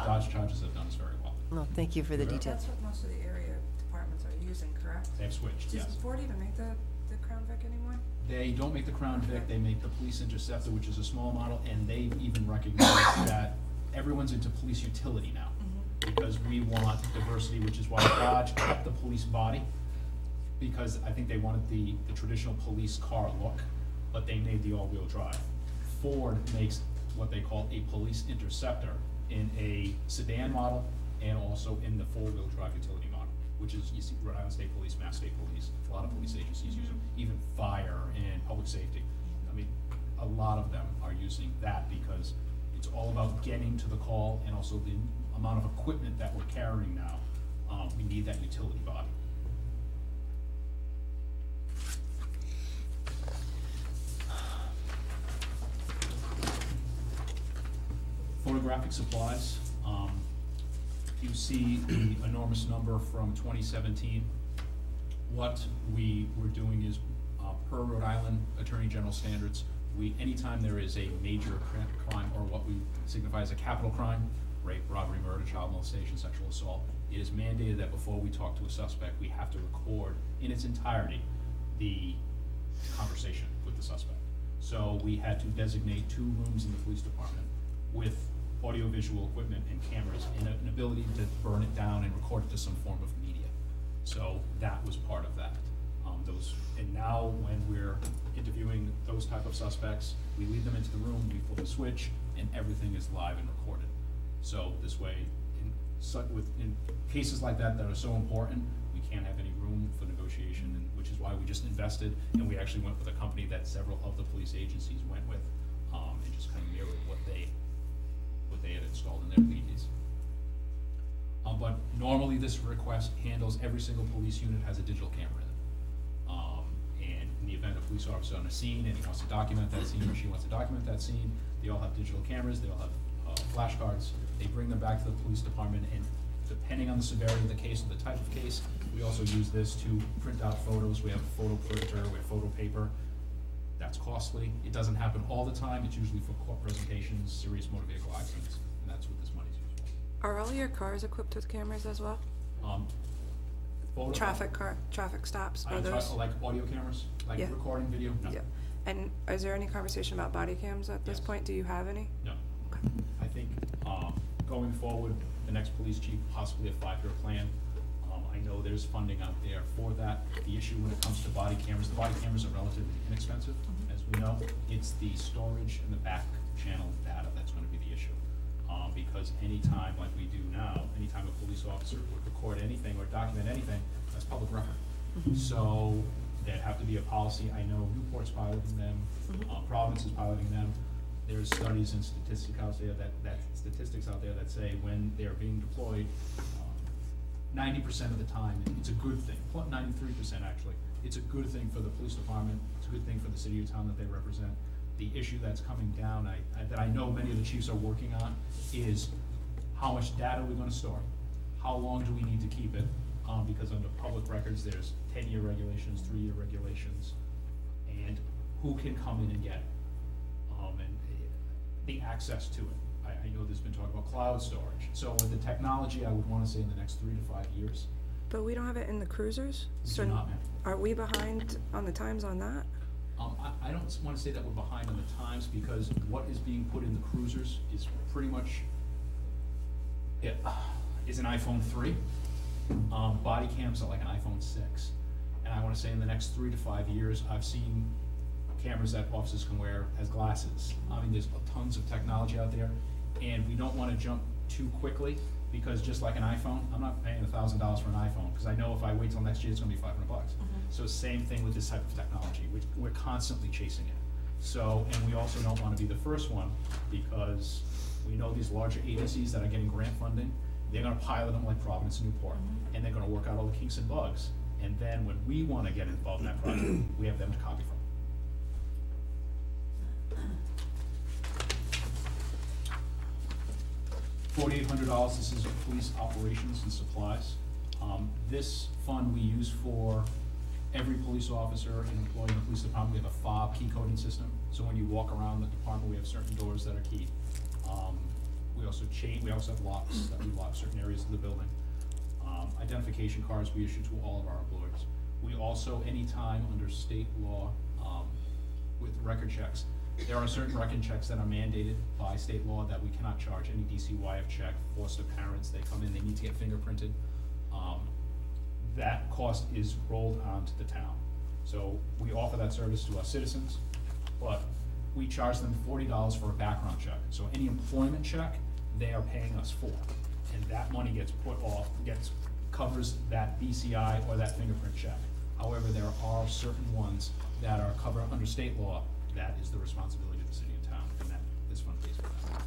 Dodge Chargers have done us very well. No, thank you for the details. That's what most of the area departments are using, correct? They've switched, yes. Does Ford even make the Crown Vic anymore? They don't make the Crown Vic, they make the Police Interceptor, which is a small model, and they've even recognized that everyone's into police utility now. Because we want diversity, which is why Dodge kept the police body, because I think they wanted the traditional police car look, but they made the all-wheel drive. Ford makes what they call a Police Interceptor in a sedan model and also in the four-wheel drive utility model, which is, you see, Rhode Island State Police, Mass State Police, a lot of police agencies use them, even fire and public safety. I mean, a lot of them are using that because it's all about getting to the call and also the amount of equipment that we're carrying now. We need that utility body. Photographic supplies. You see the enormous number from 2017. What we were doing is, per Rhode Island Attorney General standards, anytime there is a major crime or what we signify as a capital crime, rape, robbery, murder, child molestation, sexual assault, it is mandated that before we talk to a suspect, we have to record in its entirety the conversation with the suspect. So we had to designate 2 rooms in the police department with audiovisual equipment and cameras and an ability to burn it down and record it to some form of media. So that was part of that. And now when we're interviewing those type of suspects, we lead them into the room, we flip a switch, and everything is live and recorded. So this way, in cases like that are so important, we can't have any room for negotiation, which is why we just invested, and we actually went with a company that several of the police agencies went with, and just kind of mirrored what they had installed in their PDs. But normally this request handles every single police unit has a digital camera in it. And in the event a police officer on a scene and he wants to document that scene or she wants to document that scene, they all have digital cameras, they all have flashcards. They bring them back to the police department, and depending on the severity of the case or the type of case, we also use this to print out photos. We have a photo printer, we have photo paper. That's costly. It doesn't happen all the time. It's usually for court presentations, serious motor vehicle accidents, and that's what this money's used for. Are all your cars equipped with cameras as well? Traffic stops, are those? Like audio cameras, like Yeah. recording video? No. Yeah. And is there any conversation about body cams at this Yes. point? Do you have any? No. Okay. I think going forward, the next police chief, possibly a 5-year plan. I know there's funding out there for that. The issue when it comes to body cameras, the body cameras are relatively inexpensive, as we know. It's the storage and the back channel data that's going to be the issue. Because anytime, like we do now, anytime a police officer would record anything or document anything, that's public record. So there'd have to be a policy. I know Newport's piloting them, Providence is piloting them. There's studies and statistics out there that say when they're being deployed, 90% of the time, it's a good thing. 93% actually. It's a good thing for the police department. It's a good thing for the city or town that they represent. The issue that's coming down, that I know many of the chiefs are working on, is how much data we're going to store. How long do we need to keep it? Because under public records, there's 10-year regulations, 3-year regulations, and who can come in and get it, and the access to it. I know there's been talk about cloud storage. So with the technology, I would want to say in the next 3 to 5 years. But we don't have it in the cruisers? We So do not, ma'am. are we behind on the times on that? I I don't want to say that we're behind on the times, because what is being put in the cruisers is pretty much, is an iPhone 3. Body cams are like an iPhone 6. And I want to say in the next 3 to 5 years, I've seen cameras that officers can wear as glasses. I mean, there's tons of technology out there, and we don't want to jump too quickly, because just like an iPhone, I'm not paying $1,000 for an iPhone, because I know if I wait till next year, it's going to be $500. So same thing with this type of technology. We're constantly chasing it. So, and we also don't want to be the first one, because we know these larger agencies that are getting grant funding, they're going to pilot them like Providence and Newport, and they're going to work out all the kinks and bugs. And then when we want to get involved in that project, we have them to copy from. $4,800, this is police operations and supplies. This fund we use for every police officer and employee in the police department. We have a fob key coding system, so when you walk around the department, we have certain doors that are keyed. We also have locks that we lock certain areas of the building. Identification cards we issue to all of our employees. We also, anytime under state law, with record checks, there are certain record checks that are mandated by state law that we cannot charge. Any DCYF check, foster parents, they come in, they need to get fingerprinted. That cost is rolled onto the town. So we offer that service to our citizens, but we charge them $40 for a background check. So any employment check, they are paying us for. And that money gets covers that BCI or that fingerprint check. However, there are certain ones that are covered under state law. That is the responsibility of the city and town, and that this fund pays for that.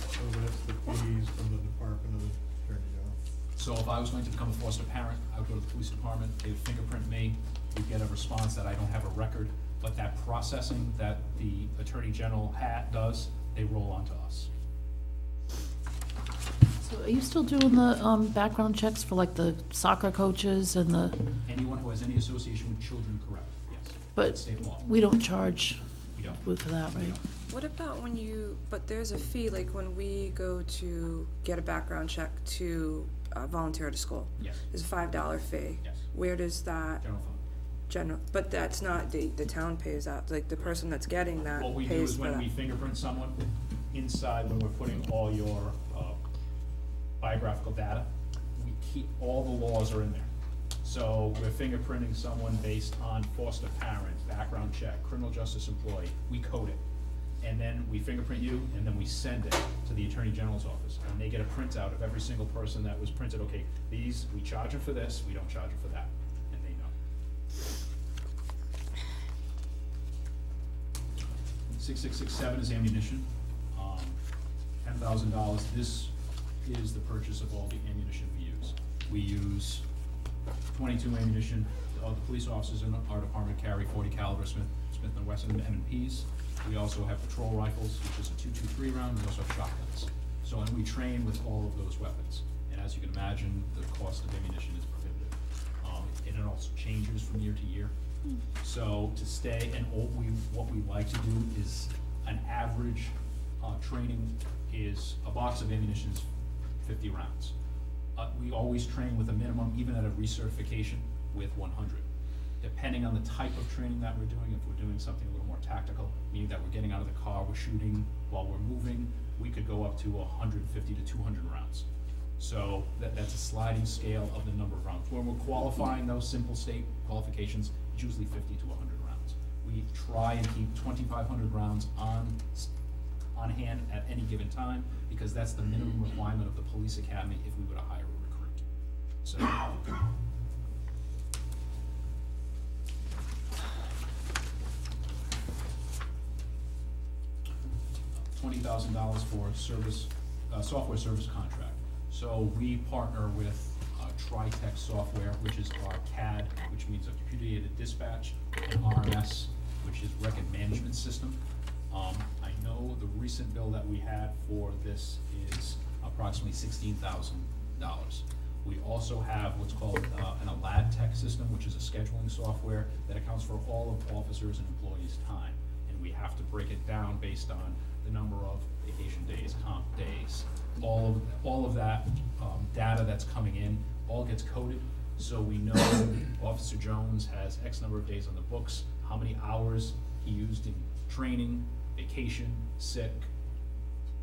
So that's the fees from the Department of the Attorney General. So if I was going to become a foster parent, I would go to the police department, they would fingerprint me, we'd get a response that I don't have a record, but that processing that the Attorney General does, they roll onto us. So are you still doing the background checks for like the soccer coaches and the, Anyone who has any association with children, correct, yes. but State law. we don't charge We don't. for that, right? What about when but there's a fee, like when we go to get a background check to volunteer at a school? Yes. There's a $5 fee. Yes. Where does that, General fund. but that's not, the town pays that, like the person that's getting that What we do pays is for when that? we fingerprint someone, inside when we're putting all your biographical data, we keep, all the laws are in there. So we're fingerprinting someone based on foster parent, background check, criminal justice employee, we code it. And then we fingerprint you, and then we send it to the Attorney General's office. And they get a printout of every single person that was printed. Okay, these, we charge them for this, we don't charge them for that, and they know. 6667 is ammunition, $10,000. This is the purchase of all the ammunition we use. We use 22 ammunition. The police officers in our department carry 40 caliber Smith & Wesson M&Ps. We also have patrol rifles, which is a .223 round. We also have shotguns. So, and we train with all of those weapons. And as you can imagine, the cost of ammunition is prohibitive. And it also changes from year to year. So to stay, and what we like to do is an average training is a box of ammunition is 50 rounds. We always train with a minimum, even at a recertification, with 100. Depending on the type of training that we're doing, if we're doing something a little more tactical, meaning that we're getting out of the car, we're shooting while we're moving, we could go up to 150 to 200 rounds. So that's a sliding scale of the number of rounds. When we're qualifying those simple state qualifications, it's usually 50 to 100 rounds. We try and keep 2,500 rounds on hand at any given time, because that's the minimum requirement of the police academy if we were to hire a recruit. So. $20,000 for software service contract. So we partner with Tritech Software, which is our CAD, which means a computer-aided dispatch, and RMS, which is record management system. I know the recent bill that we had for this is approximately $16,000. We also have what's called an ALAD tech system, which is a scheduling software that accounts for all of officers' and employees' time. And we have to break it down based on the number of vacation days, comp days, all of that data that's coming in, all gets coded, so we know Officer Jones has X number of days on the books, how many hours he used in training, vacation, sick,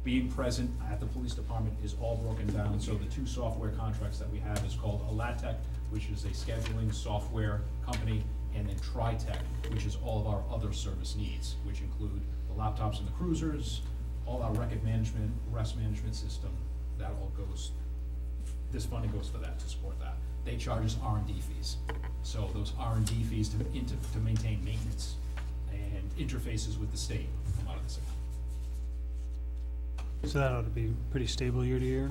being present at the police department is all broken down. So the two software contracts that we have is called Elatec, which is a scheduling software company, and then TriTech, which is all of our other service needs, which include the laptops and the cruisers, all our record management, arrest management system. That all goes, this funding goes for that, to support that. They charge us R&D fees. So those R&D fees to maintain maintenance and interfaces with the state come out of this account. So that ought to be pretty stable year to year?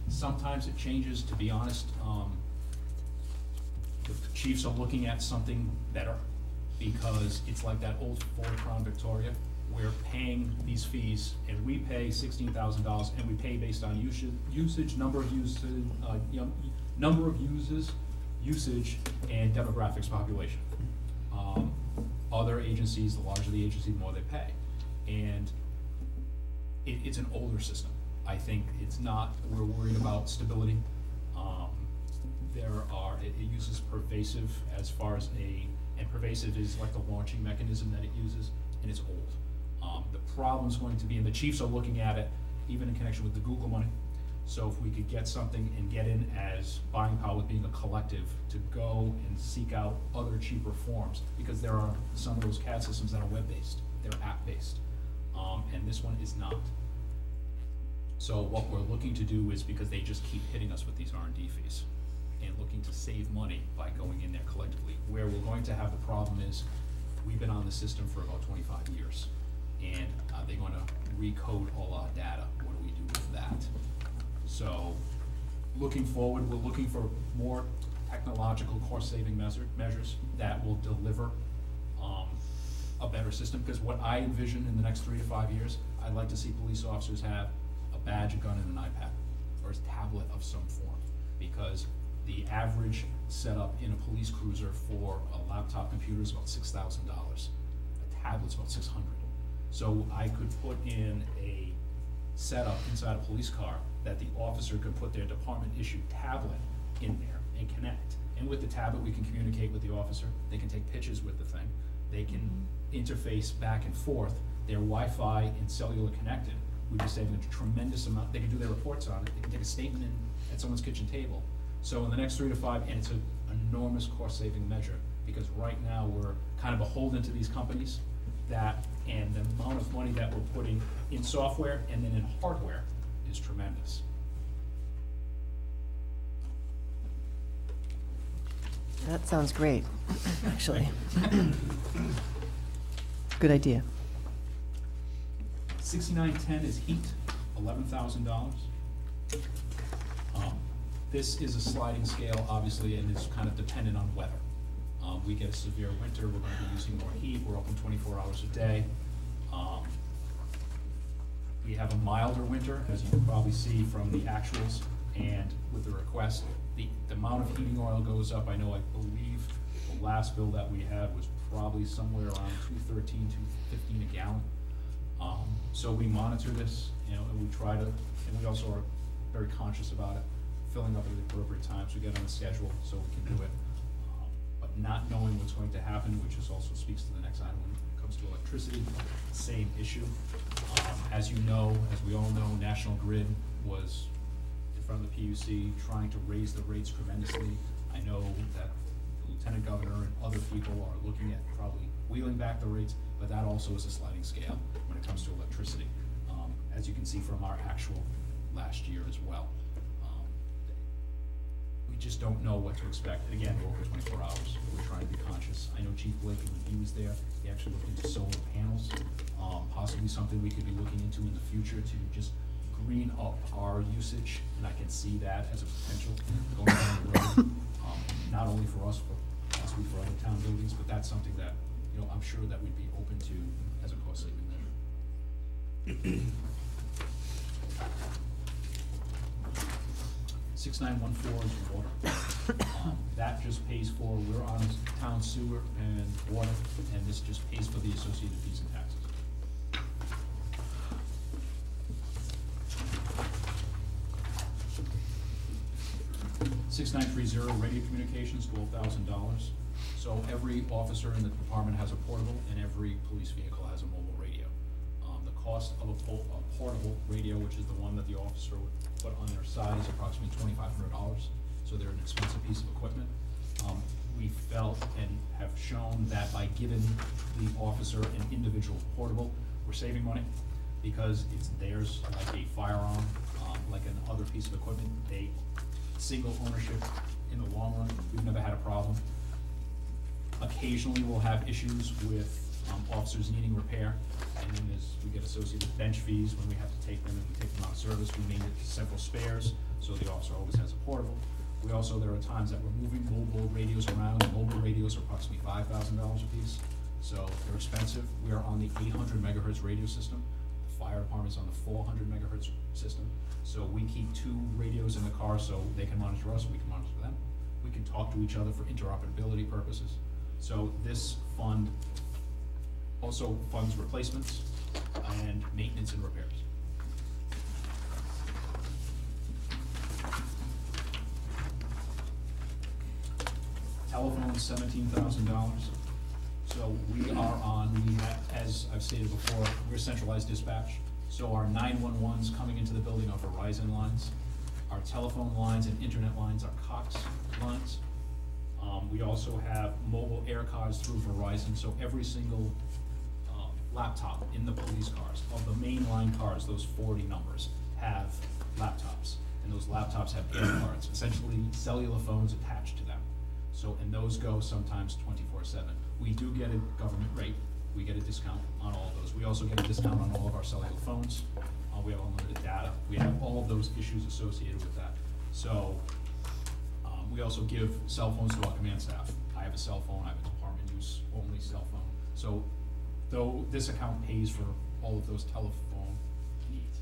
Sometimes it changes, to be honest. The chiefs are looking at something better, because it's like that old Ford Crown Victoria. We're paying these fees, and we pay $16,000, and we pay based on usage, number of uses, usage, and demographics, population. Other agencies, the larger the agency, the more they pay. And it's an older system. I think it's not, we're worried about stability. It uses pervasive as far as and pervasive is like the launching mechanism that it uses, and it's old. The problem's going to be, and the chiefs are looking at it, even in connection with the Google money. So if we could get something and get in as buying power with being a collective to go and seek out other cheaper forms, because there are some of those CAD systems that are web-based, they're app-based, and this one is not. So what we're looking to do is, because they just keep hitting us with these R&D fees, and looking to save money by going in there collectively. Where we're going to have the problem is, we've been on the system for about 25 years, and they're going to recode all our data. What do we do with that? So, looking forward, we're looking for more technological cost-saving measures that will deliver a better system. Because what I envision in the next 3 to 5 years, I'd like to see police officers have a badge, a gun, and an iPad, or a tablet of some form. Because the average setup in a police cruiser for a laptop computer is about $6,000. A tablet's about $600. So I could put in a setup inside a police car that the officer could put their department-issued tablet in there and connect. And with the tablet, we can communicate with the officer. They can take pictures with the thing. They can interface back and forth. They're Wi-Fi and cellular connected. We'd be saving a tremendous amount. They can do their reports on it. They can take a statement at someone's kitchen table. So in the next 3 to 5, and it's an enormous cost-saving measure, because right now we're kind of beholden to these companies and the amount of money that we're putting in software and then in hardware is tremendous. That sounds great, actually. Good idea. 6910 is heat, $11,000. This is a sliding scale, obviously, and it's kind of dependent on weather. We get a severe winter, we're going to be using more heat, we're open 24 hours a day. We have a milder winter, as you can probably see from the actuals, and with the request, the amount of heating oil goes up. I believe the last bill that we had was probably somewhere around $2.13, $2.15 a gallon. So we monitor this, and we try to, and we also are very conscious about it, filling up at the appropriate times. We get on a schedule so we can do it. But not knowing what's going to happen, which also speaks to the next item when it comes to electricity, same issue. As you know, as we all know, National Grid was in front of the PUC trying to raise the rates tremendously. I know that the Lieutenant Governor and other people are looking at probably wheeling back the rates, but that also is a sliding scale when it comes to electricity, as you can see from our actual last year as well. We just don't know what to expect. And again, we're over 24 hours. We're trying to be conscious. I know Chief Blake, when he was there, he actually looked into solar panels, possibly something we could be looking into in the future to just green up our usage, and I can see that as a potential going down the road, not only for us, but possibly for other town buildings, but that's something that, I'm sure that we'd be open to as a cost-saving measure. 6914 is water. That just pays for, we're on town sewer and water, and this just pays for the associated fees and taxes. $6930 radio communications, $12,000. So every officer in the department has a portable, and every police vehicle has a mobile radio. The cost of a portable radio, which is the one that the officer would put on their side, is approximately $2,500. So they're an expensive piece of equipment. We felt and have shown that by giving the officer an individual portable, we're saving money because it's theirs like a firearm, like an other piece of equipment. They single ownership in the long run. We've never had a problem. Occasionally we'll have issues with officers needing repair, and then we get associated with bench fees when we have to take them and we take them out of service. We made it several spares, so the officer always has a portable. We also, there are times that we're moving mobile radios around. Mobile radios are approximately $5,000 a piece, so they're expensive. We are on the 800 megahertz radio system. The fire department's on the 400 megahertz system. So we keep 2 radios in the car so they can monitor us, we can monitor them. We can talk to each other for interoperability purposes. So this fund also funds replacements and maintenance and repairs. Telephone, $17,000. So we are on, as I've stated before, we're centralized dispatch. So our 911s coming into the building are Verizon lines. Our telephone lines and internet lines are Cox lines. We also have mobile air cards through Verizon, so every single laptop in the police cars, of the mainline cars, those 40 numbers, have laptops. And those laptops have air cards, essentially cellular phones attached to them. So, and those go sometimes 24/7. We do get a government rate. We get a discount on all of those. We also get a discount on all of our cellular phones. We have unlimited data. We have all of those issues associated with that. So we also give cell phones to our command staff. I have a cell phone. I have a department use only cell phone. So though this account pays for all of those telephone needs.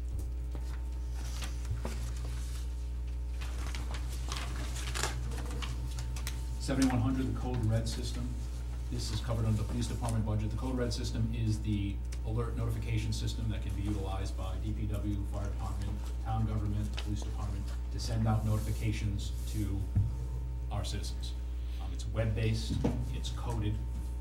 $7,100, the Code Red system. This is covered under the police department budget. The Code Red system is the alert notification system that can be utilized by DPW, fire department, town government, police department to send out notifications to our citizens. It's web-based, it's coded,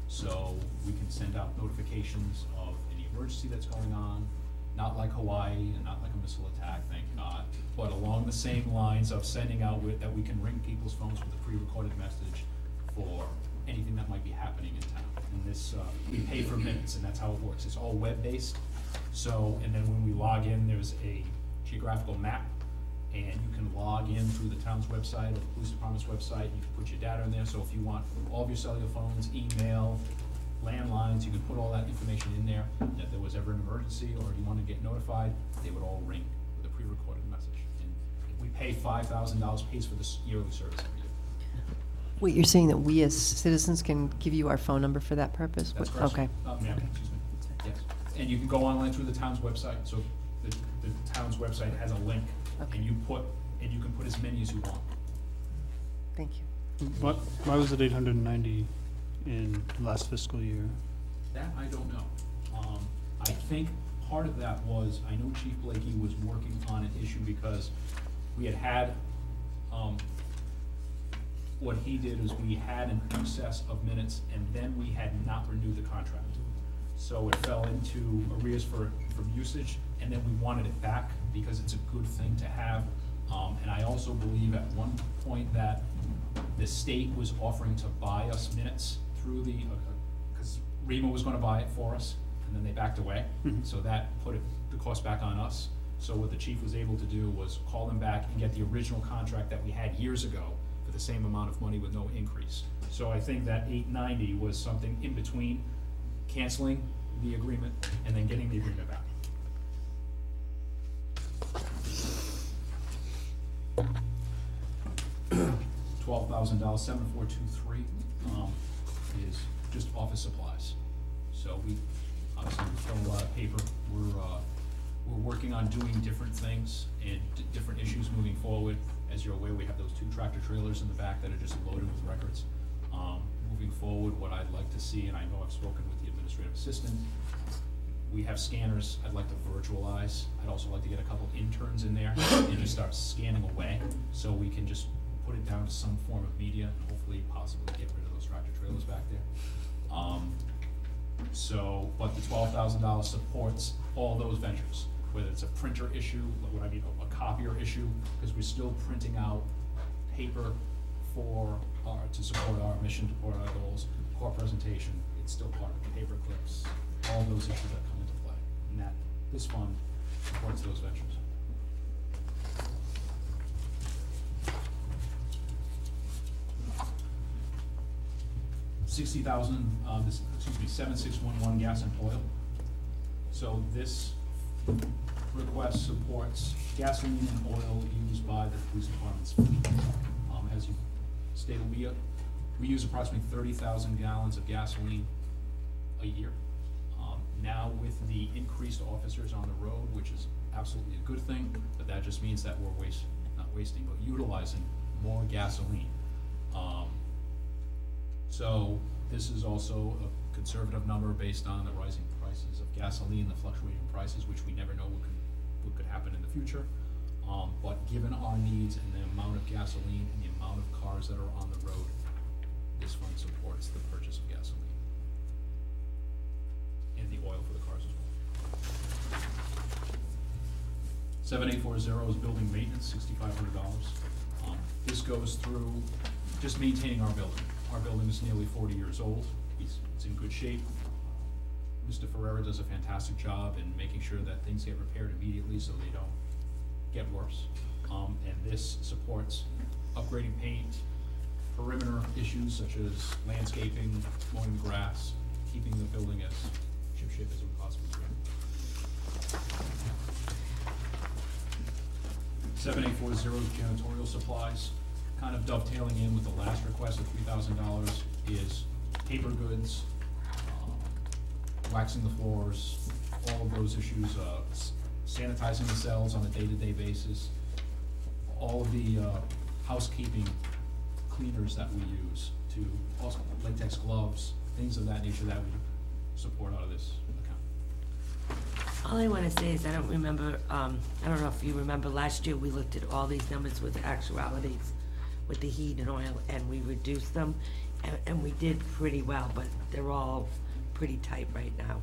so we can send out notifications of any emergency that's going on, not like Hawaii and not like a missile attack, thank God, but along the same lines of sending out that we can ring people's phones with a pre-recorded message for anything that might be happening in town. And this, we pay for minutes, and that's how it works. It's all web-based. So, and then when we log in, there's a geographical map, and you can log in through the town's website or the police department's website. You can put your data in there. So if you want all of your cellular phones, email, landlines, you can put all that information in there. And if there was ever an emergency or you want to get notified, they would all ring with a pre-recorded message. And we pay $5,000, pays for this yearly service every year. Wait, you're saying that we as citizens can give you our phone number for that purpose? That's correct. Okay. Ma'am, excuse me. Yes. And you can go online through the town's website. So the town's website has a link, Okay. and you can put as many as you want. Thank you. Why was it 890 in last fiscal year? That I don't know. I think part of that was, I know Chief Blakey was working on an issue because we had what he did is we had an excess of minutes, and then we had not renewed the contract. So it fell into arrears from usage, and then we wanted it back because it's a good thing to have. And I also believe at one point that the state was offering to buy us minutes through the, because REMA was gonna buy it for us, and then they backed away. Mhm. So that put the cost back on us. So what the chief was able to do was call them back and get the original contract that we had years ago for the same amount of money with no increase. So I think that 890 was something in between canceling the agreement and then getting the agreement back. $12,000, 7423, is just office supplies. So we obviously fill a lot of paper. We're working on doing different things and different issues moving forward. As you're aware, we have those 2 tractor trailers in the back that are just loaded with records. Moving forward, what I'd like to see, and I know I've spoken with the administrative assistant, we have scanners I'd like to virtualize. I'd also like to get a couple interns in there and just start scanning away so we can just put it down to some form of media, and hopefully possibly get rid of those tractor trailers back there. But the $12,000 supports all those ventures, whether it's a printer issue, a copier issue, because we're still printing out paper to support our mission, to support our goals, core presentation, it's still part of the paper clips, all those issues that come into play. And this fund supports those ventures. $7611 gas and oil. So this request supports gasoline and oil used by the police department's fleet. As you stated, we use approximately 30,000 gallons of gasoline a year. Now with the increased officers on the road, which is absolutely a good thing, but that just means that we're not wasting, but utilizing more gasoline. So this is also a conservative number based on the rising prices of gasoline, the fluctuating prices, which we never know what could happen in the future. But given our needs and the amount of gasoline and the amount of cars that are on the road, this fund supports the purchase of gasoline and the oil for the cars as well. 7840 is building maintenance, $6,500. This goes through just maintaining our building. Our building is nearly 40 years old. It's in good shape. Mr. Ferreira does a fantastic job in making sure that things get repaired immediately so they don't get worse. And this supports upgrading paint, perimeter issues such as landscaping, mowing the grass, keeping the building as shipshape as we possibly can. 7840 janitorial supplies, kind of dovetailing in with the last request of $3,000, is paper goods, waxing the floors, all of those issues, sanitizing the cells on a day-to-day basis, all of the housekeeping cleaners that we use, to also latex gloves, things of that nature that we support out of this account. All I want to say is I don't remember, I don't know if you remember last year we looked at all these numbers with actualities with the heat and oil and we reduced them and we did pretty well, but they're all pretty tight right now.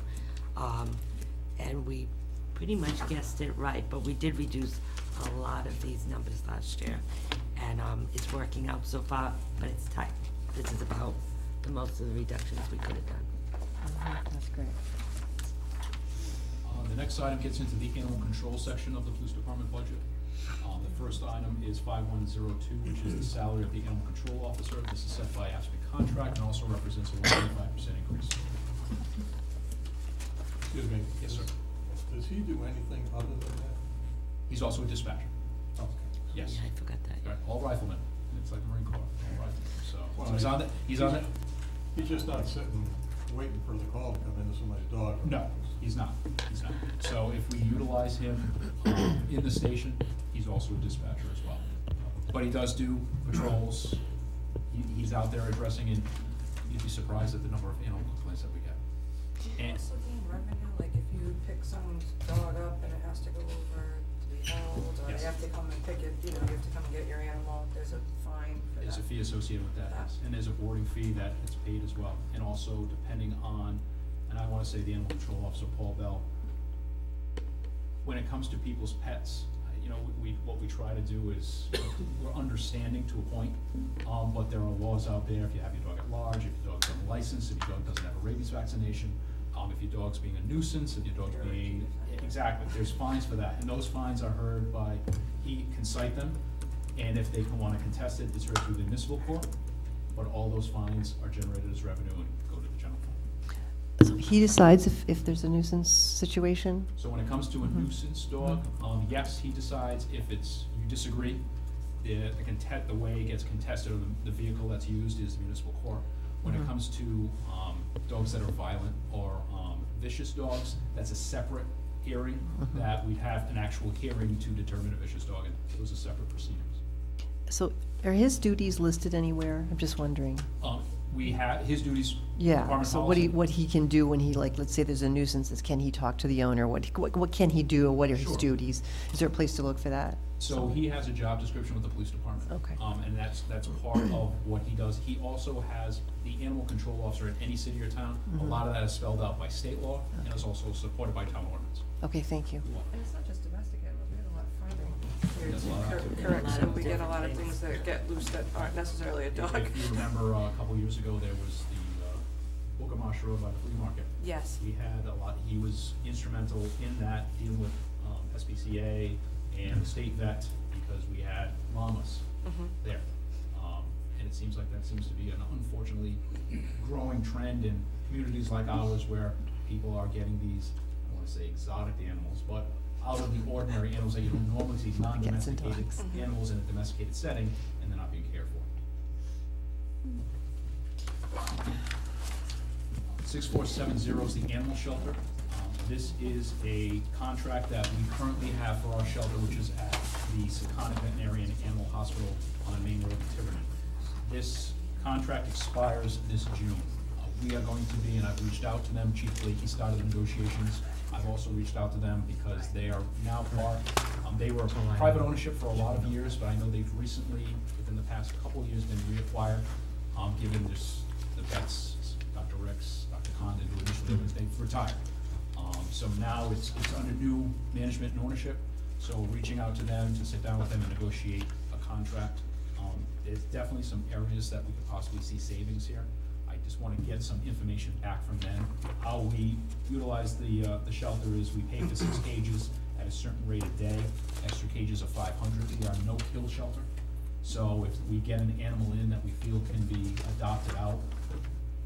And we pretty much guessed it right, but we did reduce a lot of these numbers last year. And it's working out so far, but it's tight. This is about the most of the reductions we could have done. That's great. The next item gets into the animal control section of the police department budget. The first item is 5102, which is the salary of the animal control officer. This is set by ASPE contract and also represents a 1.5% increase. Excuse me. Yes, sir. Does he do anything other than that? He's also a dispatcher. Okay. Yes. Yeah, I forgot that. Right, all riflemen. It's like Marine Corps, all riflemen. So Well, he's on it. He's on it. He's just not sitting waiting for the call to come into somebody's dog. No, he's not. He's not. So if we utilize him in the station, he's also a dispatcher as well. But he does do patrols. He's out there addressing, and you'd be surprised at the number of animal complaints that we get. And Also gain revenue, like if you pick someone's dog up and it has to go over to be held, or Yes. they have to come and pick it, you know, you have to come and get your animal, there's a fine for that. there's a fee associated with that, yes. And there's a boarding fee that is paid as well. And also depending on, and I want to say the animal control officer, Paul Bell, when it comes to people's pets, you know, what we try to do is, you know, we're understanding to a point, but there are laws out there. If you have your dog at large, if your dog's unlicensed, if your dog doesn't have a rabies vaccination, if your dog's being a nuisance, if your dog's being, exactly, there's fines for that. And those fines are heard by, he can cite them, and if they want to contest it, it's heard through the municipal court, but all those fines are generated as revenue and go to the general fund. So he decides if there's a nuisance situation? So when it comes to a nuisance dog, yes, he decides if it's, you disagree, the way it gets contested, or the vehicle that's used is the municipal court. When it comes to dogs that are violent or vicious dogs, that's a separate hearing that we'd have an actual hearing to determine a vicious dog, and those are separate proceedings. So are his duties listed anywhere? I'm just wondering. We have, his duties, Yeah, department so policy. what he can do when he, like, let's say there's a nuisance, can he talk to the owner? What can he do, or what are his Sure. duties? Is there a place to look for that? So he has a job description with the police department. Okay. And that's part of what he does. He also has the animal control officer in any city or town. A lot of that is spelled out by state law, and is also supported by town ordinance. Okay, thank you. And it's not just domestic animals, we have a lot of farming here Yes, a too. lot of Correct, A lot so of we get a different lot of things. things that get loose that aren't necessarily a dog. If you remember, a couple years ago, there was the Bookamash Road by the flea market. Yes. We had a lot, he was instrumental in that, dealing with SPCA and the state vet, because we had llamas there. And it seems like that seems to be an unfortunately growing trend in communities like ours, where people are getting these, I don't wanna say exotic animals, but out of the ordinary animals that you don't normally see, non-domesticated animals in a domesticated setting, and they're not being cared for. 6470 is the animal shelter. This is a contract that we currently have for our shelter, which is at the Secana Veterinarian Animal Hospital on Main Road in Tiverton. This contract expires this June. We are going to be, and I've reached out to them, Chief Blakey started the negotiations. I've also reached out to them because they are now part, they were private ownership for a lot of years, but I know they've recently, within the past couple of years, been reacquired, given this, the vets, Dr. Ricks, Dr. Condon, who initially, they've retired. So now it's under new management and ownership, so reaching out to them to sit down with them and negotiate a contract. There's definitely some areas that we could possibly see savings here. I just want to get some information back from them. How we utilize the shelter is we pay for 6 cages at a certain rate a day, extra cages of 500. We are a no-kill shelter. So if we get an animal in that we feel can be adopted out,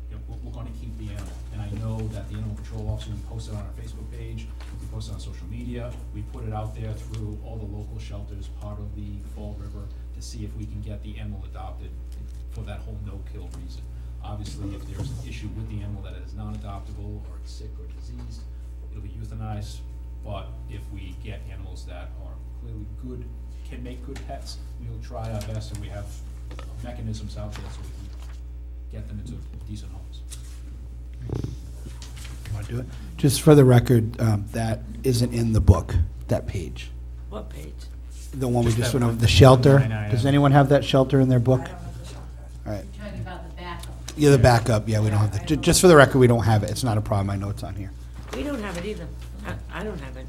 you know, we're going to keep the animal. And I know that the animal control officer, we posted on our Facebook page, we posted on social media, we put it out there through all the local shelters, part of the Fall River, to see if we can get the animal adopted for that whole no-kill reason. Obviously, if there's an issue with the animal that is non-adoptable, or it's sick or diseased, it'll be euthanized. But if we get animals that are clearly good, can make good pets, we'll try our best, and we have mechanisms out there so we can get them into decent homes. Want to do it? Just for the record, that isn't in the book, that page. What page? The one we Just just that went over, one. the shelter. I know. Does anyone have that shelter in their book? I don't have the shelter. All right. You're talking about the backup. Yeah, the backup, yeah, we don't have that. Just for the record, we don't have it. It's not a problem. I know it's on here. We don't have it either. I don't have it.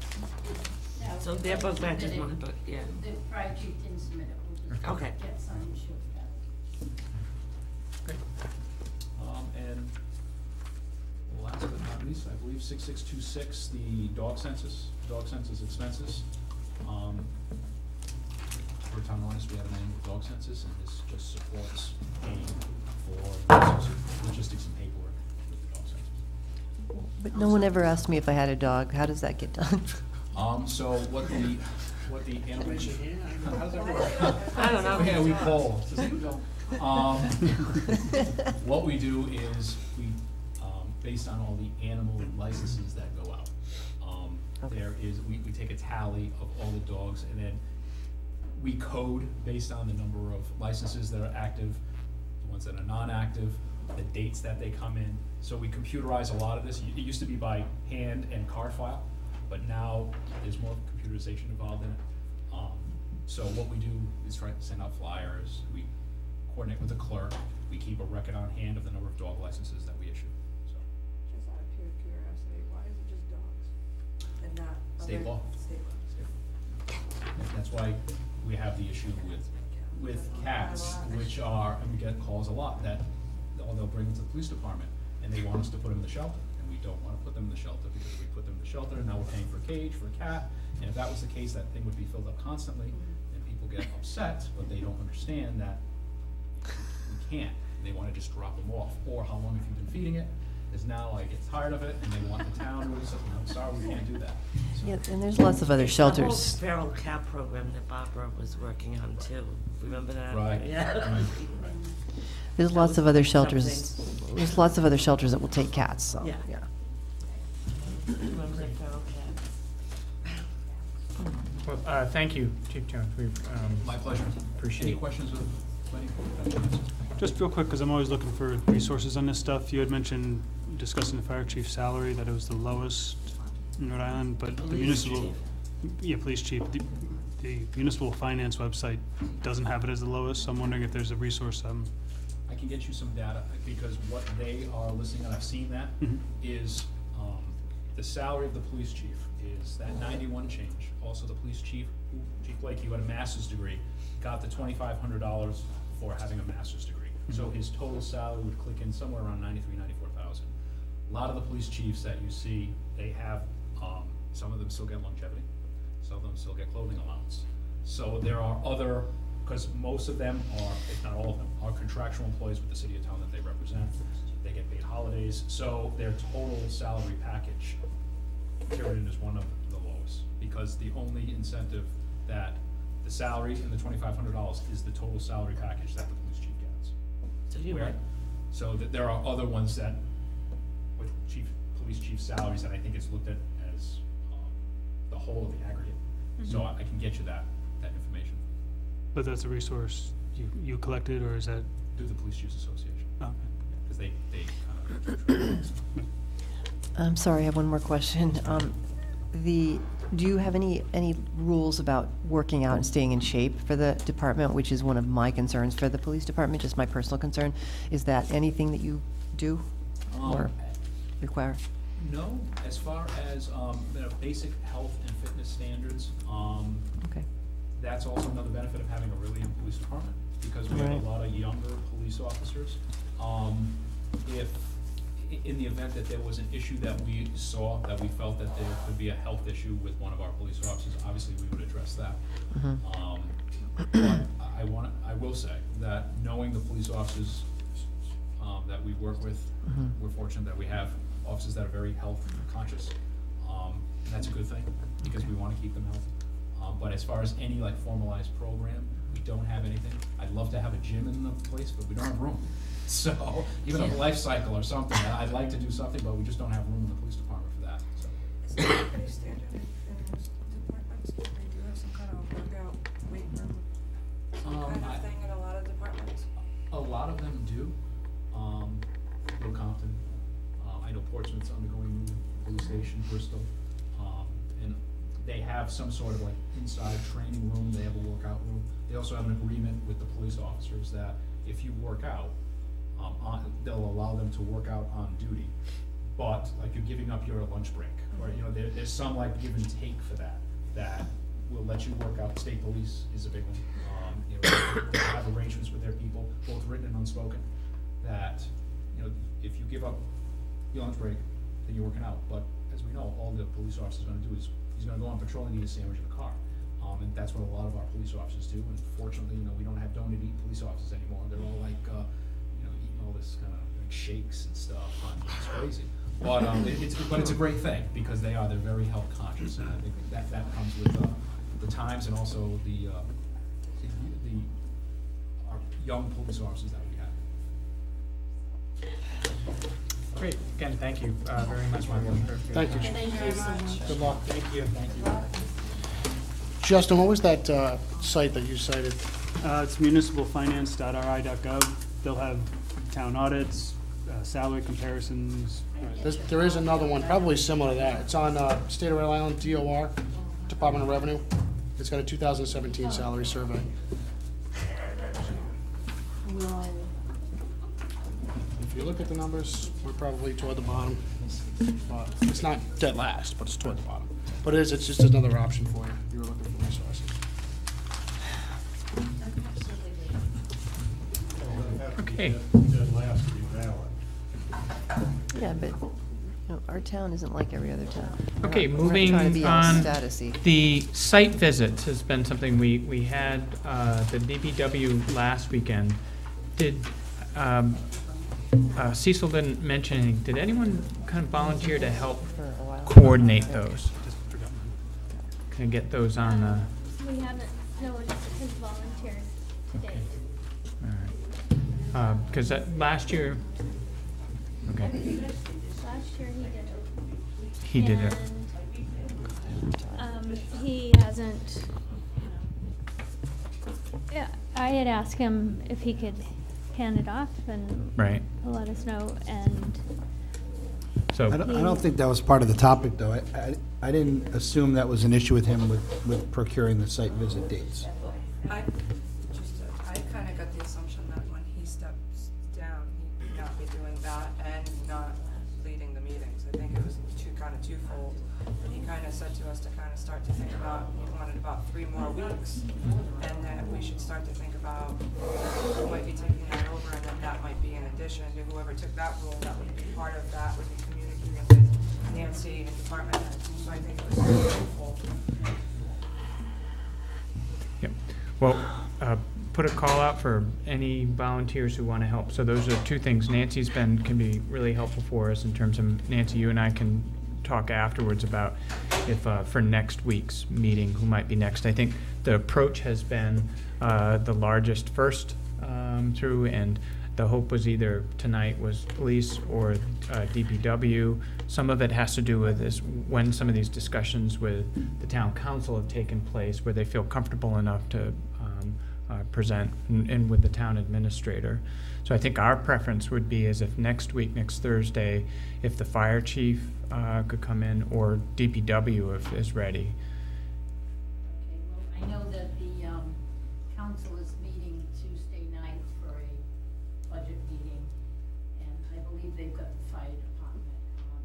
No, So their book matches submitted. mine, but, yeah. The prior chief didn't submit it. We'll just Okay. get some and she'll get it. And last but not least, I believe 6626, the dog census expenses. For town honest, we have an annual dog census, and this just supports paying for logistics and paperwork with the dog census. But no one ever asked me if I had a dog. How does that get done? So what the animal. I don't know. Yeah, we poll. What we do is we, based on all the animal licenses that go out, there is, we take a tally of all the dogs, and then we code based on the number of licenses that are active, the ones that are non-active, the dates that they come in. So we computerize a lot of this. It used to be by hand and card file, but now there's more computerization involved in it. So what we do is try to send out flyers. We coordinate with the clerk. We keep a record on hand of the number of dog licenses that we issue. So Just out of pure curiosity, why is it just dogs and not State other- law. State law. that's why we have the issue with cats, which are, and we get calls a lot, that they'll bring them to the police department, and they want us to put them in the shelter, and we don't wanna put them in the shelter, because if we put them in the shelter, now we're paying for a cage, for a cat, and if that was the case, that thing would be filled up constantly, and people get upset, but they don't understand that we can't, they wanna just drop them off, or how long have you been feeding it, is now I get tired of it, and they want the town to do something, I'm sorry, we can't do that. So- Yeah, and there's lots of other shelters. The whole feral cat program that Barbara was working on too. Remember that? Right. Yeah. Right. There's That lots was of other shelters. something. There's lots of other shelters that will take cats, so, Yeah. yeah. Remember the feral cat? Well, thank you, Chief Jones. We've, My pleasure. Appreciate Any it. questions of Lenny, would you like to answer? Just real quick, because I'm always looking for resources on this stuff. You had mentioned discussing the fire chief's salary, that it was the lowest in Rhode Island, but the municipal, police chief, the municipal finance website doesn't have it as the lowest, so I'm wondering if there's a resource. I can get you some data, because what they are listing, and I've seen that, is the salary of the police chief is that 91 change. Also, the police chief, Chief Blake, who had a master's degree, got the $2,500 for having a master's degree. So his total salary would click in somewhere around 93, 94,000. A lot of the police chiefs that you see, they have, some of them still get longevity, some of them still get clothing allowance. So there are other, because most of them are, if not all of them, are contractual employees with the city of town that they represent. They get paid holidays, so their total salary package, Tiverton is one of the lowest, because the only incentive that the salary and the $2,500 is the total salary package that the police chief gets. So you Where- went, So that there are other ones that, with police chief salaries, that I think is looked at as the whole of the aggregate. So I can get you that information But that's a resource you collected, or is that? through the Police Chiefs Association, Oh, because they kind of. I'm sorry, I have one more question. Do you have any rules about working out and staying in shape for the department, which is one of my concerns for the police department, just my personal concern? Is that anything that you do or require? No, as far as, basic health and fitness standards, Okay. that's also another benefit of having a really young police department, because we have Right. a lot of younger police officers. If, in the event that there was an issue that we saw, that we felt that there could be a health issue with one of our police officers, obviously we would address that. But I will say that knowing the police officers that we work with, we're fortunate that we have officers that are very health conscious, and that's a good thing, because we want to keep them healthy. But as far as any like formalized program, we don't have anything. I'd love to have a gym in the place, but we don't have room. So even a life cycle or something, I'd like to do something, but we just don't have room in the police department for that, so. Is that pretty standard in departments? They do have some kind of workout weight room kind of thing in a lot of departments? A lot of them do. Compton, I know Portsmouth's undergoing new police station, Bristol, and they have some sort of like inside training room, they have a workout room. They also have an agreement with the police officers that if you work out, they'll allow them to work out on duty, but like you're giving up your lunch break, or there's some like give and take for that will let you work out. State police is a big one. They have arrangements with their people, both written and unspoken, that if you give up your lunch break, then you're working out. But as we know, all the police officer is going to do is he's going to go on patrol and eat a sandwich in the car. And that's what a lot of our police officers do. And fortunately, we don't have donut eat police officers anymore. They're all like, eating all this kind of like shakes and stuff. It's crazy. But it's a great thing, because they're very health conscious, and I think that comes with the times, and also our young police officers that we have. Great, again, thank you very much, Michael. Thank you. Thank you so much. Good luck. Thank you. Justin, what was that site that you cited? It's municipalfinance.ri.gov. They'll have town audits, salary comparisons. There is another one, probably similar to that. It's on State of Rhode Island, DOR, Department of Revenue. It's got a 2017 salary survey. If you look at the numbers, we're probably toward the bottom. But it's not dead last, but it's toward the bottom. But it's just another option for you. You were looking for resources. Okay. Yeah, but our town isn't like every other town. Okay, We're not moving trying to be all on. status-y. The site visits has been something we had the DPW last weekend. Did Cecil didn't mention anything. Did anyone kind of volunteer to help For a while. coordinate those? Can I get those on the? We haven't, no one has volunteered to date. All right. Because last year. Okay. Last year He he did it. did it. And, he hasn't, yeah, I had asked him if he could hand it off and Right. let us know, and So, I don't think that was part of the topic, though. I didn't assume that was an issue with him with procuring the site visit dates. I kind of got the assumption that when he steps down, he'd not be doing that and not leading the meetings. I think it was twofold. He kind of said to us to kind of start to think about, he wanted about 3 more weeks, and that we should start to think about who might be taking that over, and then that might be in addition to whoever took that role. That would be part of that, would be communicating with Nancy and department heads. So I think it was very helpful. yep. Well, put a call out for any volunteers who want to help. So those are 2 things. Nancy's can be really helpful for us in terms of, Nancy, you and I can talk afterwards about if for next week's meeting, who might be next. I think the approach has been the largest first through, and the hope was either tonight was police or DPW. Some of it has to do with is when some of these discussions with the town council have taken place, where they feel comfortable enough to present, and with the town administrator. So I think our preference would be is if next week, next Thursday, if the fire chief could come in, or DPW if is ready. Okay, well, I know that the council is meeting Tuesday night for a budget meeting, and I believe they've got the fire department on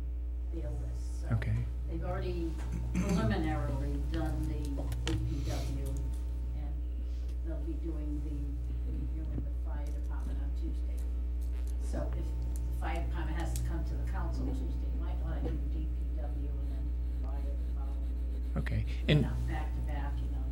their list. So Okay. they've already preliminarily done the DPW, and they'll be doing the review of the fire department on Tuesday. So if the fire department has to come to the council Tuesday, might want to do DPW and then fire the following. Okay. You And know, back to back, you know.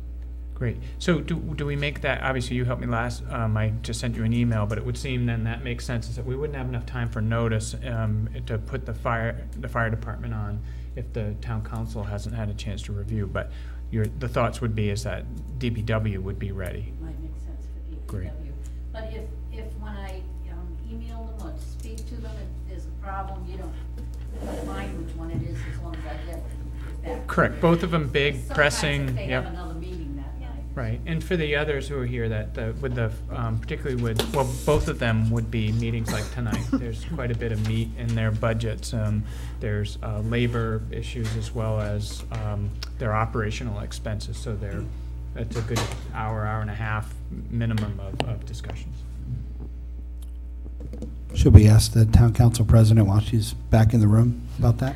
great. So do we make that, obviously you helped me last, I just sent you an email, but it would seem then that makes sense, is that we wouldn't have enough time for notice to put the fire department on if the town council hasn't had a chance to review. But the thoughts would be is that DPW would be ready. Might make sense for DPW. Great. But if when I email them or speak to them, if there's a problem, you don't mind which one it is as long as I get it back. Correct. Both of them big, Sometimes pressing. if they Yep. have another meeting that night. Right, and for the others who are here, that with the particularly with, well, both of them would be meetings like tonight. There's quite a bit of meat in their budgets. There's labor issues as well as their operational expenses. So it's a good hour and a half minimum of discussions. Should we ask the town council president while she's back in the room about that?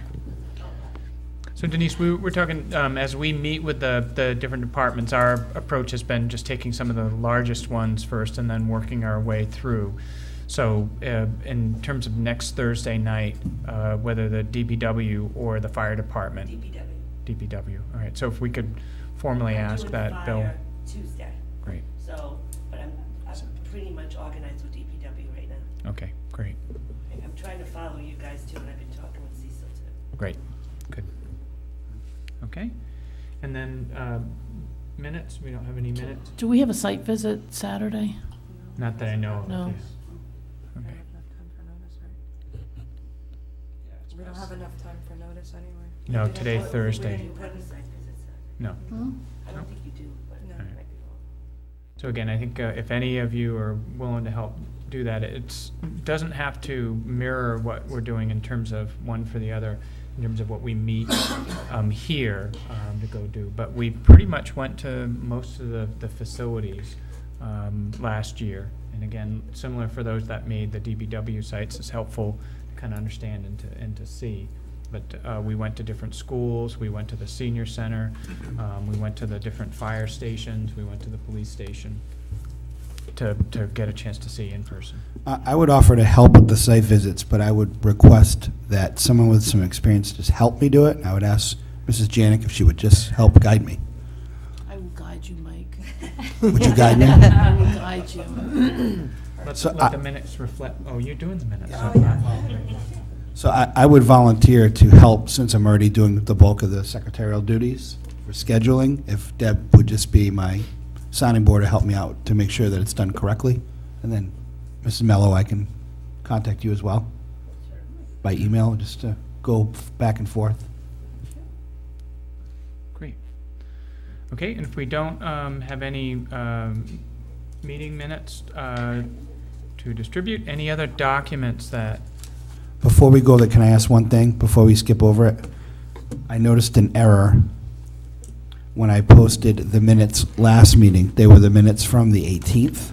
So Denise, we're talking, as we meet with the different departments, our approach has been just taking some of the largest ones first and then working our way through. So in terms of next Thursday night, whether the DPW or the fire department. DPW, all right. So if we could formally ask that, Bill. Tuesday. Great. So, but I'm pretty much organized with DPW right now. Okay, great. I'm trying to follow you guys too, and I've been talking with Cecil too. Great, good. Okay, and then minutes, we don't have any minutes? Do we have a site visit Saturday? Not that I know of. No. yes. We Okay. don't have enough time for notice, right? We don't have enough time for notice anyway. No, We didn't today, put- Thursday. We didn't put a site visit Saturday. No. Hmm? I don't think you do, but No. I might be wrong. So again, I think if any of you are willing to help do that, it doesn't have to mirror what we're doing in terms of one for the other, in terms of what we meet here to go do. But we pretty much went to most of the facilities last year. And again, similar for those that made the DBW sites, is helpful to kind of understand and to see. But we went to different schools, we went to the senior center, we went to the different fire stations, we went to the police station to get a chance to see in person. I would offer to help with the site visits, but I would request that someone with some experience just help me do it. And I would ask Mrs. Janik if she would just help guide me. I will guide you, Mike. Would you guide me? I will guide you. Let the minutes reflect, oh, you're doing the minutes. So I would volunteer to help, since I'm already doing the bulk of the secretarial duties for scheduling, if Deb would just be my sounding board to help me out to make sure that it's done correctly. And then, Mrs. Mello, I can contact you as well by email, just to go back and forth. Great. Okay, and if we don't have any meeting minutes to distribute. Any other documents that, Before we go there, can I ask one thing before we skip over it? I noticed an error when I posted the minutes last meeting. They were the minutes from the 18th.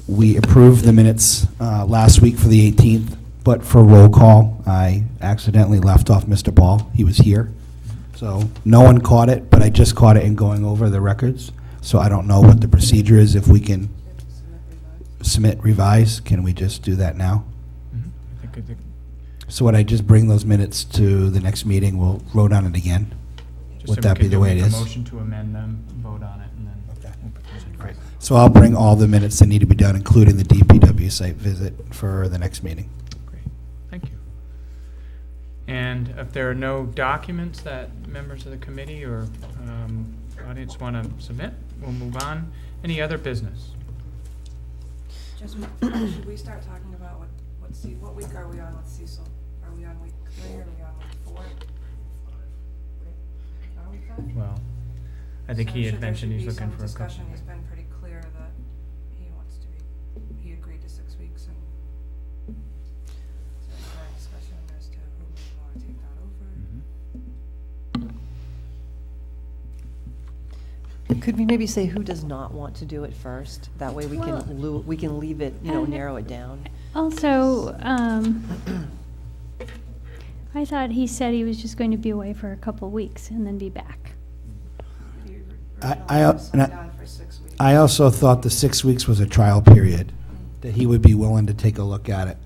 We approved the minutes last week for the 18th, but for roll call, I accidentally left off Mr. Ball. He was here. So no one caught it, but I just caught it in going over the records. So I don't know what the procedure is. If we can submit revise, can we just do that now? I think So would I just bring those minutes to the next meeting? We'll vote on it again? just Would so we that be could the way it make a is? motion to amend them, vote on it, and then. Okay. we'll put those in. Great. So I'll bring all the minutes that need to be done, including the DPW site visit, for the next meeting. Great, thank you. And if there are no documents that members of the committee or audience want to submit, we'll move on. Any other business? Just, should we start talking about what week are we on with Cecil? Are we on week 3 or are we on week 4? Are we 5? Well, I think he had mentioned he's looking for a couple. Discussion, he's been pretty clear that he wants to he agreed to 6 weeks, and so there's a discussion as to who may want to take that over. Could we maybe say who does not want to do it first? That way we Well, can we can leave it, narrow it down. Also, I thought he said he was just going to be away for a couple weeks and then be back. I also thought the 6 weeks was a trial period, that he would be willing to take a look at it.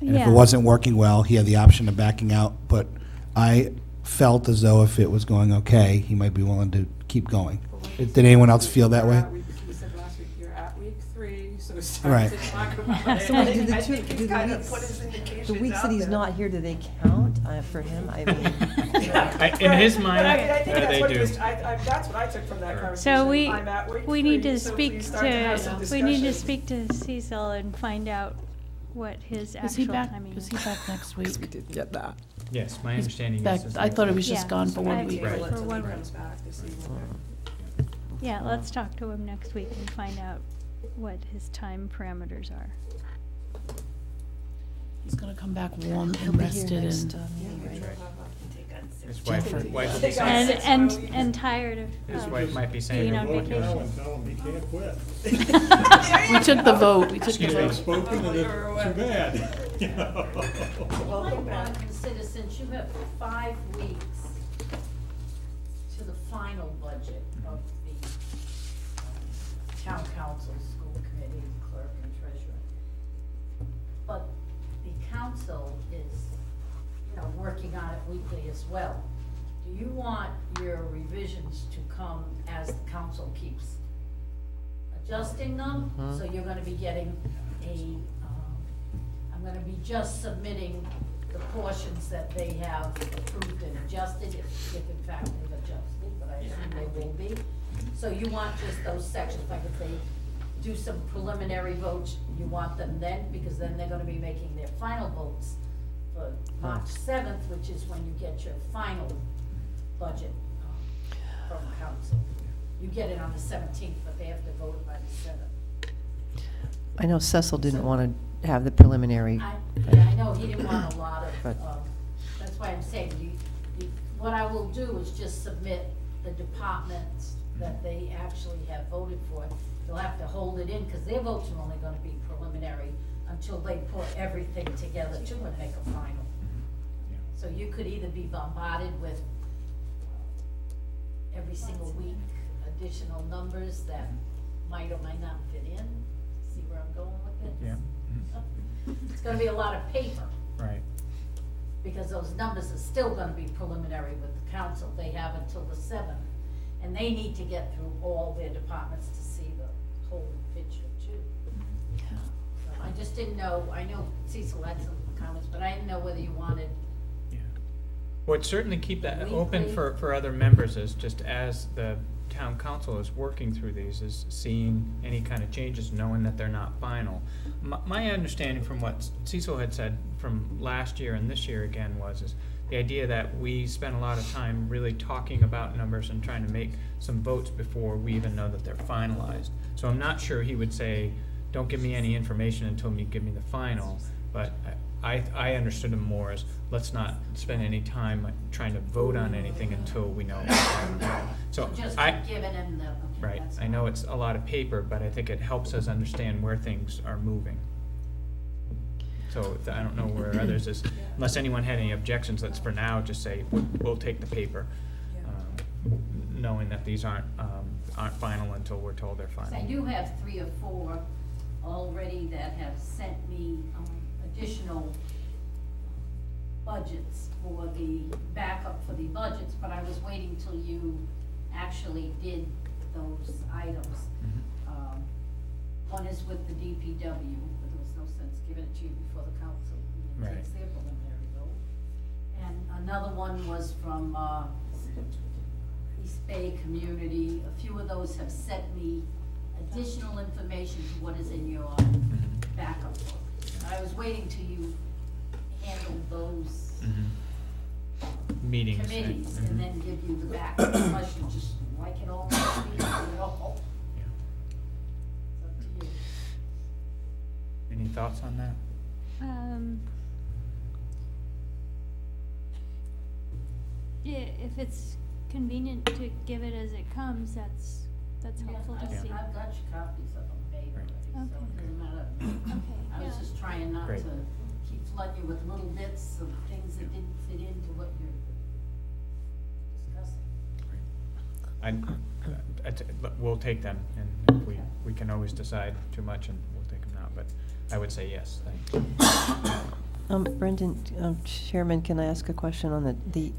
And if it Yeah. wasn't working well, he had the option of backing out, but I felt as though if it was going okay, he might be willing to keep going. Did anyone else feel that way? We said last week you're at week 3, so it's Right. time to talk about it. So wait, do the I two- think do he's the kind of weeks- put his indications The weeks that out he's there. not here, do they count for him? I mean, In his mind, But I think that's they what do. that's what I took from that conversation. So I'm at week we need 3, to so speak please start to have some we need to discussion. speak to Cecil and find out what his Is he actual back, timing is is. he back next week? We did get that. Yes, my understanding Back, is. I thought it was Yeah. just gone for I- 1 week. Right. For 1 week. Comes back to see what Yeah, let's talk to him next week and find out what his time parameters are. He's gonna come back warm he'll and be here rested next and, meeting, right? His wife will be And, saying, and tired of. his of wife might be saying. being on Vote now vacation. and tell him he can't quit. we took the vote, we took the Excuse me. vote. Spoken, and it's too bad. You know? You might want to consider, since you have 5 weeks to the final budget of the town council, school committee, clerk, and treasurer. But the council is, working on it weekly as well. Do you want your revisions to come as the council keeps adjusting them? So you're gonna be getting I'm gonna be just submitting the portions that they have approved and adjusted, if in fact they've adjusted, but I assume they will be. So you want just those sections, like if they do some preliminary votes, you want them then, because then they're gonna be making their final votes for March 7th, which is when you get your final budget from council. You get it on the 17th, but they have to vote it by the 7th. I know Cecil didn't want to have the preliminary. I know he didn't want a lot But- of, that's why I'm saying, what I will do is just submit the departments that they actually have voted for. They'll have to hold it in, because their votes are only gonna be preliminary until they put everything together too and make a final. So you could either be bombarded with every single week additional numbers that might or might not fit in. See where I'm going with it? Yeah, It's gonna be a lot of paper, right. because those numbers are still gonna be preliminary with the council. They have until the 7th, and they need to get through all their departments to see the whole picture too. So I just didn't know, I know Cecil had some comments, but I didn't know whether you wanted, Yeah. Would certainly keep that open Weekly. for other members, is just as the town council is working through these, is seeing any kind of changes, knowing that they're not final. My understanding from what Cecil had said from last year and this year again is the idea that we spend a lot of time really talking about numbers and trying to make some votes before we even know that they're finalized. So I'm not sure he would say, don't give me any information until you give me the final, but I understood him more as, let's not spend any time trying to vote on anything until we know. So Just I, given him the, okay, right, that's I know it's a lot of paper, but I think it helps us understand where things are moving. So I don't know where others is, unless anyone had any objections, let's for now just say, we'll take the paper, knowing that these aren't final until we're told they're final. I do have 3 or 4 already that have sent me additional budgets for the backup for the budgets, but I was waiting till you actually did those items. One is with the DPW, but there was no sense giving it to you before the council even takes their preliminary vote. And another one was from East Bay Community. A few of those have sent me additional information to what is in your backup book. I was waiting till you handled those Meetings. committees and then give you the backup, unless you just like it all, you know. It's up to you. Any thoughts on that? If it's convenient to give it as it comes, that's helpful to see. I've got your copies of them made already, so it doesn't matter. Okay, I was yeah. just trying not Great. to keep flooding you with little bits of things that didn't fit into what you're discussing. We'll take them, and if we can always decide too much, and we'll take them now, but I would say yes, thank you. Brendan, Chairman, can I ask a question on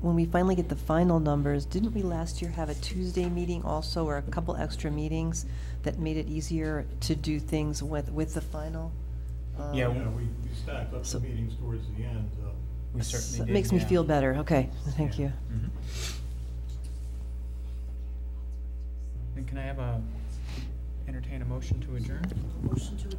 when we finally get the final numbers, didn't we last year have a Tuesday meeting also, or a couple extra meetings that made it easier to do things with the final? Yeah, we stacked up So- the meetings towards the end. we certainly It did, makes me yeah. feel better, okay, thank you. Mhm. And can I have entertain a motion to adjourn? Motion to